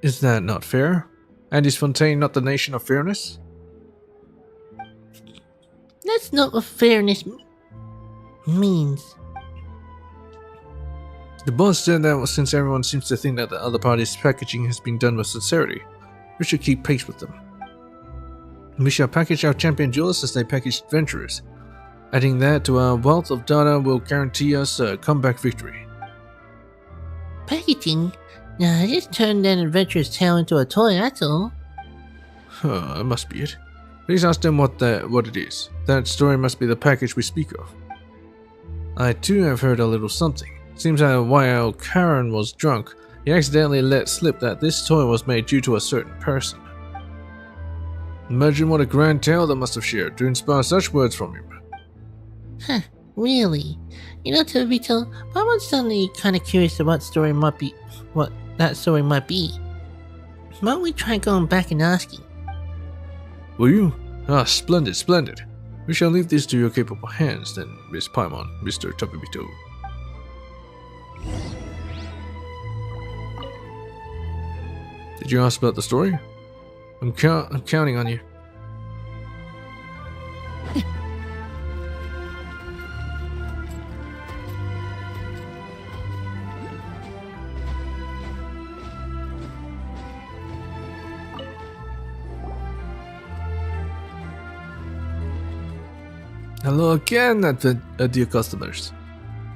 Is that not fair? And is Fontaine not the nation of fairness? That's not what fairness means. The boss said that since everyone seems to think that the other party's packaging has been done with sincerity, we should keep pace with them. We shall package our champion jewels as they package adventurers. Adding that to our wealth of data will guarantee us a comeback victory. Packaging? Nah, just turned an adventurer's tail into a toy, that's all. That must be it. Please ask them what it is. That story must be the package we speak of. I too have heard a little something. Seems that while Karen was drunk, he accidentally let slip that this toy was made due to a certain person. Imagine what a grand tale they must have shared to inspire such words from him. Huh, really? You know, to be told, I'm suddenly kind of curious about what that story might be. Why don't we try going back and asking? Will you? Ah, splendid, splendid. We shall leave this to your capable hands then, Miss Paimon, Mr. Tapibito. Did you ask about the story? I'm counting on you. Hello again, dear customers.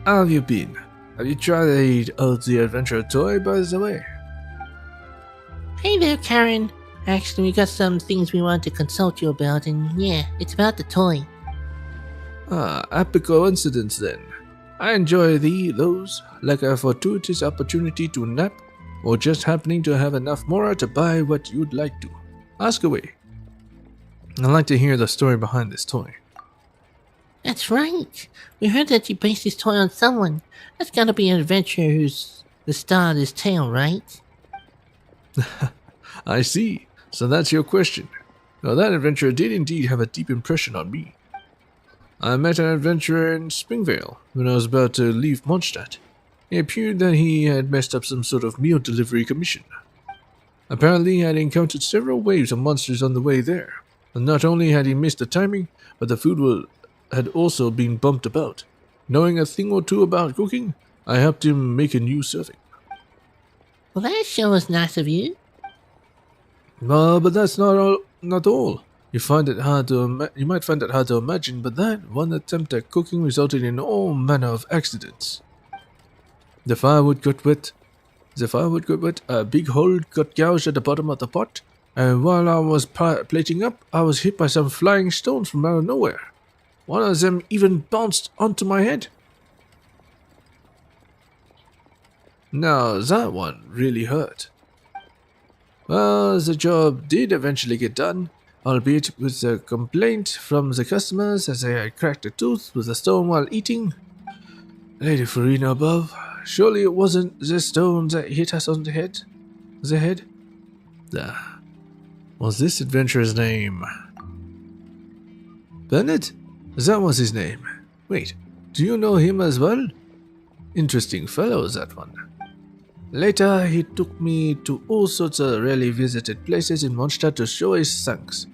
How have you been? Have you tried the adventure toy, by the way? Hey there, Karen. Actually, we got some things we wanted to consult you about, and yeah, it's about the toy. Ah, happy coincidence then. I enjoy those, like a fortuitous opportunity to nap, or just happening to have enough mora to buy what you'd like to. Ask away. I'd like to hear the story behind this toy. That's right. We heard that you based this toy on someone. That's gotta be an adventurer who's the star of this tale, right? I see. So that's your question. Well, that adventurer did indeed have a deep impression on me. I met an adventurer in Springvale when I was about to leave Mondstadt. It appeared that he had messed up some sort of meal delivery commission. Apparently he had encountered several waves of monsters on the way there, and not only had he missed the timing, but the food had also been bumped about. Knowing a thing or two about cooking, I helped him make a new serving. Well, that sure was nice of you. But that's not all. You might find it hard to imagine, but that one attempt at cooking resulted in all manner of accidents. The firewood got wet, a big hole got gouged at the bottom of the pot, and while I was plating up, I was hit by some flying stones from out of nowhere. One of them even bounced onto my head. Now that one really hurt. Well, the job did eventually get done, albeit with a complaint from the customers as they had cracked a tooth with a stone while eating. Lady Farina above, surely it wasn't the stone that hit us on the head? Was this adventurer's name? Bennett? That was his name. Wait, do you know him as well? Interesting fellow, that one. Later, he took me to all sorts of rarely visited places in Mondstadt to show his thanks.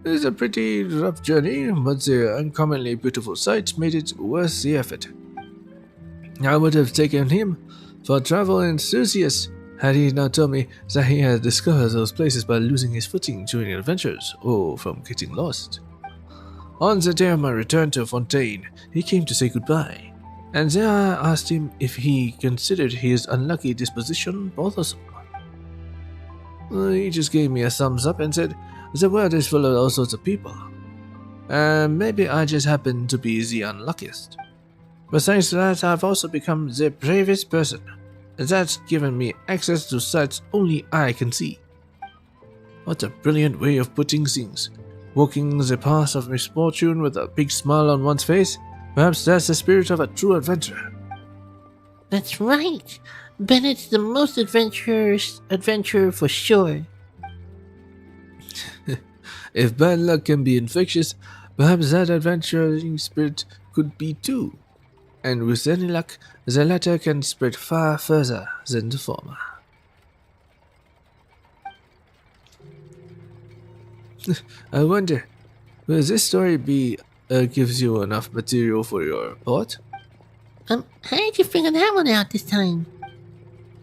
It was a pretty rough journey, but the uncommonly beautiful sights made it worth the effort. I would have taken him for a travel enthusiast had he not told me that he had discovered those places by losing his footing during adventures or from getting lost. On the day of my return to Fontaine, he came to say goodbye, and there I asked him if he considered his unlucky disposition bothersome. He just gave me a thumbs up and said, the world is full of all sorts of people. Maybe I just happen to be the unluckiest. But thanks to that, I've also become the bravest person. That's given me access to sights only I can see. What a brilliant way of putting things. Walking the path of misfortune with a big smile on one's face, perhaps that's the spirit of a true adventurer. That's right. Bennett's the most adventurous adventurer for sure. If bad luck can be infectious, perhaps that adventuring spirit could be too. And with any luck, the latter can spread far further than the former. I wonder, will this story be gives you enough material for your report? How did you figure that one out this time?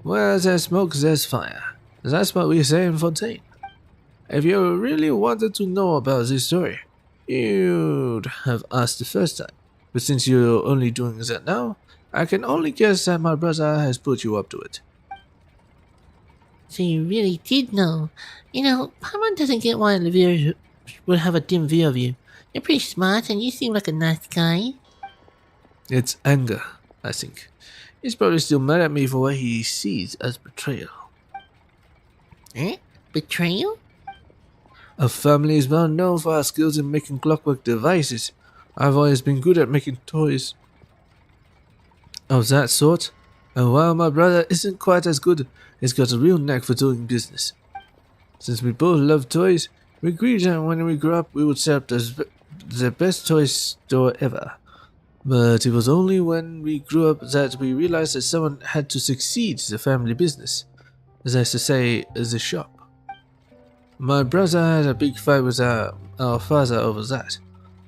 Where there's smoke, there's fire. That's what we say in Fontaine. If you really wanted to know about this story, you'd have asked the first time. But since you're only doing that now, I can only guess that my brother has put you up to it. So you really did know. You know, Paimon doesn't get why Olivia would have a dim view of you. You're pretty smart and you seem like a nice guy. It's anger, I think. He's probably still mad at me for what he sees as betrayal. Eh? Betrayal? Our family is well known for our skills in making clockwork devices. I've always been good at making toys of that sort, and while my brother isn't quite as good, he's got a real knack for doing business. Since we both love toys, we agreed that when we grow up we would set up the best toy store ever. But it was only when we grew up that we realized that someone had to succeed the family business, as I to say, the shop. My brother had a big fight with our father over that,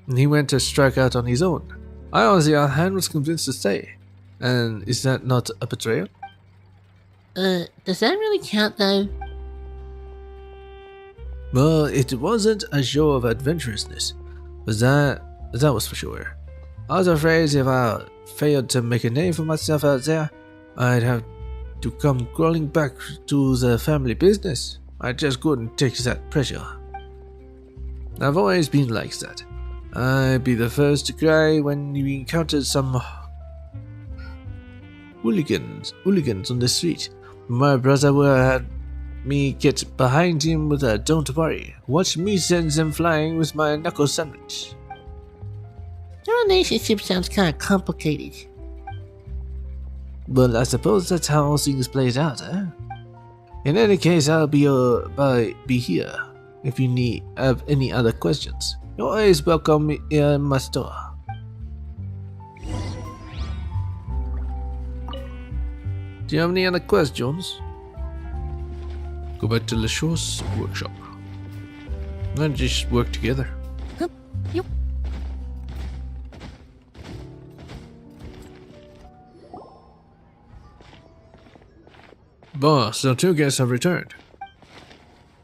and he went to strike out on his own. I, on the other hand, was convinced to stay. And is that not a betrayal? Does that really count though? Well, it wasn't a show of adventurousness, but that was for sure. I was afraid if I failed to make a name for myself out there, I'd have to come crawling back to the family business. I just couldn't take that pressure. I've always been like that. I'd be the first to cry when we encountered some hooligans on the street. My brother would have me get behind him with a "Don't worry, watch me send them flying with my knuckle sandwich." Your relationship sounds kind of complicated. Well, I suppose that's how things played out, eh? In any case, I'll be here if you have any other questions. You're always welcome in my store. Do you have any other questions? Go back to LeShaw's workshop. And just work together. Yup. Boss, the two guests have returned.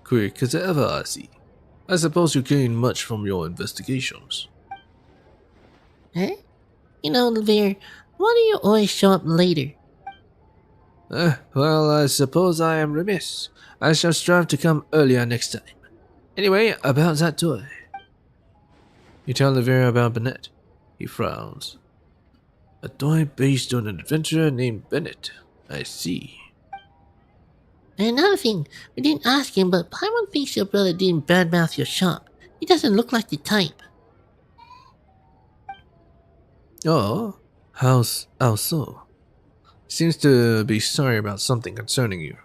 Quick as ever, I see. I suppose you gained much from your investigations. Huh? You know, Olivia, why do you always show up later? Well, I suppose I am remiss. I shall strive to come earlier next time. Anyway, about that toy. You tell Olivia about Bennett. He frowns. A toy based on an adventurer named Bennett. I see. And another thing, we didn't ask him, but Paimon thinks your brother didn't badmouth your shop. He doesn't look like the type. Oh, how so? Seems to be sorry about something concerning you.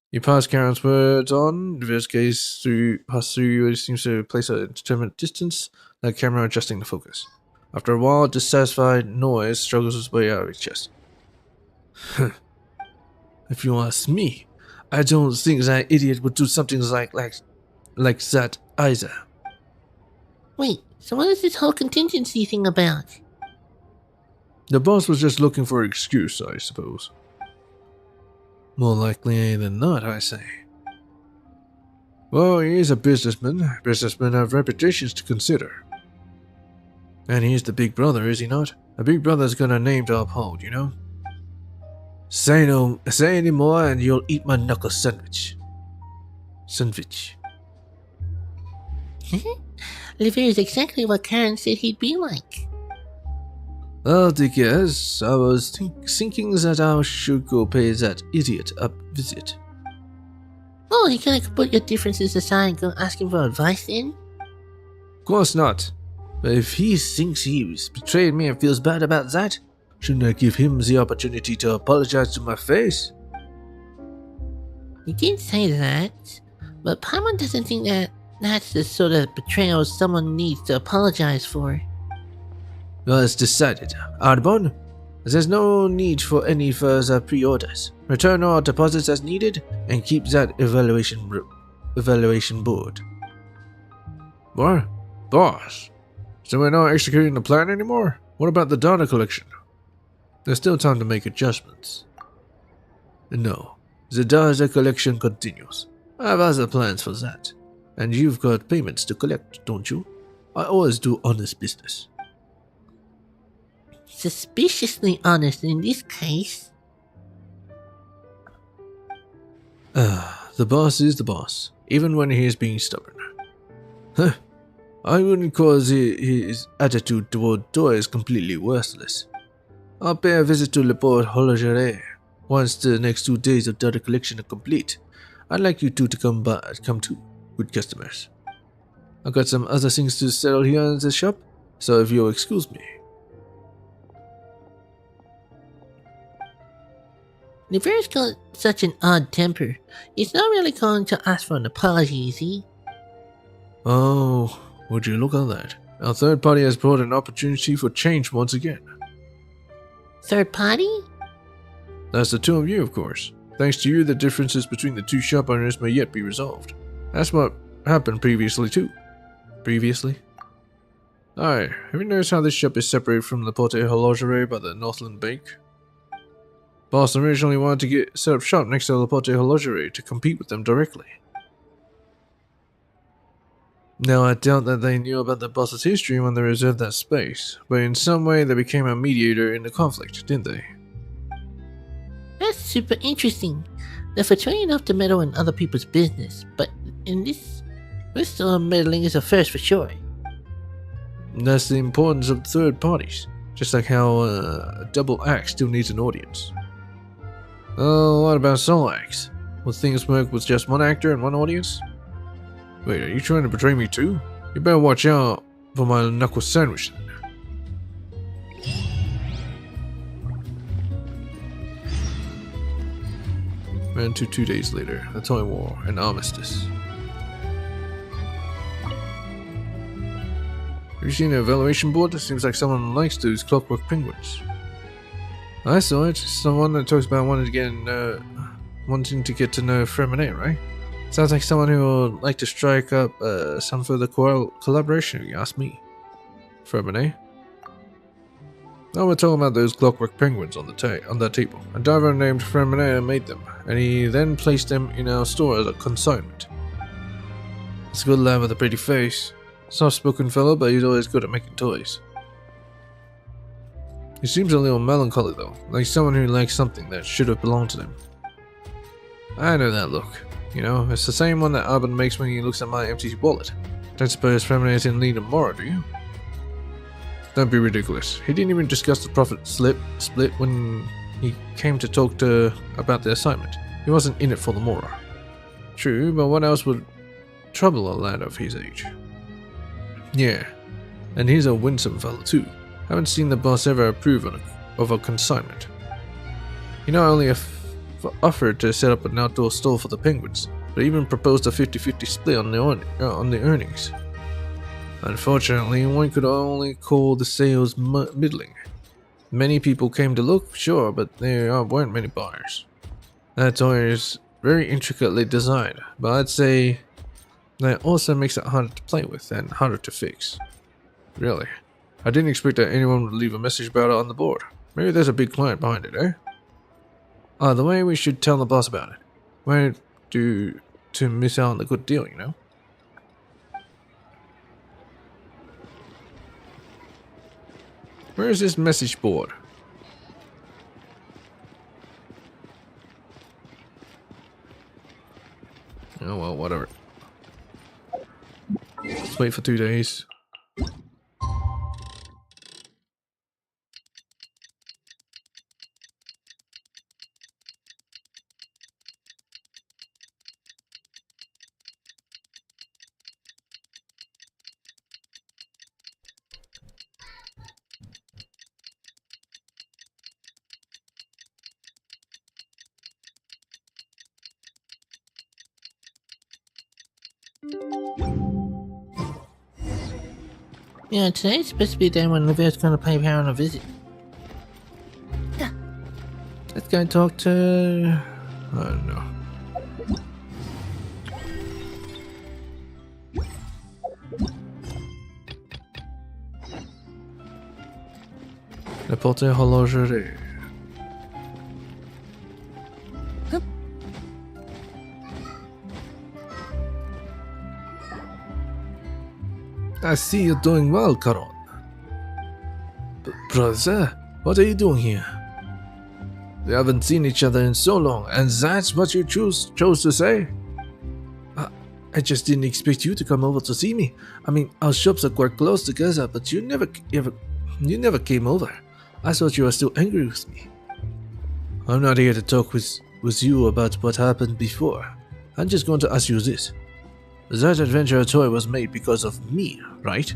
You pass Karen's words on. Olivia's gaze pass through you. It seems to place a determinate distance, the camera adjusting the focus. After a while, dissatisfied noise struggles its way out of his chest. If you ask me, I don't think that idiot would do something like that either. Wait, so what is this whole contingency thing about? The boss was just looking for an excuse, I suppose. More likely than not, I say. Well, he is a businessman. Businessmen have reputations to consider. And he's the big brother, is he not? A big brother's got a name to uphold, you know? Say any more and you'll eat my knuckle sandwich. Olivier is exactly what Karen said he'd be like. I'll take yes. I was thinking that I should go pay that idiot a visit. Oh, you gonna put your differences aside and go ask him for advice then? Of course not. But if he thinks he's betrayed me and feels bad about that, shouldn't I give him the opportunity to apologize to my face? You did say that, but Paimon doesn't think that that's the sort of betrayal someone needs to apologize for. Well, it's decided. Arbon, there's no need for any further pre-orders. Return all deposits as needed and keep that evaluation board. What? Boss? So we're not executing the plan anymore? What about the data collection? There's still time to make adjustments. No, the data collection continues. I have other plans for that. And you've got payments to collect, don't you? I always do honest business. Suspiciously honest in this case. The boss is the boss, even when he is being stubborn. Huh. I wouldn't call his attitude toward toys completely worthless. I'll pay a visit to Le Port Horlogerie once the next 2 days of data collection are complete. I'd like you two to come too, good customers. I've got some other things to settle here in the shop, so if you'll excuse me. Olivier's got such an odd temper. He's not really going to ask for an apology, is he? Oh, would you look at that? Our third party has brought an opportunity for change once again. Third party? That's the two of you, of course. Thanks to you, the differences between the two shop owners may yet be resolved. That's what happened previously, too. Previously? Aye, have you noticed how this shop is separated from the Porte Horlogerie by the Northland Bank? Boss originally wanted to set up shop next to the Porte Horlogerie to compete with them directly. Now, I doubt that they knew about the boss's history when they reserved that space, but in some way they became a mediator in the conflict, didn't they? That's super interesting. They're fortunate enough to meddle in other people's business, but in this sort of meddling is a first for sure. And that's the importance of third parties, just like how a double act still needs an audience. Oh, what about solo acts? Will things work with just one actor and one audience? Wait, are you trying to betray me too? You better watch out for my knuckle sandwich then. And 2 days later, a toy war, an armistice. Have you seen the evaluation board? It seems like someone likes those clockwork penguins. I saw it. Someone that talks about wanting to get to know Fremine, right? Sounds like someone who would like to strike up some further collaboration, if you ask me. Fremine? Oh, we're talking about those clockwork penguins on that table. A diver named Fremine made them, and he then placed them in our store as a consignment. It's a good lad with a pretty face. Soft-spoken fellow, but he's always good at making toys. He seems a little melancholy though, like someone who likes something that should have belonged to them. I know that look. You know, it's the same one that Arbon makes when he looks at my empty wallet. Don't suppose Fremine is in need of more, do you? Don't be ridiculous. He didn't even discuss the profit split when he came to talk about the assignment. He wasn't in it for the Mora. True, but what else would trouble a lad of his age? Yeah, and he's a winsome fellow too. Haven't seen the boss ever approve of a consignment. He not only offered to set up an outdoor store for the penguins, but even proposed a 50-50 split on the earnings. Unfortunately, one could only call the sales middling. Many people came to look, sure, but there weren't many buyers. That toy is very intricately designed, but I'd say that also makes it harder to play with and harder to fix. Really? I didn't expect that anyone would leave a message about it on the board. Maybe there's a big client behind it, eh? Either way, we should tell the boss about it. Why to miss out on the good deal, you know? Where is this message board? Oh well, whatever. Let's wait for 2 days. Yeah, today's supposed to be the day when Olivia's gonna pay Baron a visit. Let's go talk to... I don't know. La porte horlogerie. I see you're doing well, Caron. Brother, what are you doing here? We haven't seen each other in so long, and that's what you chose to say? I just didn't expect you to come over to see me. I mean, our shops are quite close together, but you never came over. I thought you were still angry with me. I'm not here to talk with you about what happened before. I'm just going to ask you this. That adventure toy was made because of me, right?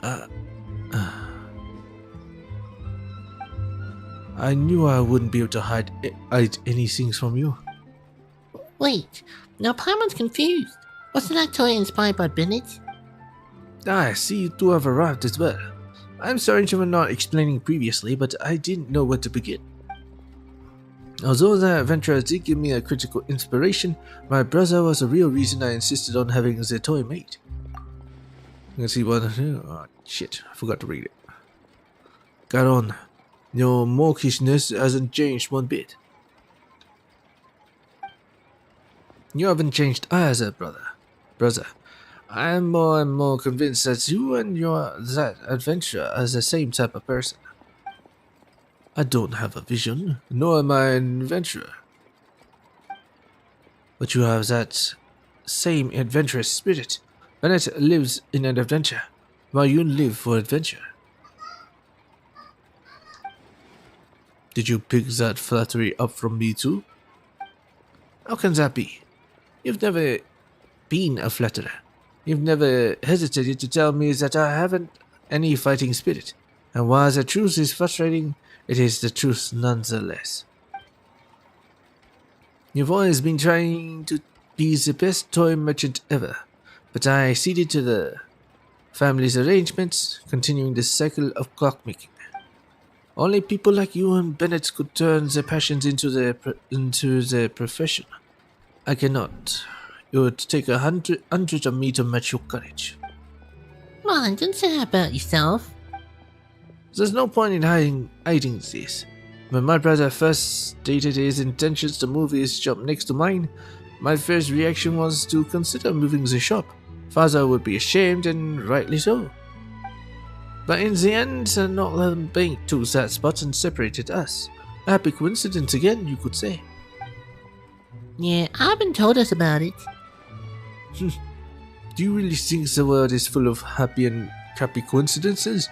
I knew I wouldn't be able to hide any things from you. Wait, now Paimon's confused. Wasn't that toy inspired by Bennett? I see you two have arrived as well. I'm sorry for not explaining previously, but I didn't know where to begin. Although that adventure did give me a critical inspiration, my brother was the real reason I insisted on having the toy made. Let's see what... Oh, shit, I forgot to read it. Caron, your mawkishness hasn't changed one bit. You haven't changed either, brother. I am more and more convinced that you and that adventurer are the same type of person. I don't have a vision, nor am I an adventurer. But you have that same adventurous spirit. Bennett lives in an adventure, while you live for adventure. Did you pick that flattery up from me too? How can that be? You've never been a flatterer. You've never hesitated to tell me that I haven't any fighting spirit. And while the truth is frustrating, it is the truth nonetheless. You've always been trying to be the best toy merchant ever, but I ceded to the family's arrangements, continuing the cycle of clockmaking. Only people like you and Bennett could turn their passions into their profession. I cannot. It would take 100 of me to match your courage. Come on, don't say that about yourself. There's no point in hiding this. When my brother first stated his intentions to move his shop next to mine, my first reaction was to consider moving the shop. Father would be ashamed, and rightly so. But in the end, Northern Bank took that spot and separated us. A happy coincidence again, you could say. Yeah, Abin told us about it. Do you really think the world is full of happy and crappy coincidences?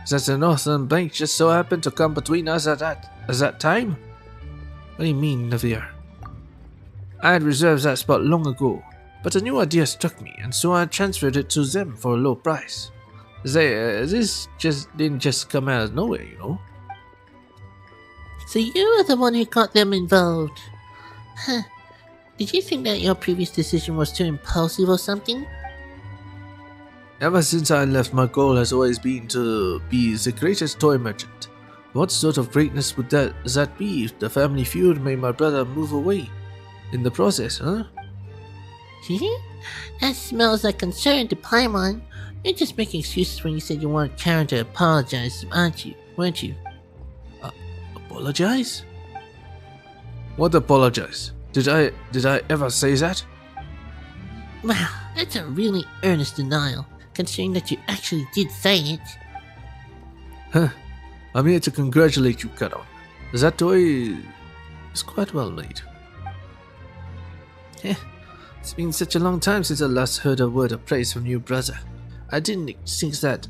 That the Northern Bank just so happened to come between us at that time? What do you mean, Navir? I had reserved that spot long ago, but a new idea struck me, and so I transferred it to them for a low price. This didn't just come out of nowhere, you know. So you were the one who got them involved. Huh. Did you think that your previous decision was too impulsive or something? Ever since I left, my goal has always been to be the greatest toy merchant. What sort of greatness would that be if the family feud made my brother move away in the process, huh? That smells like concern to Paimon. You're just making excuses when you said you wanted Karen to apologize, weren't you? Apologize? What apologize? Did I ever say that? Wow, that's a really earnest denial, considering that you actually did say it. Huh. I'm here to congratulate you, Caron. That toy is quite well made. It's been such a long time since I last heard a word of praise from you, brother. I didn't think that.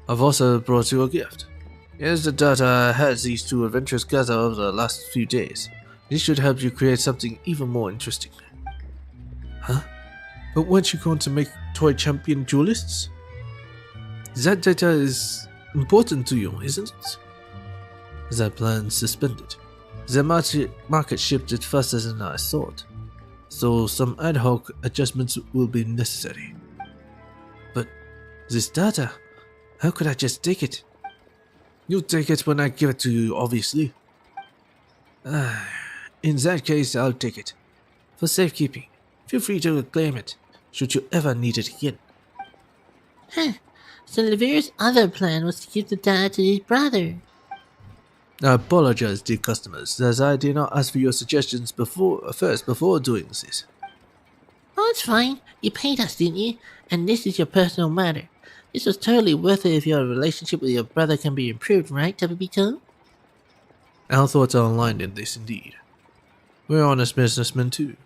I've also brought you a gift. Here's the data I had these two adventurers gather over the last few days. This should help you create something even more interesting. Huh? But weren't you going to make toy champion duelists? That data is important to you, isn't it? That plan suspended. The market shifted faster than I thought, so some ad hoc adjustments will be necessary. But this data, how could I just take it? You'll take it when I give it to you, obviously. In that case, I'll take it. For safekeeping, feel free to claim it, should you ever need it again. Huh. So Levere's other plan was to give the data to his brother. I apologize, dear customers, as I did not ask for your suggestions before doing this. Oh, it's fine. You paid us, didn't you? And this is your personal matter. This was totally worth it if your relationship with your brother can be improved, right, Tabito? Our thoughts are aligned in this, indeed. We're honest businessmen, too.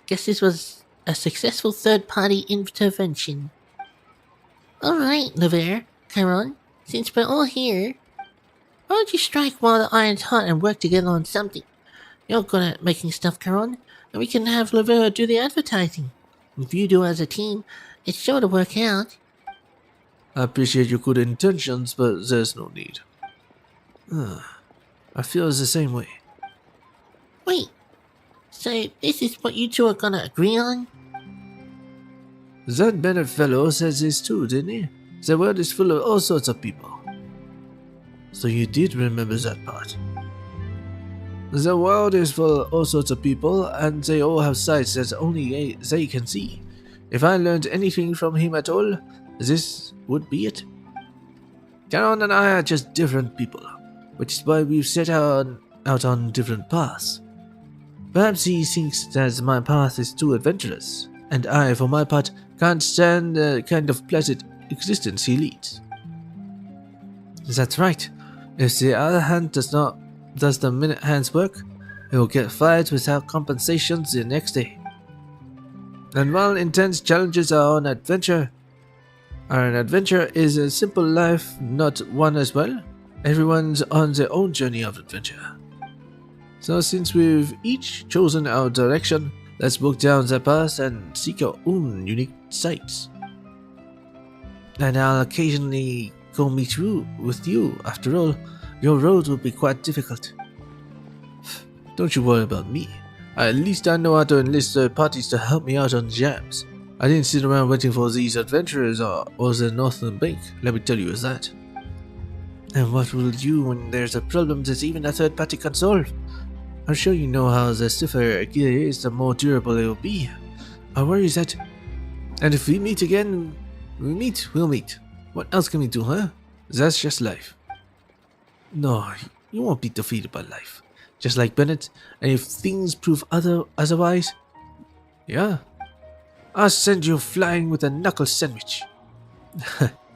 Guess this was a successful third-party intervention. Alright, Levere, Chiron, since we're all here, why don't you strike while the iron's hot and work together on something? You're good at making stuff, Chiron, and we can have Levere do the advertising. If you do as a team, it's sure to work out. I appreciate your good intentions, but there's no need. I feel the same way. Wait, so this is what you two are gonna agree on? That Bennett fellow says this too, didn't he? The world is full of all sorts of people. So you did remember that part. The world is full of all sorts of people, and they all have sides that only they can see. If I learned anything from him at all, this would be it. Caron and I are just different people, which is why we've set out on different paths. Perhaps he thinks that my path is too adventurous, and I, for my part, can't stand the kind of pleasant existence he leads. That's right. If the other hand does the minute hand's work, he will get fired without compensations the next day. And while intense challenges are an adventure is a simple life, not one as well. Everyone's on their own journey of adventure. So since we've each chosen our direction, let's walk down that path and seek our own unique sights. And I'll occasionally go meet with you. After all, your road will be quite difficult. Don't you worry about me. At least I know how to enlist third parties to help me out on jams. I didn't sit around waiting for these adventurers or the Northern Bank, let me tell you that. And what will you do when there's a problem that even a third party can solve? I'm sure you know how the stiffer a gear is, the more durable it will be. I worry that... And if we meet again, we'll meet. What else can we do, huh? That's just life. No, you won't be defeated by life. Just like Bennett, and if things prove otherwise, yeah, I'll send you flying with a knuckle sandwich.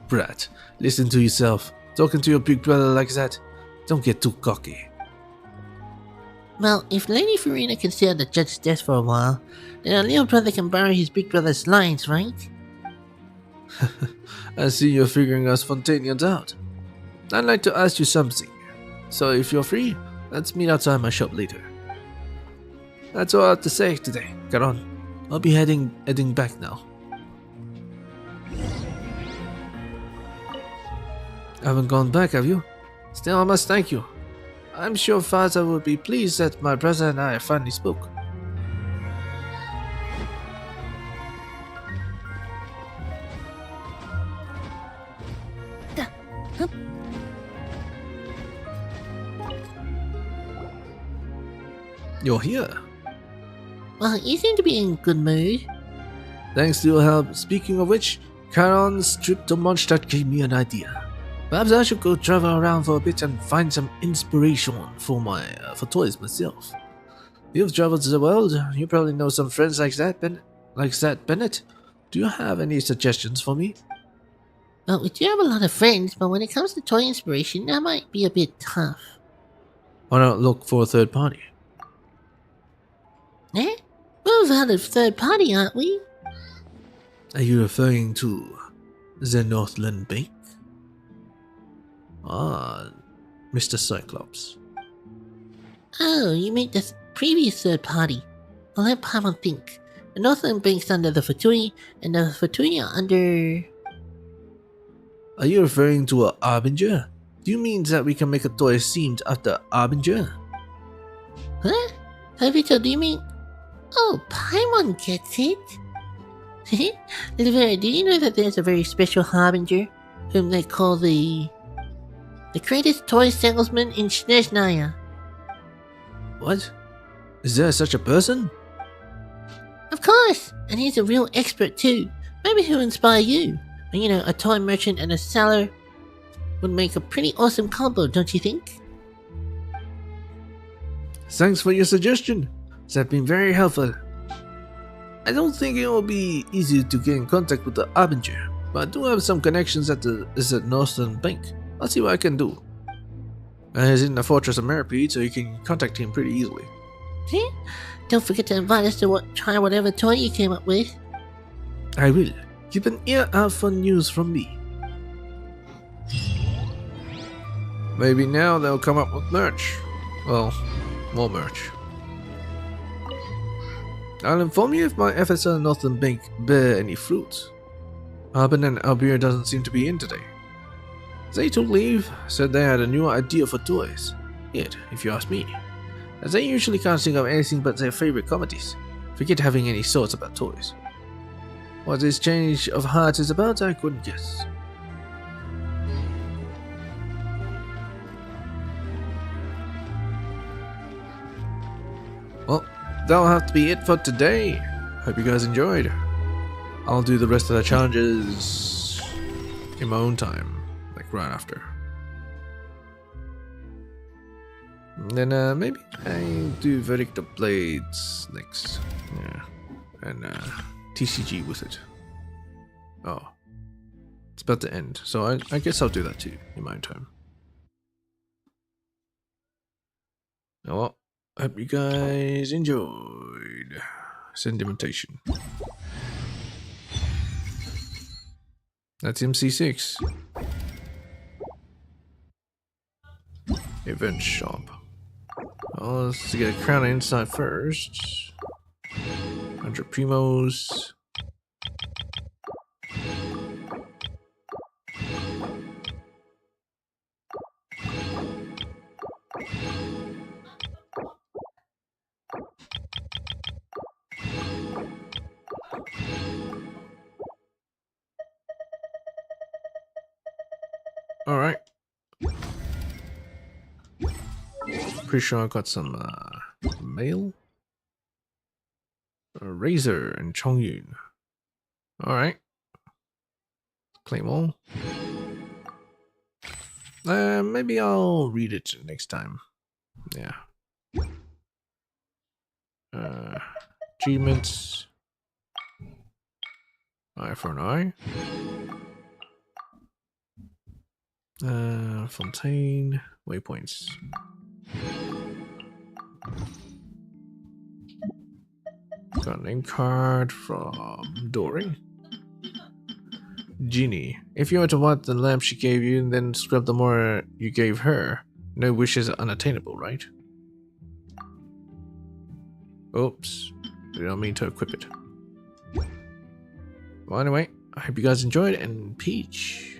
Brat, listen to yourself. Talking to your big brother like that, don't get too cocky. Well, if Lady Farina can stay at the judge's desk for a while, then our little brother can borrow his big brother's lines, right? I see you're figuring us Fontanians out. I'd like to ask you something. So if you're free, let's meet outside my shop later. That's all I have to say today. Get on. I'll be heading back now. Haven't gone back, have you? Still, I must thank you. I'm sure Father would be pleased that my brother and I finally spoke. You're here. Well, you seem to be in good mood. Thanks to your help. Speaking of which, Charon's trip to Mondstadt gave me an idea. Perhaps I should go travel around for a bit and find some inspiration for toys myself. You've traveled the world. You probably know some friends like that, Bennett. Do you have any suggestions for me? Well, we do have a lot of friends, but when it comes to toy inspiration, that might be a bit tough. Why not look for a third party? Eh? We're a valid third party, aren't we? Are you referring to the Northland Bank? Ah, Mr. Cyclops. Oh, you mean the previous third party. I'll let Paimon think. The Northland Bank's under the Fatui, and the Fatui are under... Are you referring to a Arbinger? Do you mean that we can make a toy themed after Arbinger? Huh? Havito, do you mean... Oh, Paimon gets it. Olivera, do you know that there's a very special Harbinger, whom they call the greatest toy salesman in Snezhnaya? What? Is there such a person? Of course! And he's a real expert too. Maybe he'll inspire you. And you know, a toy merchant and a seller would make a pretty awesome combo, don't you think? Thanks for your suggestion. That's been very helpful. I don't think it will be easy to get in contact with the Arbinger, but I do have some connections at the Northern Bank. I'll see what I can do. He's in the Fortress of Meripede, so you can contact him pretty easily. See? Don't forget to invite us to try whatever toy you came up with. I will. Keep an ear out for news from me. Maybe now they'll come up with merch. Well, more merch. I'll inform you if my efforts at Northern Bank bear any fruit. Arbin and Albir doesn't seem to be in today. They took leave, said they had a new idea for toys. Yet, if you ask me, as they usually can't think of anything but their favorite comedies, forget having any thoughts about toys. What this change of heart is about, I couldn't guess. Well, that'll have to be it for today. Hope you guys enjoyed. I'll do the rest of the challenges in my own time, like right after. And then maybe I do Verdict of Blades next. Yeah. And TCG with it. Oh. It's about to end, so I guess I'll do that too in my own time. Oh, well, hope you guys enjoyed. Sedimentation. That's MC6. Event shop. Well, let's get a crown inside first. 100 primos. Alright. Pretty sure I got some mail. A Razor and Chongyun. Alright. Claim all. Maybe I'll read it next time. Yeah. Achievements. Eye for an eye. Fontaine. Waypoints. Got a name card from Dory. Genie. If you were to want the lamp she gave you and then scrub the more you gave her, no wishes are unattainable, right? Oops. I don't mean to equip it. Well, anyway, I hope you guys enjoyed, and peach.